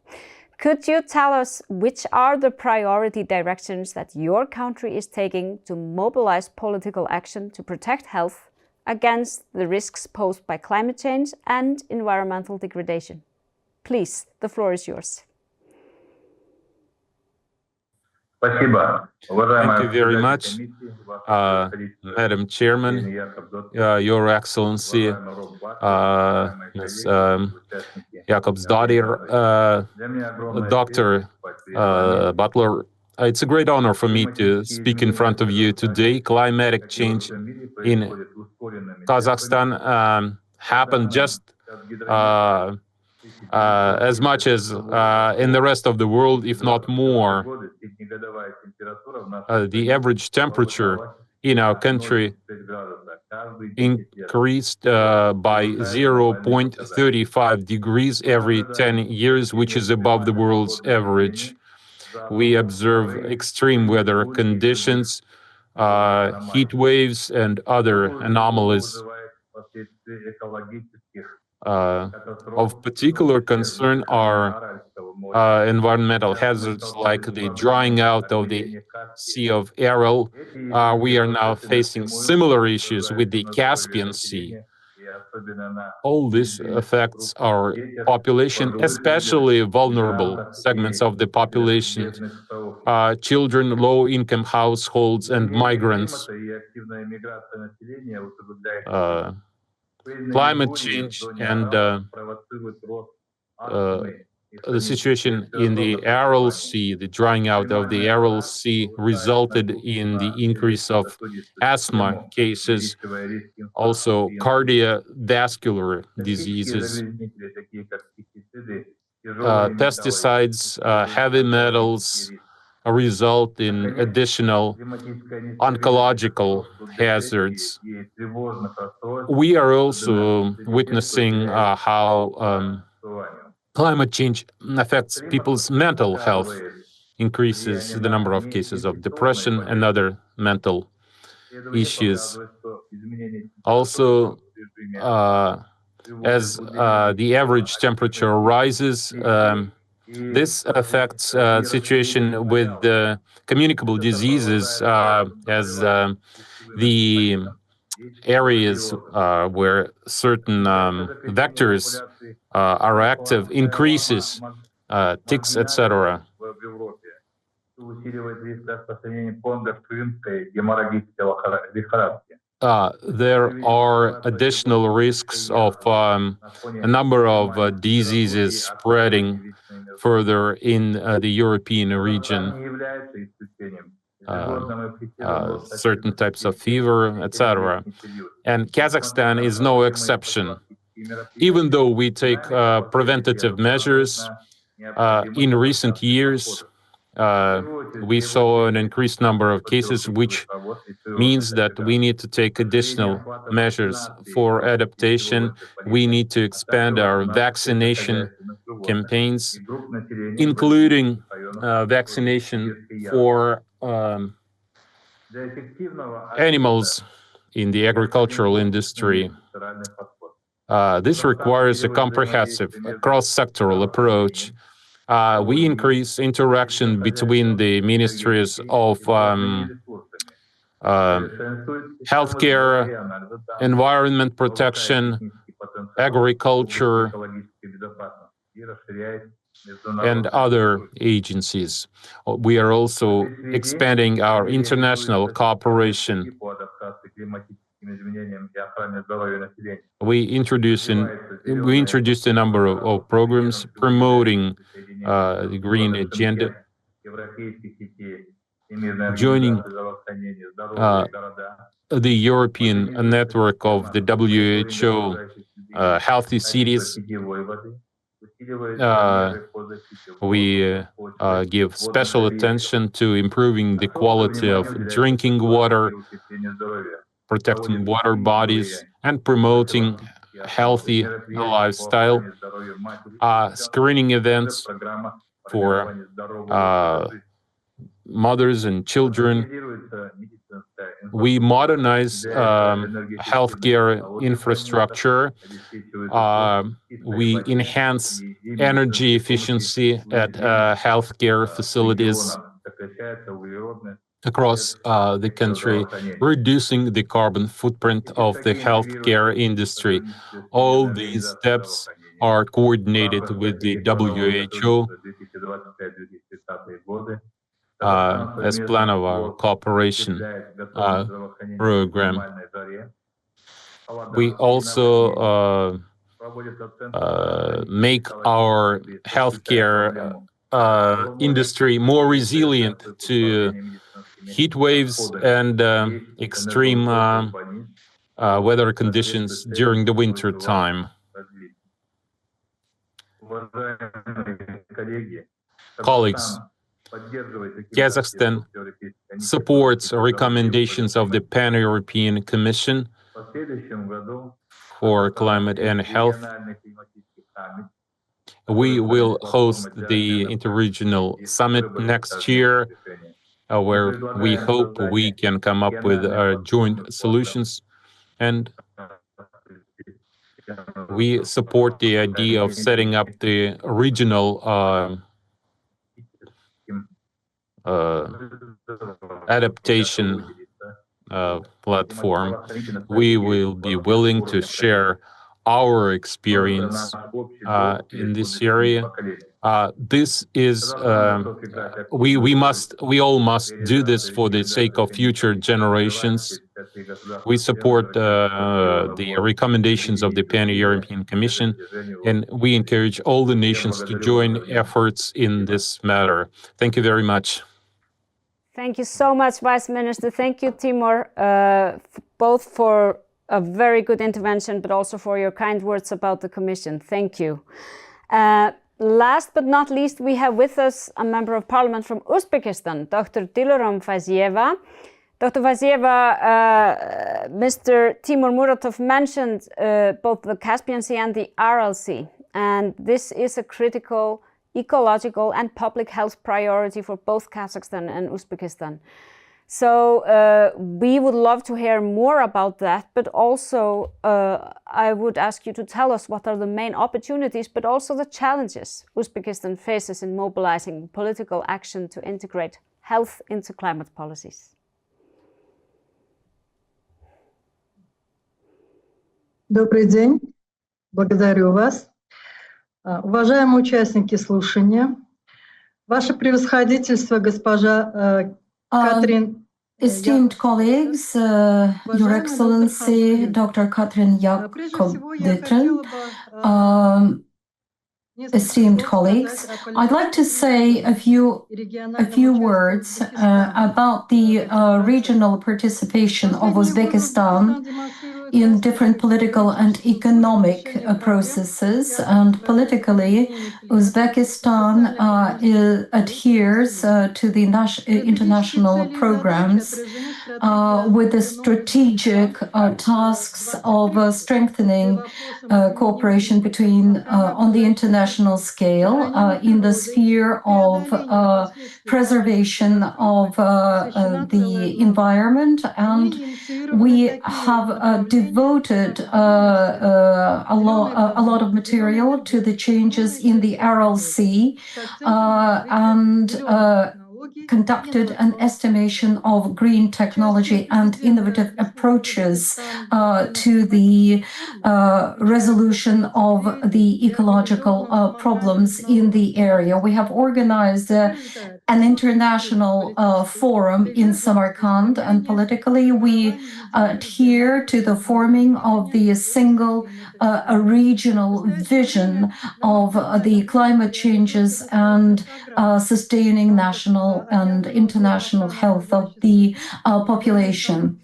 Could you tell us which are the priority directions that your country is taking to mobilize political action to protect health against the risks posed by climate change and environmental degradation? Please, the floor is yours. Thank you very much, Madam Chairman, Your Excellency, Ms. Jakobsdottir, Dr. Butler. It's a great honor for me to speak in front of you today. Climatic change in Kazakhstan happened just as much as in the rest of the world, if not more. The average temperature in our country increased by 0.35 degrees every 10 years, which is above the world's average. We observe extreme weather conditions, heat waves, and other anomalies. Of particular concern are environmental hazards like the drying out of the Sea of Aral. We are now facing similar issues with the Caspian Sea. All this affects our population, especially vulnerable segments of the population, children, low-income households, and migrants. Climate change and the situation in the Aral Sea, the drying out of the Aral Sea resulted in the increase of asthma cases, also cardiovascular diseases, pesticides, heavy metals result in additional oncological hazards. We are also witnessing how climate change affects people's mental health, increases the number of cases of depression and other mental issues. Also, as the average temperature rises, this affects situation with communicable diseases as the areas where certain vectors are active increases, ticks, etc. There are additional risks of a number of diseases spreading further in the European region, certain types of fever, etc. And Kazakhstan is no exception. Even though we take preventative measures, in recent years, we saw an increased number of cases, which means that we need to take additional measures for adaptation. We need to expand our vaccination campaigns, including vaccination for animals in the agricultural industry. This requires a comprehensive, cross-sectoral approach. We increase interaction between the ministries of healthcare, environment protection, agriculture, and other agencies. We are also expanding our international cooperation. We introduced a number of programs promoting the green agenda, joining the European network of the WHO healthy cities. We give special attention to improving the quality of drinking water, protecting water bodies, and promoting a healthy lifestyle. Screening events for mothers and children. We modernize healthcare infrastructure. We enhance energy efficiency at healthcare facilities across the country, reducing the carbon footprint of the healthcare industry. All these steps are coordinated with the WHO as plan of our cooperation program. We also make our healthcare industry more resilient to heat waves and extreme weather conditions during the winter time. Colleagues, Kazakhstan supports recommendations of the Pan-European Commission for Climate and Health. We will host the Interregional Summit next year, where we hope we can come up with joint solutions. And we support the idea of setting up the regional adaptation platform. We will be willing to share our experience in this area. This is we all must do this for the sake of future generations. We support the recommendations of the Pan-European Commission, and we encourage all the nations to join efforts in this matter. Thank you very much. Thank you so much, Vice Minister. Thank you, Timur, both for a very good intervention, but also for your kind words about the Commission. Thank you. Last but not least, we have with us a Member of Parliament from Uzbekistan, Dr. Dilorom Faziyeva. Dr. Faziyeva, Mr. Timur Muratov mentioned both the Caspian Sea and the Aral Sea, and this is a critical ecological and public health priority for both Kazakhstan and Uzbekistan. So we would love to hear more about that, but also I would ask you to tell us what are the main opportunities, but also the challenges Uzbekistan faces in mobilizing political action to integrate health into climate policies. Добрый день. Благодарю вас. Уважаемые участники слушания, Ваше Превосходительство, госпожа Katrin. Esteemed colleagues, Your Excellency, Dr. Katrin Yakobditrin, esteemed colleagues, I'd like to say a few words about the regional participation of Uzbekistan in different political and economic processes. And politically, Uzbekistan adheres to the international programs with the strategic tasks of strengthening cooperation between on the international scale in the sphere of preservation of the environment, and we have devoted a lot of material to the changes in the Aral Sea and conducted an estimation of green technology and innovative approaches to the resolution of the ecological problems in the area. We have organized an international forum in Samarkand, and politically we adhere to the forming of the single regional vision of the climate changes and sustaining national and international health of the population.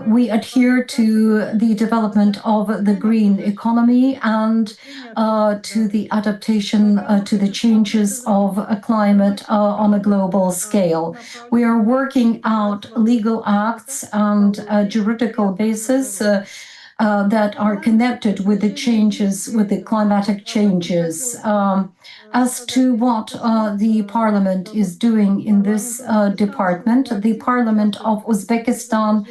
We adhere to the development of the green economy and to the adaptation to the changes of climate on a global scale. We are working out legal acts and juridical basis that are connected with the changes, with the climatic changes. As to what the Parliament is doing in this department, the Parliament of Uzbekistan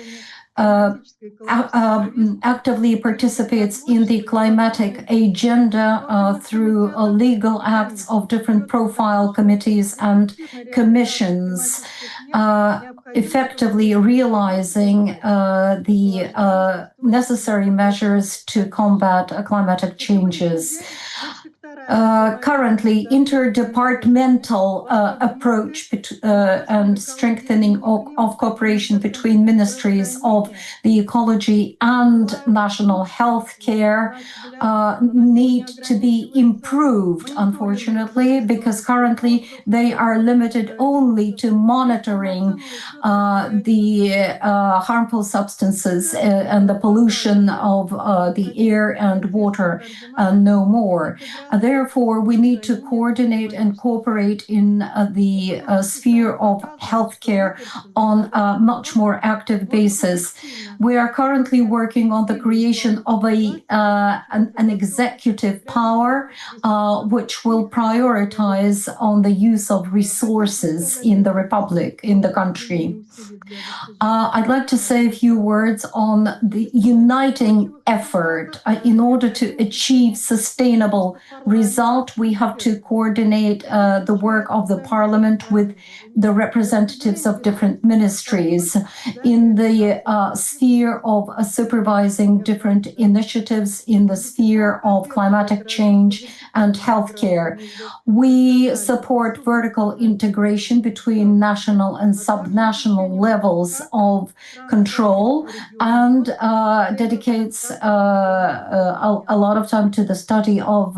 actively participates in the climatic agenda through legal acts of different profile committees and commissions, effectively realizing the necessary measures to combat climatic changes. Currently, interdepartmental approach and strengthening of cooperation between ministries of the ecology and national health care need to be improved, unfortunately, because currently they are limited only to monitoring the harmful substances and the pollution of the air and water, no more. Therefore, we need to coordinate and cooperate in the sphere of healthcare on a much more active basis. We are currently working on the creation of an executive power which will prioritize on the use of resources in the Republic, in the country. I'd like to say a few words on the uniting effort. In order to achieve sustainable result, we have to coordinate the work of the Parliament with the representatives of different ministries in the sphere of supervising different initiatives in the sphere of climatic change and healthcare. We support vertical integration between national and subnational levels of control and dedicates a lot of time to the study of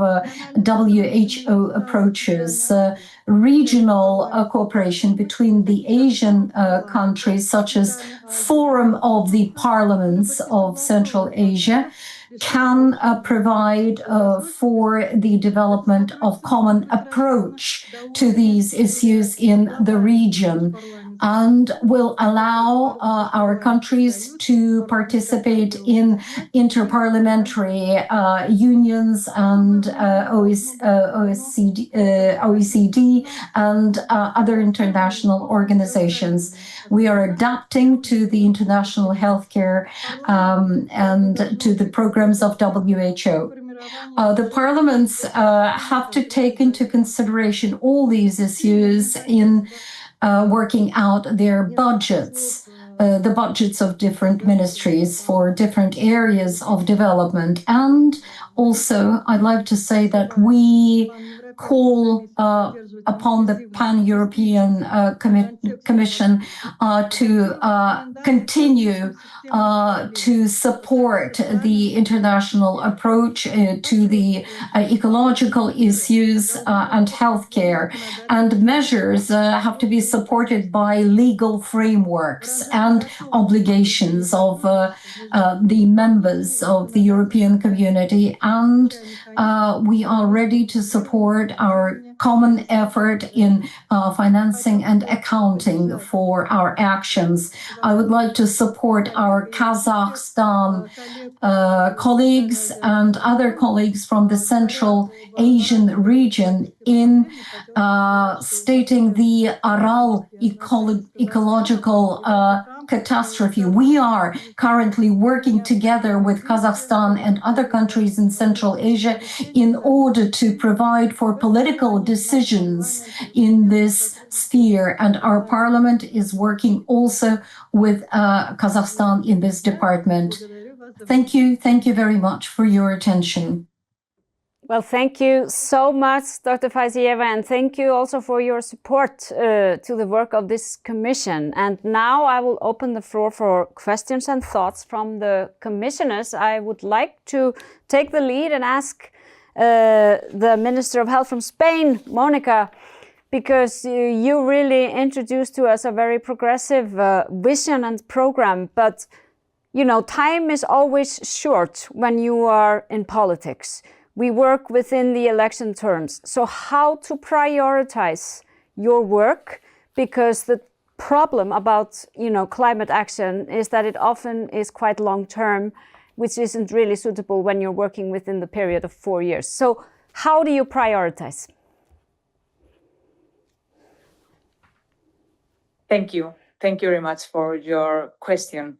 WHO approaches. Regional cooperation between the Asian countries, such as Forum of the Parliaments of Central Asia, can provide for the development of common approach to these issues in the region and will allow our countries to participate in interparliamentary unions and OECD and other international organizations. We are adapting to the international healthcare and to the programs of WHO. The parliaments have to take into consideration all these issues in working out their budgets, the budgets of different ministries for different areas of development. And also, I'd like to say that we call upon the Pan-European Commission to continue to support the international approach to the ecological issues and healthcare. And measures have to be supported by legal frameworks and obligations of the members of the European community. And we are ready to support our common effort in financing and accounting for our actions. I would like to support our Kazakhstan colleagues and other colleagues from the Central Asian region in stating the Aral ecological catastrophe. We are currently working together with Kazakhstan and other countries in Central Asia in order to provide for political decisions in this sphere. And our parliament is working also with Kazakhstan in this department. Thank you. Thank you very much for your attention. Well, thank you so much, Dr. Faizieva, and thank you also for your support to the work of this commission. And now I will open the floor for questions and thoughts from the commissioners. I would like to take the lead and ask the Minister of Health from Spain, Monica, because you really introduced to us a very progressive vision and program. But, you know, time is always short when you are in politics. We work within the election terms. So how to prioritize your work? Because the problem about, you know, climate action is that it often is quite long term, which isn't really suitable when you're working within the period of 4 years. So how do you prioritize? Thank you. Thank you very much for your question.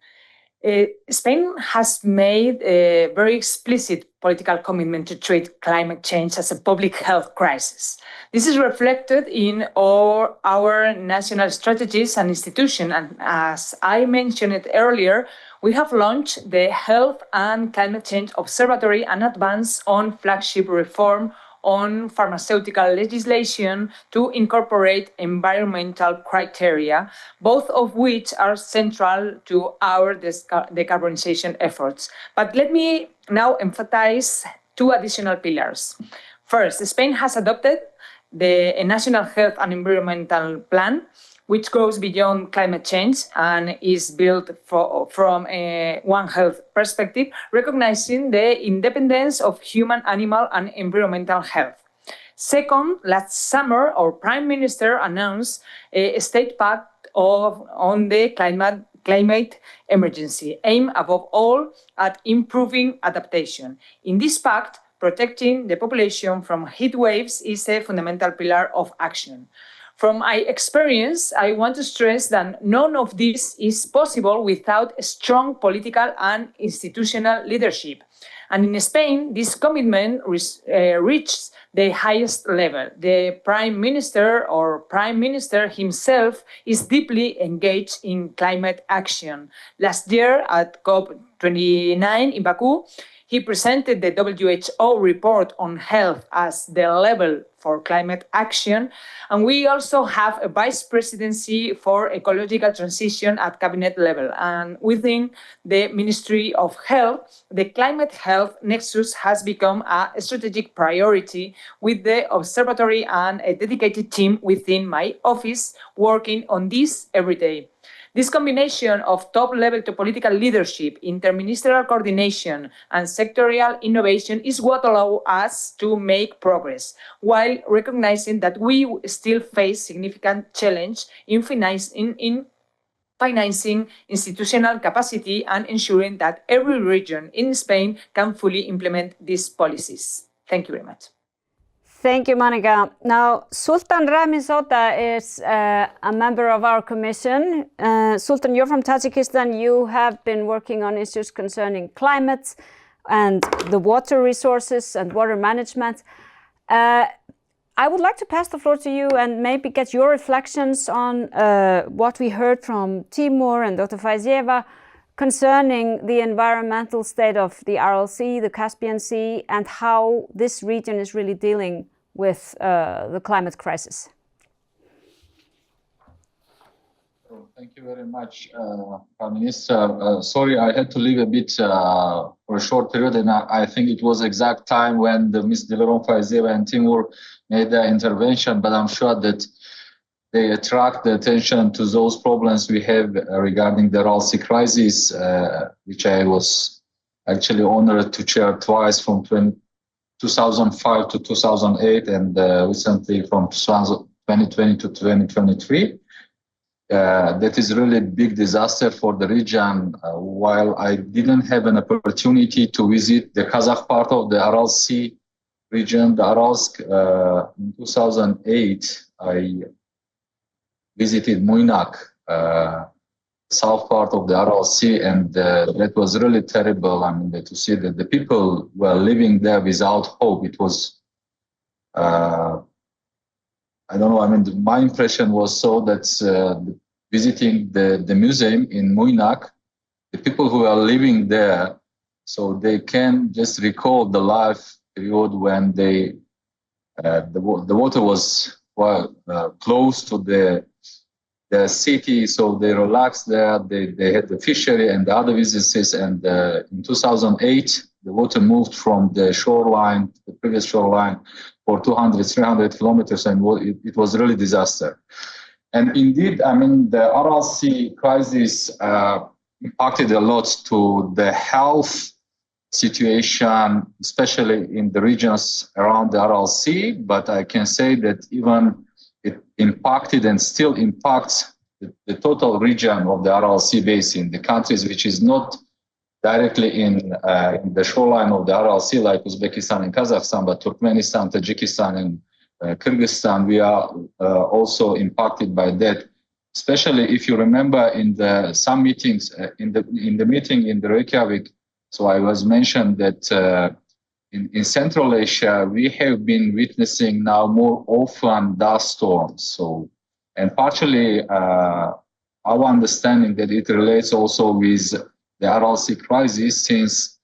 Spain has made a very explicit political commitment to treat climate change as a public health crisis. This is reflected in all our national strategies and institutions. And as I mentioned it earlier, we have launched the Health and Climate Change Observatory and advanced on flagship reform on pharmaceutical legislation to incorporate environmental criteria, both of which are central to our decarbonization efforts. But let me now emphasize two additional pillars. First, Spain has adopted the National Health and Environmental Plan, which goes beyond climate change and is built from a One Health perspective, recognizing the independence of human, animal, and environmental health. Second, last summer, our Prime Minister announced a state pact on the climate emergency, aimed above all at improving adaptation. In this pact, protecting the population from heat waves is a fundamental pillar of action. From my experience, I want to stress that none of this is possible without a strong political and institutional leadership. And in Spain, this commitment reached the highest level. The Prime Minister or Prime Minister himself is deeply engaged in climate action. Last year at COP29 in Baku, he presented the WHO report on health as the level for climate action. And we also have a vice presidency for ecological transition at cabinet level. And within the Ministry of Health, the climate health nexus has become a strategic priority with the observatory and a dedicated team within my office working on this every day. This combination of top-level to political leadership, interministerial coordination, and sectorial innovation is what allows us to make progress, while recognizing that we still face significant challenge in financing institutional capacity and ensuring that every region in Spain can fully implement these policies. Thank you very much. Thank you, Monica. Now, Sultan Ramizota is a member of our commission. Sultan, you're from Tajikistan. You have been working on issues concerning climate and the water resources and water management. I would like to pass the floor to you and maybe get your reflections on what we heard from Timur and Dr. Faizieva concerning the environmental state of the RLC, the Caspian Sea, and how this region is really dealing with the climate crisis. Thank you very much, Prime Minister. Sorry, I had to leave a bit for a short period, and I think it was exact time when the Ms. Dileron Faizieva and Timur made their intervention, but I'm sure that they attract the attention to those problems we have regarding the RLC crisis, which I was actually honored to chair twice from 2005 to 2008 and recently from 2020 to 2023. That is really a big disaster for the region. While I didn't have an opportunity to visit the Kazakh part of the RLC region, the Aralsk, in 2008, I visited Moynak, south part of the RLC, and that was really terrible. I mean, to see that the people were living there without hope. It was, I don't know, I mean, my impression was so that visiting the museum in Moynak, the people who are living there, so they can just recall the life period when they, the water was close to the city, so they relaxed there. They had the fishery and the other businesses, and in 2008, the water moved from the shoreline, the previous shoreline, for 200, 300 kilometers, and it was really disaster. And indeed, I mean, the RLC crisis impacted a lot to the health situation, especially in the regions around the RLC, but I can say that even it impacted and still impacts the total region of the RLC basin, the countries which is not directly in the shoreline of the RLC, like Uzbekistan and Kazakhstan, but Turkmenistan, Tajikistan, and Kyrgyzstan, we are also impacted by that. Especially if you remember in some meetings, in the meeting in the Reykjavik, so I was mentioned that in Central Asia, we have been witnessing now more often dust storms. So, and partially our understanding that it relates also with the RLC crisis, since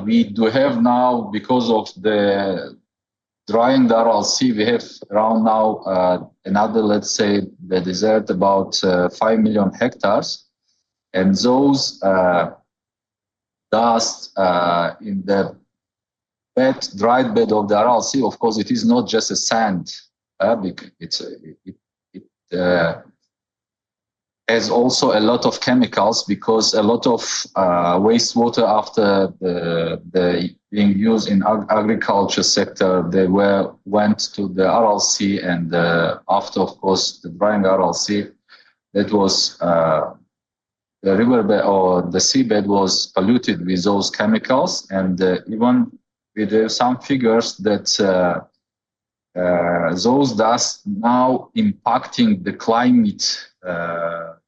we do have now, because of the drying the RLC, we have around now another, let's say, the desert about 5 million hectares. And those dust in the dried bed of the RLC, of course, it is not just a sand. It has also a lot of chemicals, because a lot of wastewater after the being used in agriculture sector, they went to the RLC, and after, of course, the drying RLC, that was the riverbed or the seabed was polluted with those chemicals, and even with some figures that those dust now impacting the climate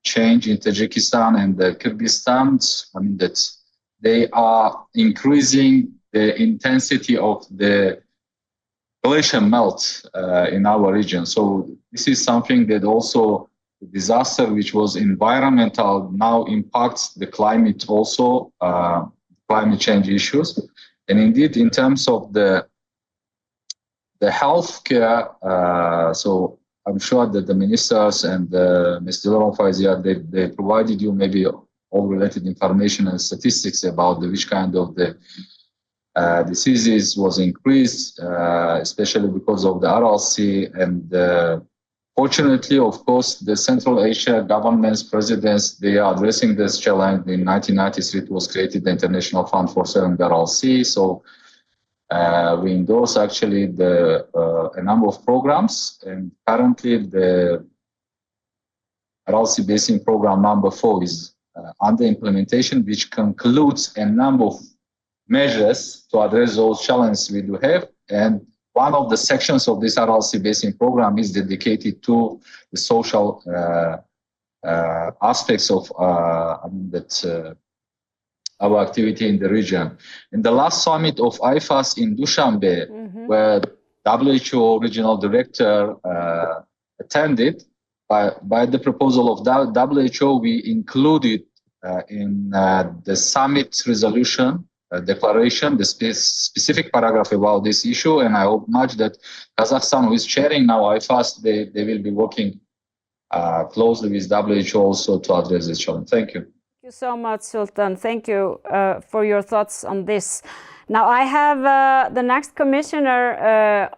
change in Tajikistan and Kyrgyzstan. I mean, that they are increasing the intensity of the glacier melt in our region. So this is something that also the disaster, which was environmental, now impacts the climate also, climate change issues. And indeed, in terms of the healthcare, so I'm sure that the ministers and Ms. Delaroy-Faizia, they provided you maybe all related information and statistics about which kind of the diseases was increased, especially because of the RLC. And fortunately, of course, the Central Asia governments, presidents, they are addressing this challenge. In 1993, it was created the International Fund for Serum RLC. So we endorse actually a number of programs, and currently the RLC Basin Program number 4 is under implementation, which concludes a number of measures to address those challenges we do have. And one of the sections of this RLC Basin Program is dedicated to the social aspects of our activity in the region. In the last summit of IFAS in Dushanbe, where WHO regional director attended, by the proposal of WHO, we included in the summit resolution declaration the specific paragraph about this issue, and I hope much that Kazakhstan, who is chairing now IFAS, they will be working closely with WHO also to address this challenge. Thank you. Thank you so much, Sultan. Thank you for your thoughts on this. Now I have the next commissioner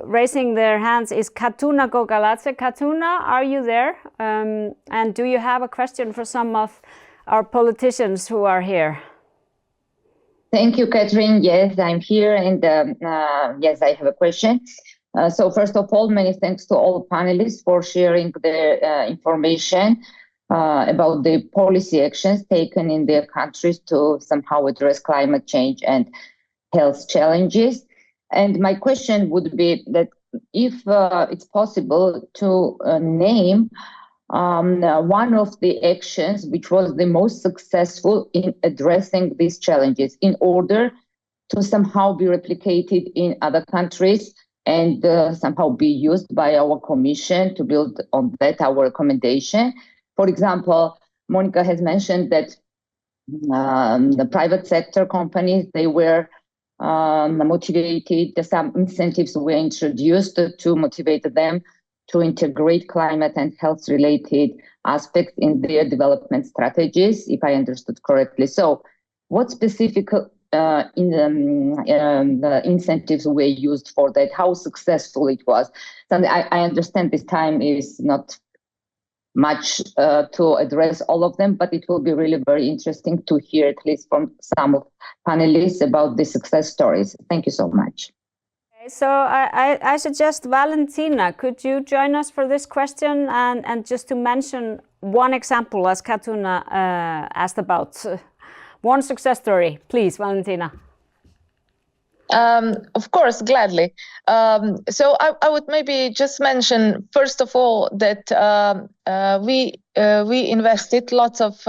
raising their hands is Katuna Gogaladze. Katuna, are you there? And do you have a question for some of our politicians who are here? Thank you, Catherine. Yes, I'm here, and yes, I have a question. So first of all, many thanks to all panelists for sharing their information about the policy actions taken in their countries to somehow address climate change and health challenges. And my question would be that if it's possible to name one of the actions which was the most successful in addressing these challenges in order to somehow be replicated in other countries and somehow be used by our commission to build on that our recommendation. For example, Monica has mentioned that the private sector companies, they were motivated, some incentives were introduced to motivate them to integrate climate and health related aspects in their development strategies, if I understood correctly. So what specific the incentives were used for that? How successful it was? So I understand this time is not much to address all of them, but it will be really very interesting to hear at least from some of panelists about the success stories. Thank you so much. Okay, so I suggest Valentina, could you join us for this question and just to mention one example as Katuna asked about. One success story, please, Valentina. Of course, gladly. So I would maybe just mention, first of all, that we invested lots of,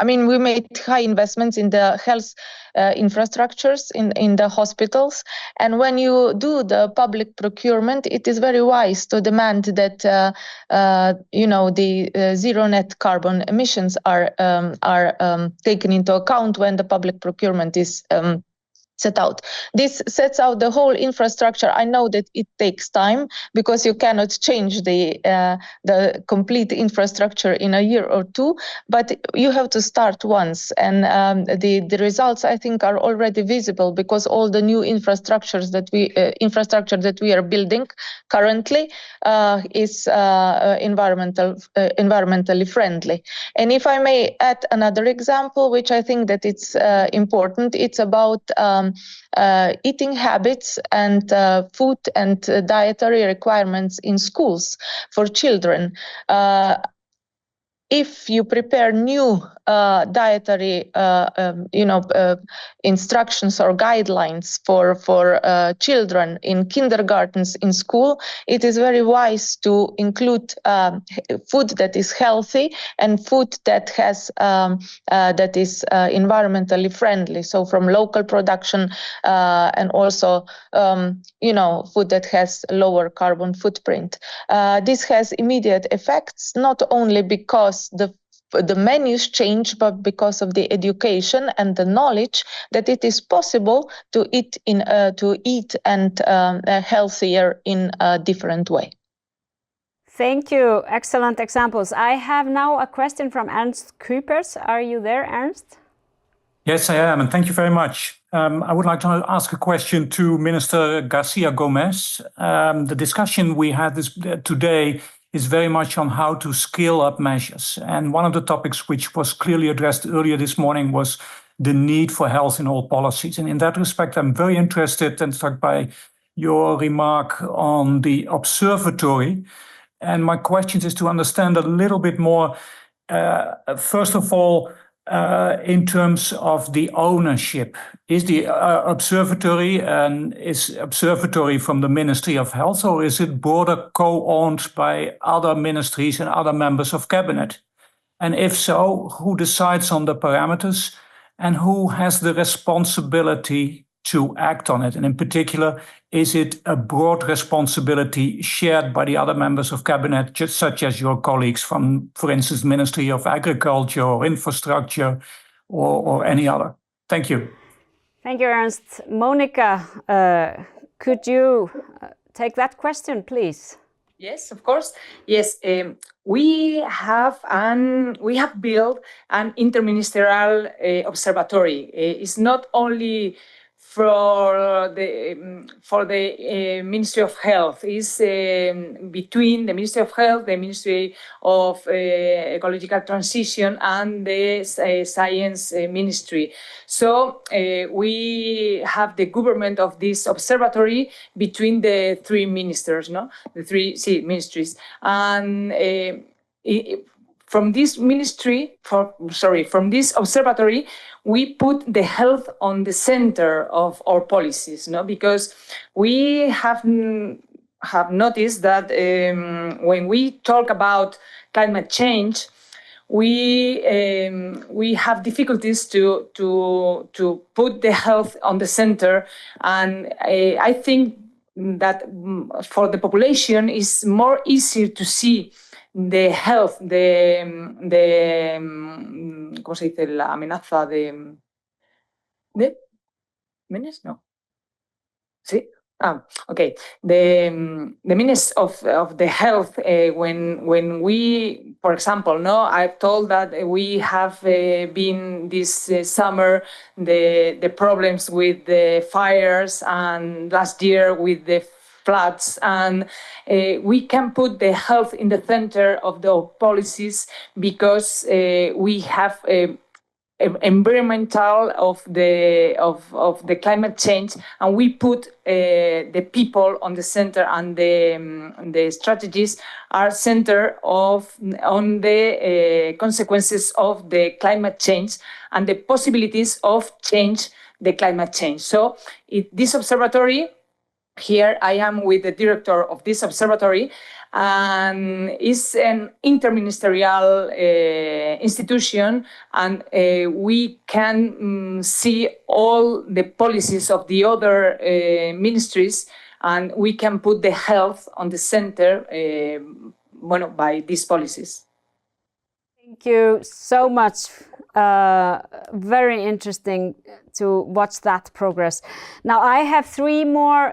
we made high investments in the health infrastructures in the hospitals. And when you do the public procurement, it is very wise to demand that, the zero net carbon emissions are taken into account when the public procurement is set out. This sets out the whole infrastructure. I know that it takes time because you cannot change the complete infrastructure in a year or two, but you have to start once. And the results, I think, are already visible because all the new infrastructure that we are building currently is environmentally friendly. And if I may add another example, which I think that it's important, it's about eating habits and food and dietary requirements in schools for children. if you prepare new dietary, instructions or guidelines for children in kindergartens in school, it is very wise to include food that is healthy and food that has that is environmentally friendly. So from local production and also food that has lower carbon footprint. This has immediate effects, not only because the menus change, but because of the education and the knowledge that it is possible to eat healthier in a different way. Thank you. Excellent examples. I have now a question from Ernst Kuipers. Are you there, Ernst? Yes, I am, and thank you very much. I would like to ask a question to Minister Garcia Gomez. The discussion we had today is very much on how to scale up measures. And one of the topics which was clearly addressed earlier this morning was the need for health in all policies. And in that respect, I'm very interested and struck by your remark on the observatory. And my question is to understand a little bit more, first of all, in terms of the ownership. Is the observatory from the Ministry of Health, or is it broader co-owned by other ministries and other members of cabinet? And if so, who decides on the parameters and who has the responsibility to act on it? And in particular, is it a broad responsibility shared by the other members of cabinet, just such as your colleagues from, for instance, Ministry of Agriculture or Infrastructure or any other? Thank you. Thank you, Ernst. Monica, could you take that question, please? Yes, of course. Yes, we have built an interministerial observatory. It's not only for the Ministry of Health. Is between the Ministry of Health, the Ministry of Ecological Transition, and the Science Ministry. So we have the government of this observatory between the three ministers, the three ministries, and from this observatory, we put the health on the center of our policies, because we have noticed that when we talk about climate change, we have difficulties to put the health on the center, and I think that for the population it's more easier to see the health, ¿cómo se dice? La amenaza de menace? No. Sí. Okay. The menace of the health when we, for example, I've told that we have been this summer the problems with the fires, and last year with the floods, and we can put the health in the center of the policies because we have environmental of the climate change, and we put the people on the center, and the strategies are centered on the consequences of the climate change and the possibilities of change the climate change. So this observatory, here I am with the director of this observatory, and it's an interministerial institution, and we can see all the policies of the other ministries, and we can put the health on the center by these policies. Thank you so much. Very interesting to watch that progress. Now I have three more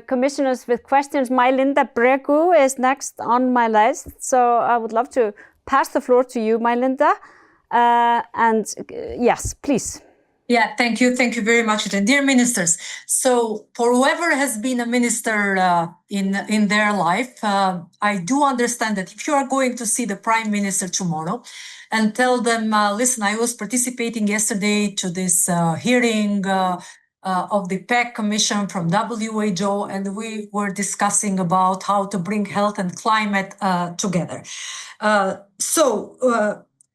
commissioners with questions. Linda Bregu is next on my list, so I would love to pass the floor to you, Linda. And yes, please. Yeah, thank you. Thank you very much. Dear ministers, so for whoever has been a minister in their life, I do understand that if you are going to see the Prime Minister tomorrow and tell them, listen, I was participating yesterday to this hearing of the PEC Commission from WHO, and we were discussing about how to bring health and climate together.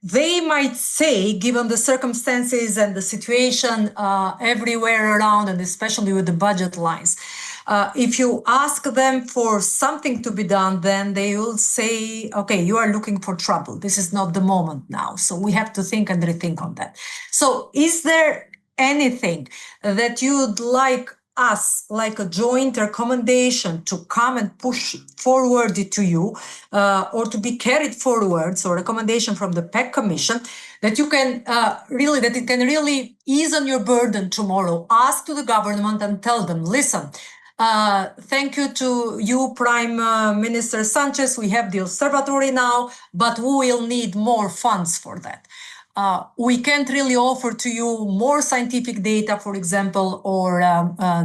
They might say, given the circumstances and the situation everywhere around, and especially with the budget lines, if you ask them for something to be done, then they will say, okay, you are looking for trouble. This is not the moment now. So we have to think and rethink on that. So is there anything that you'd like us, like a joint recommendation, to come and push forward to you, or to be carried forward, so recommendation from the PEC Commission, that you can that it can really ease on your burden tomorrow? Ask to the government and tell them, listen, thank you to you, Prime Minister Sanchez, we have the observatory now, but we will need more funds for that. We can't really offer to you more scientific data, for example, or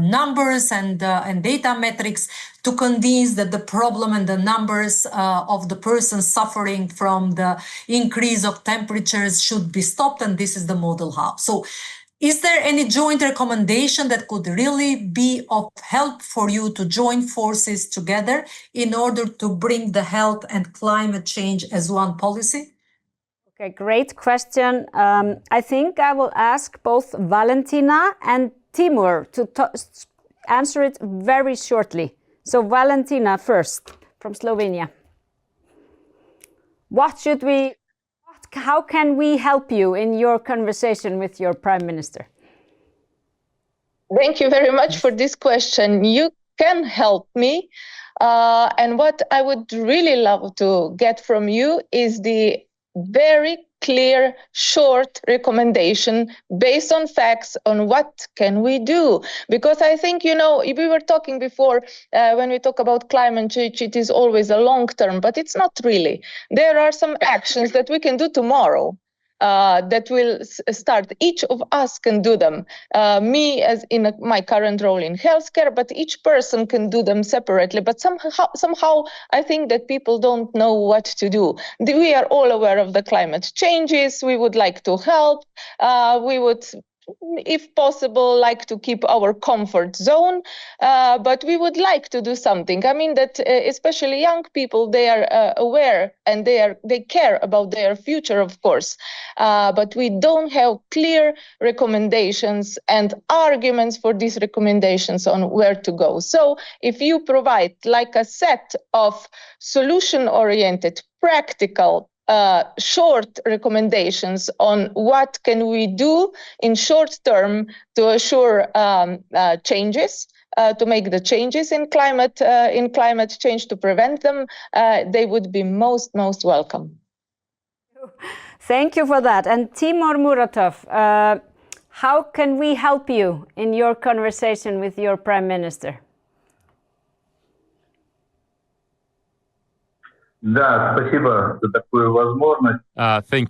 numbers and data metrics to convince that the problem and the numbers of the persons suffering from the increase of temperatures should be stopped, and this is the model how. So is there any joint recommendation that could really be of help for you to join forces together in order to bring the health and climate change as one policy? Okay, great question. I think I will ask both Valentina and Timur to answer it very shortly. So Valentina first, from Slovenia. How can we help you in your conversation with your Prime Minister? Thank you very much for this question. You can help me. And what I would really love to get from you is the very clear, short recommendation based on facts on what can we do. Because I think, you know, we were talking before, when we talk about climate change, it is always a long term, but it's not really. There are some actions that we can do tomorrow. That will start. Each of us can do them. Me, as in my current role in healthcare, but each person can do them separately. But somehow, I think that people don't know what to do. We are all aware of the climate changes. We would like to help. We would, if possible, like to keep our comfort zone, but we would like to do something. I mean that especially young people, they are aware and they care about their future, of course, but we don't have clear recommendations and arguments for these recommendations on where to go. So if you provide like a set of solution-oriented, practical, short recommendations on what can we do in short term to assure changes, to make the changes in climate change, to prevent them, they would be most welcome. Thank you for that. And Timur Muratov, how can we help you in your conversation with your Prime Minister? Thank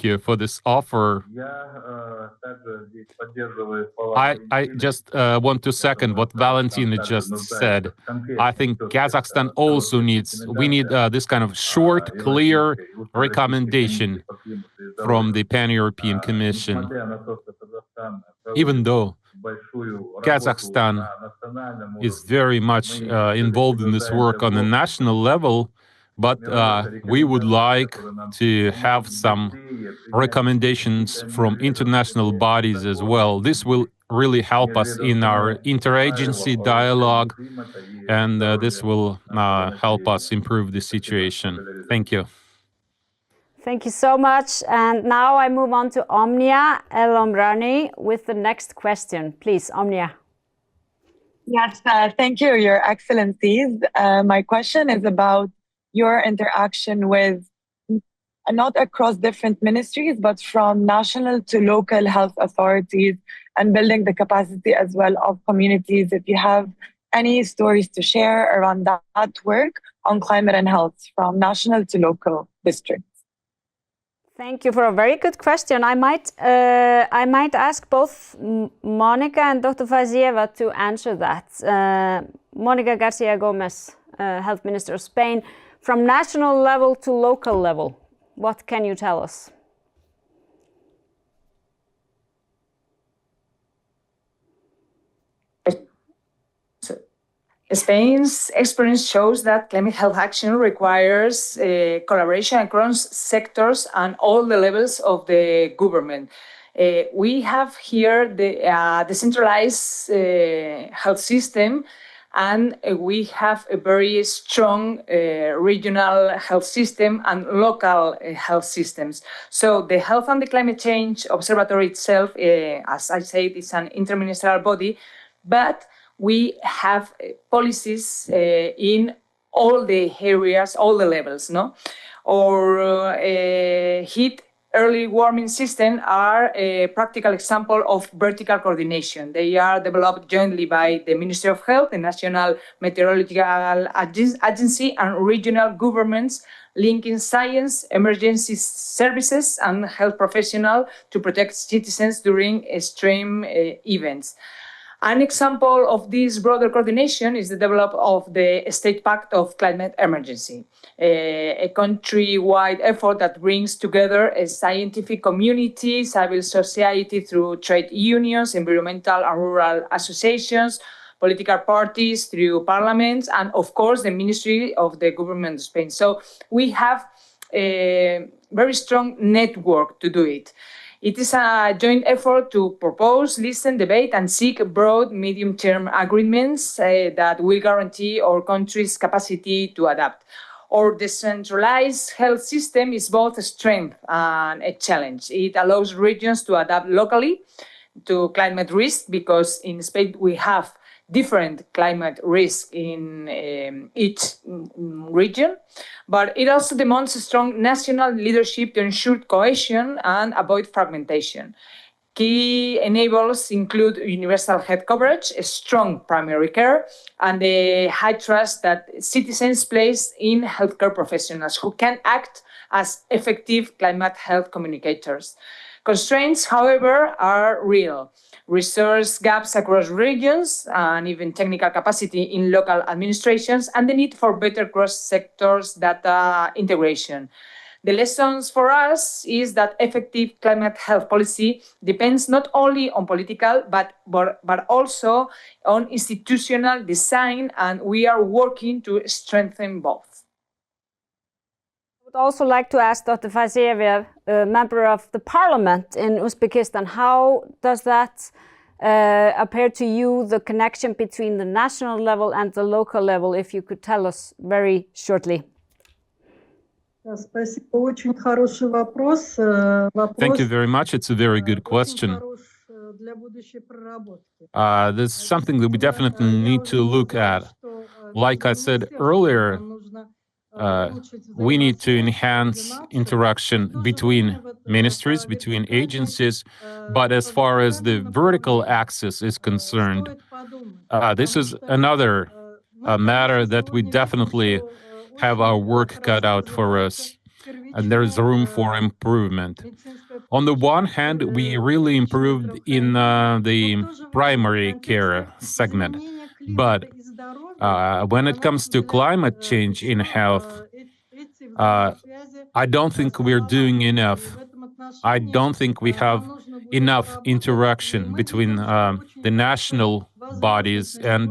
you for this offer. I just want to second what Valentina just said. I think Kazakhstan also we need this kind of short, clear recommendation from the Pan-European Commission. Even though Kazakhstan is very much involved in this work on the national level, but we would like to have some recommendations from international bodies as well. This will really help us in our interagency dialogue, and this will help us improve the situation. Thank you. Thank you so much. And now I move on to Omnia El Omrani with the next question. Please, Omnia. Yes, thank you, Your Excellencies. My question is about your interaction with, not across different ministries, but from national to local health authorities and building the capacity as well of communities. If you have any stories to share around that work on climate and health from national to local districts. Thank you for a very good question. I might ask both Monica and Dr. Vazieva to answer that. Monica Garcia Gomez, Health Minister of Spain, from national level to local level, what can you tell us? Spain's experience shows that climate health action requires collaboration across sectors and all the levels of the government. We have here the decentralized health system, and we have a very strong regional health system and local health systems. So the Health and the Climate Change Observatory itself, as I said, is an interministerial body, but we have policies in all the areas, all the levels, no? Or heat early warning systems are a practical example of vertical coordination. They are developed jointly by the Ministry of Health, the National Meteorological Agency, and regional governments, linking science, emergency services, and health professionals to protect citizens during extreme events. An example of this broader coordination is the development of the State Pact of Climate Emergency, a country-wide effort that brings together a scientific community, civil society through trade unions, environmental and rural associations, political parties through parliaments, and of course the Ministry of the Government of Spain. So we have a very strong network to do it. It is a joint effort to propose, listen, debate, and seek broad medium-term agreements that will guarantee our country's capacity to adapt. Our decentralized health system is both a strength and a challenge. It allows regions to adapt locally to climate risk, because in Spain we have different climate risk in each region, but it also demands a strong national leadership to ensure cohesion and avoid fragmentation. Key enablers include universal health coverage, a strong primary care, and the high trust that citizens place in healthcare professionals who can act as effective climate health communicators. Constraints, however, are real. Resource gaps across regions and even technical capacity in local administrations, and the need for better cross-sectors data integration. The lessons for us is that effective climate health policy depends not only on political, but also on institutional design, and we are working to strengthen both. I would also like to ask Dr. Faziev, a member of the parliament in Uzbekistan, how does that appear to you, the connection between the national level and the local level, if you could tell us very shortly? Thank you very much. It's a very good question. This is something that we definitely need to look at. Like I said earlier, we need to enhance interaction between ministries, between agencies, but as far as the vertical axis is concerned, this is another matter that we definitely have our work cut out for us, and there's room for improvement. On the one hand, we really improved in the primary care segment, but when it comes to climate change in health, I don't think we're doing enough. I don't think we have enough interaction between the national bodies and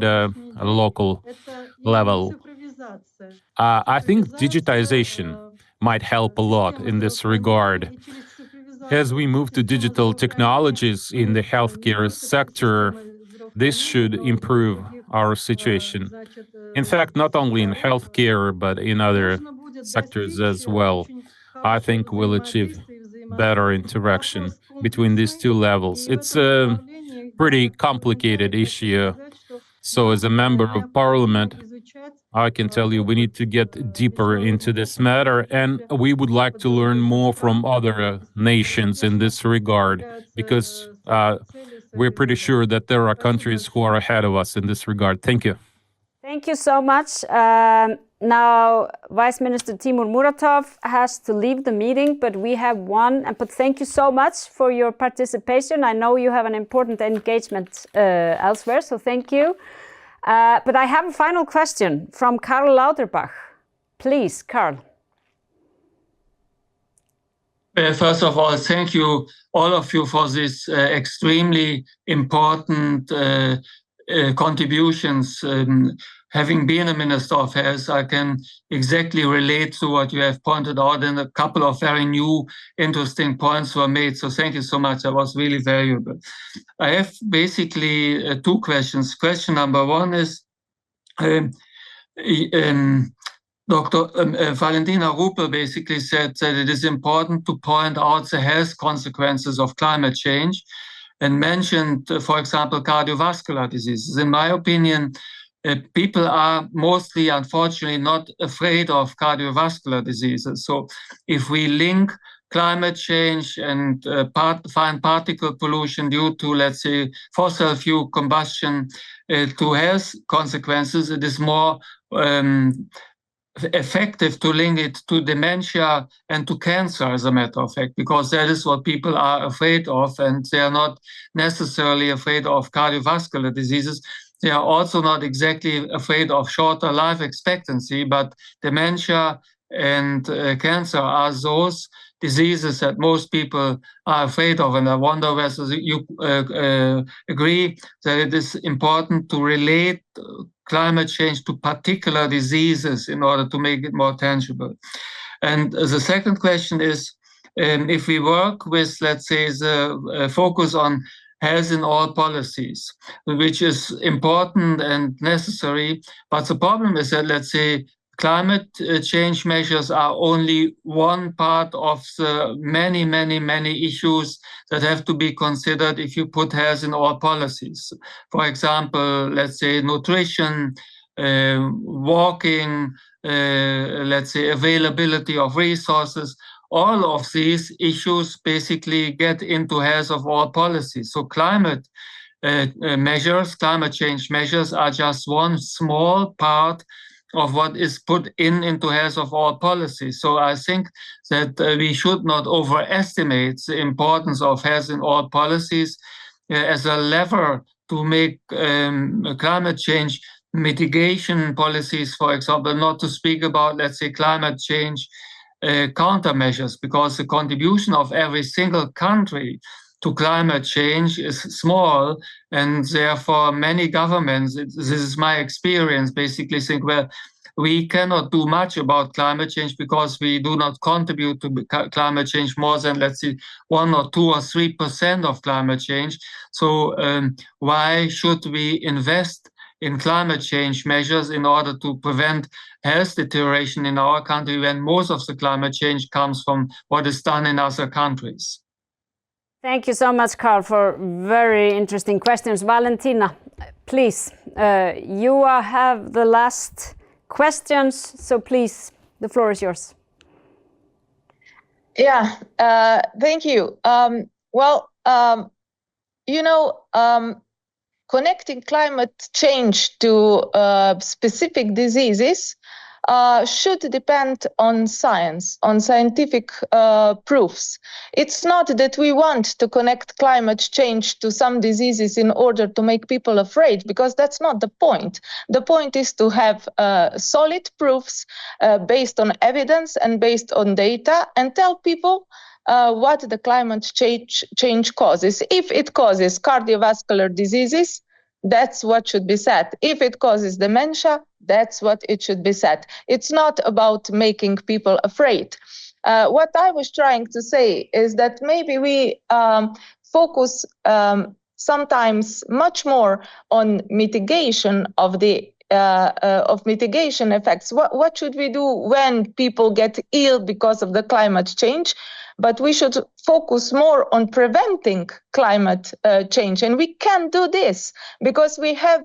local level. I think digitization might help a lot in this regard. As we move to digital technologies in the healthcare sector, this should improve our situation. In fact, not only in healthcare, but in other sectors as well. I think we'll achieve better interaction between these two levels. It's a pretty complicated issue. So as a member of parliament, I can tell you we need to get deeper into this matter, and we would like to learn more from other nations in this regard, because we're pretty sure that there are countries who are ahead of us in this regard. Thank you. Thank you so much. Now, Vice Minister Timur Muratov has to leave the meeting, but we have one. But thank you so much for your participation. I know you have an important engagement elsewhere, so thank you. But I have a final question from Karl Lauterbach. Please, Karl. First of all, thank you, all of you, for this extremely important contributions. having been a Minister of Health, I can exactly relate to what you have pointed out, and a couple of very new, interesting points were made. So thank you so much. That was really valuable. I have basically two questions. Question number one is, Dr. Valentina Ruppel basically said that it is important to point out the health consequences of climate change and mentioned, for example, cardiovascular diseases. In my opinion, people are mostly, unfortunately, not afraid of cardiovascular diseases. So if we link climate change and fine particle pollution due to, let's say, fossil fuel combustion to health consequences, it is more effective to link it to dementia and to cancer, as a matter of fact, because that is what people are afraid of, and they are not necessarily afraid of cardiovascular diseases. They are also not exactly afraid of shorter life expectancy, but dementia and cancer are those diseases that most people are afraid of. And I wonder whether you agree that it is important to relate climate change to particular diseases in order to make it more tangible. And the second question is, if we work with, let's say, the focus on health in all policies, which is important and necessary, but the problem is that, let's say, climate change measures are only one part of the many, many, many issues that have to be considered if you put health in all policies. For example, let's say nutrition, walking, let's say availability of resources. All of these issues basically get into health of all policies. So climate measures, climate change measures are just one small part of what is put into health of all policies. So I think that we should not overestimate the importance of health in all policies as a lever to make climate change mitigation policies, for example, not to speak about, let's say, climate change countermeasures, because the contribution of every single country to climate change is small, and therefore many governments, this is my experience, basically think, well, we cannot do much about climate change because we do not contribute to climate change more than, let's say, 1 or 2 or 3% of climate change. So why should we invest in climate change measures in order to prevent health deterioration in our country when most of the climate change comes from what is done in other countries? Thank you so much, Carl, for very interesting questions. Valentina, please, you have the last questions, so please, the floor is yours. Yeah, thank you. Connecting climate change to specific diseases should depend on science, on scientific proofs. It's not that we want to connect climate change to some diseases in order to make people afraid, because that's not the point. The point is to have solid proofs based on evidence and based on data, and tell people what the climate change causes. If it causes cardiovascular diseases, that's what should be said. If it causes dementia, that's what it should be said. It's not about making people afraid. What I was trying to say is that maybe we focus sometimes much more on mitigation of the mitigation effects. What should we do when people get ill because of the climate change? But we should focus more on preventing climate change. And we can do this because we have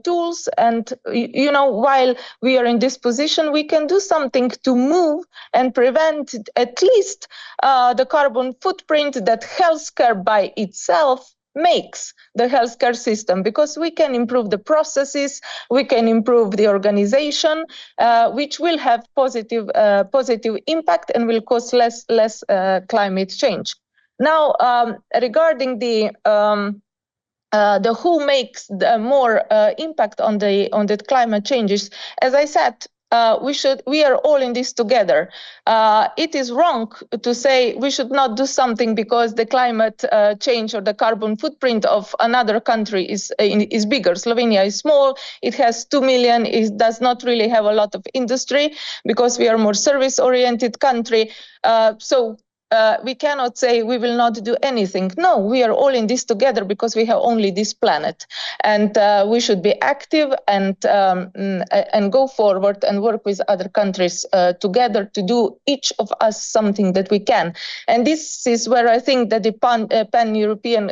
tools, and while we are in this position, we can do something to move and prevent at least the carbon footprint that healthcare by itself makes the healthcare system, because we can improve the processes, we can improve the organization, which will have positive impact and will cause less climate change. Now, regarding the who makes the more impact on the climate changes, as I said, we are all in this together. It is wrong to say we should not do something because the climate change or the carbon footprint of another country is bigger. Slovenia is small. It has 2 million. It does not really have a lot of industry because we are a more service-oriented country. We cannot say we will not do anything. No, we are all in this together because we have only this planet, and we should be active and go forward and work with other countries together to do each of us something that we can. And this is where I think that the Pan-European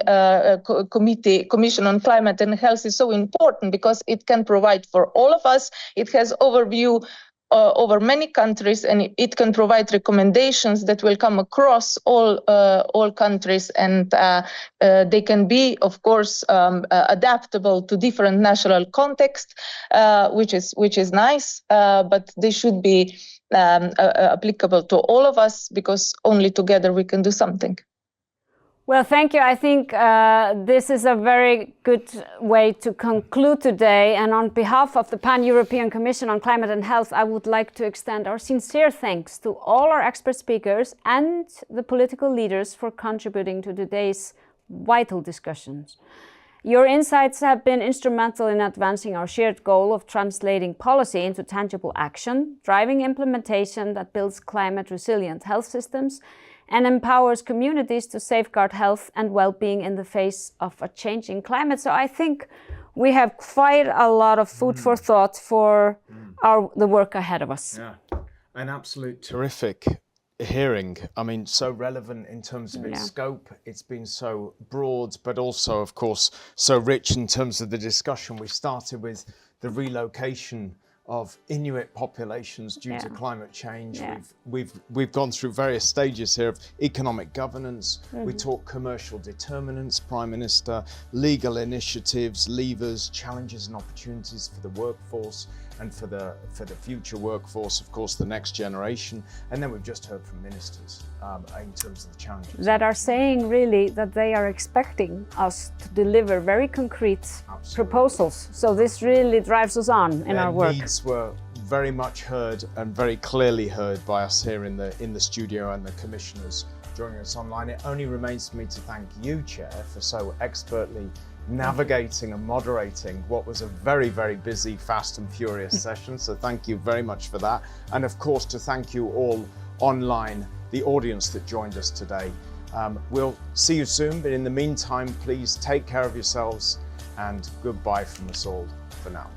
Commission on Climate and Health is so important, because it can provide for all of us. It has overview over many countries, and it can provide recommendations that will come across all countries, and they can be, of course, adaptable to different national contexts, which is nice, but they should be applicable to all of us, because only together we can do something. Well, thank you. I think this is a very good way to conclude today. And on behalf of the Pan-European Commission on Climate and Health, I would like to extend our sincere thanks to all our expert speakers and the political leaders for contributing to today's vital discussions. Your insights have been instrumental in advancing our shared goal of translating policy into tangible action, driving implementation that builds climate-resilient health systems and empowers communities to safeguard health and well-being in the face of a changing climate. So I think we have quite a lot of food for thought for the work ahead of us. Yeah, an absolute terrific hearing. I mean, so relevant in terms of its scope. It's been so broad, but also, of course, so rich in terms of the discussion. We started with the relocation of Inuit populations due to climate change. We've gone through various stages here of economic governance. We talk commercial determinants, Prime Minister, legal initiatives, levers, challenges and opportunities for the workforce and for the future workforce, of course, the next generation. And then we've just heard from ministers in terms of the challenges. That are saying really that they are expecting us to deliver very concrete proposals. So this really drives us on in our work. Their needs were very much heard and very clearly heard by us here in the studio and the commissioners joining us online. It only remains for me to thank you, Chair, for so expertly navigating and moderating what was a very, very busy, fast and furious session. So thank you very much for that. And of course, to thank you all online, the audience that joined us today. We'll see you soon, but in the meantime, please take care of yourselves and goodbye from us all for now.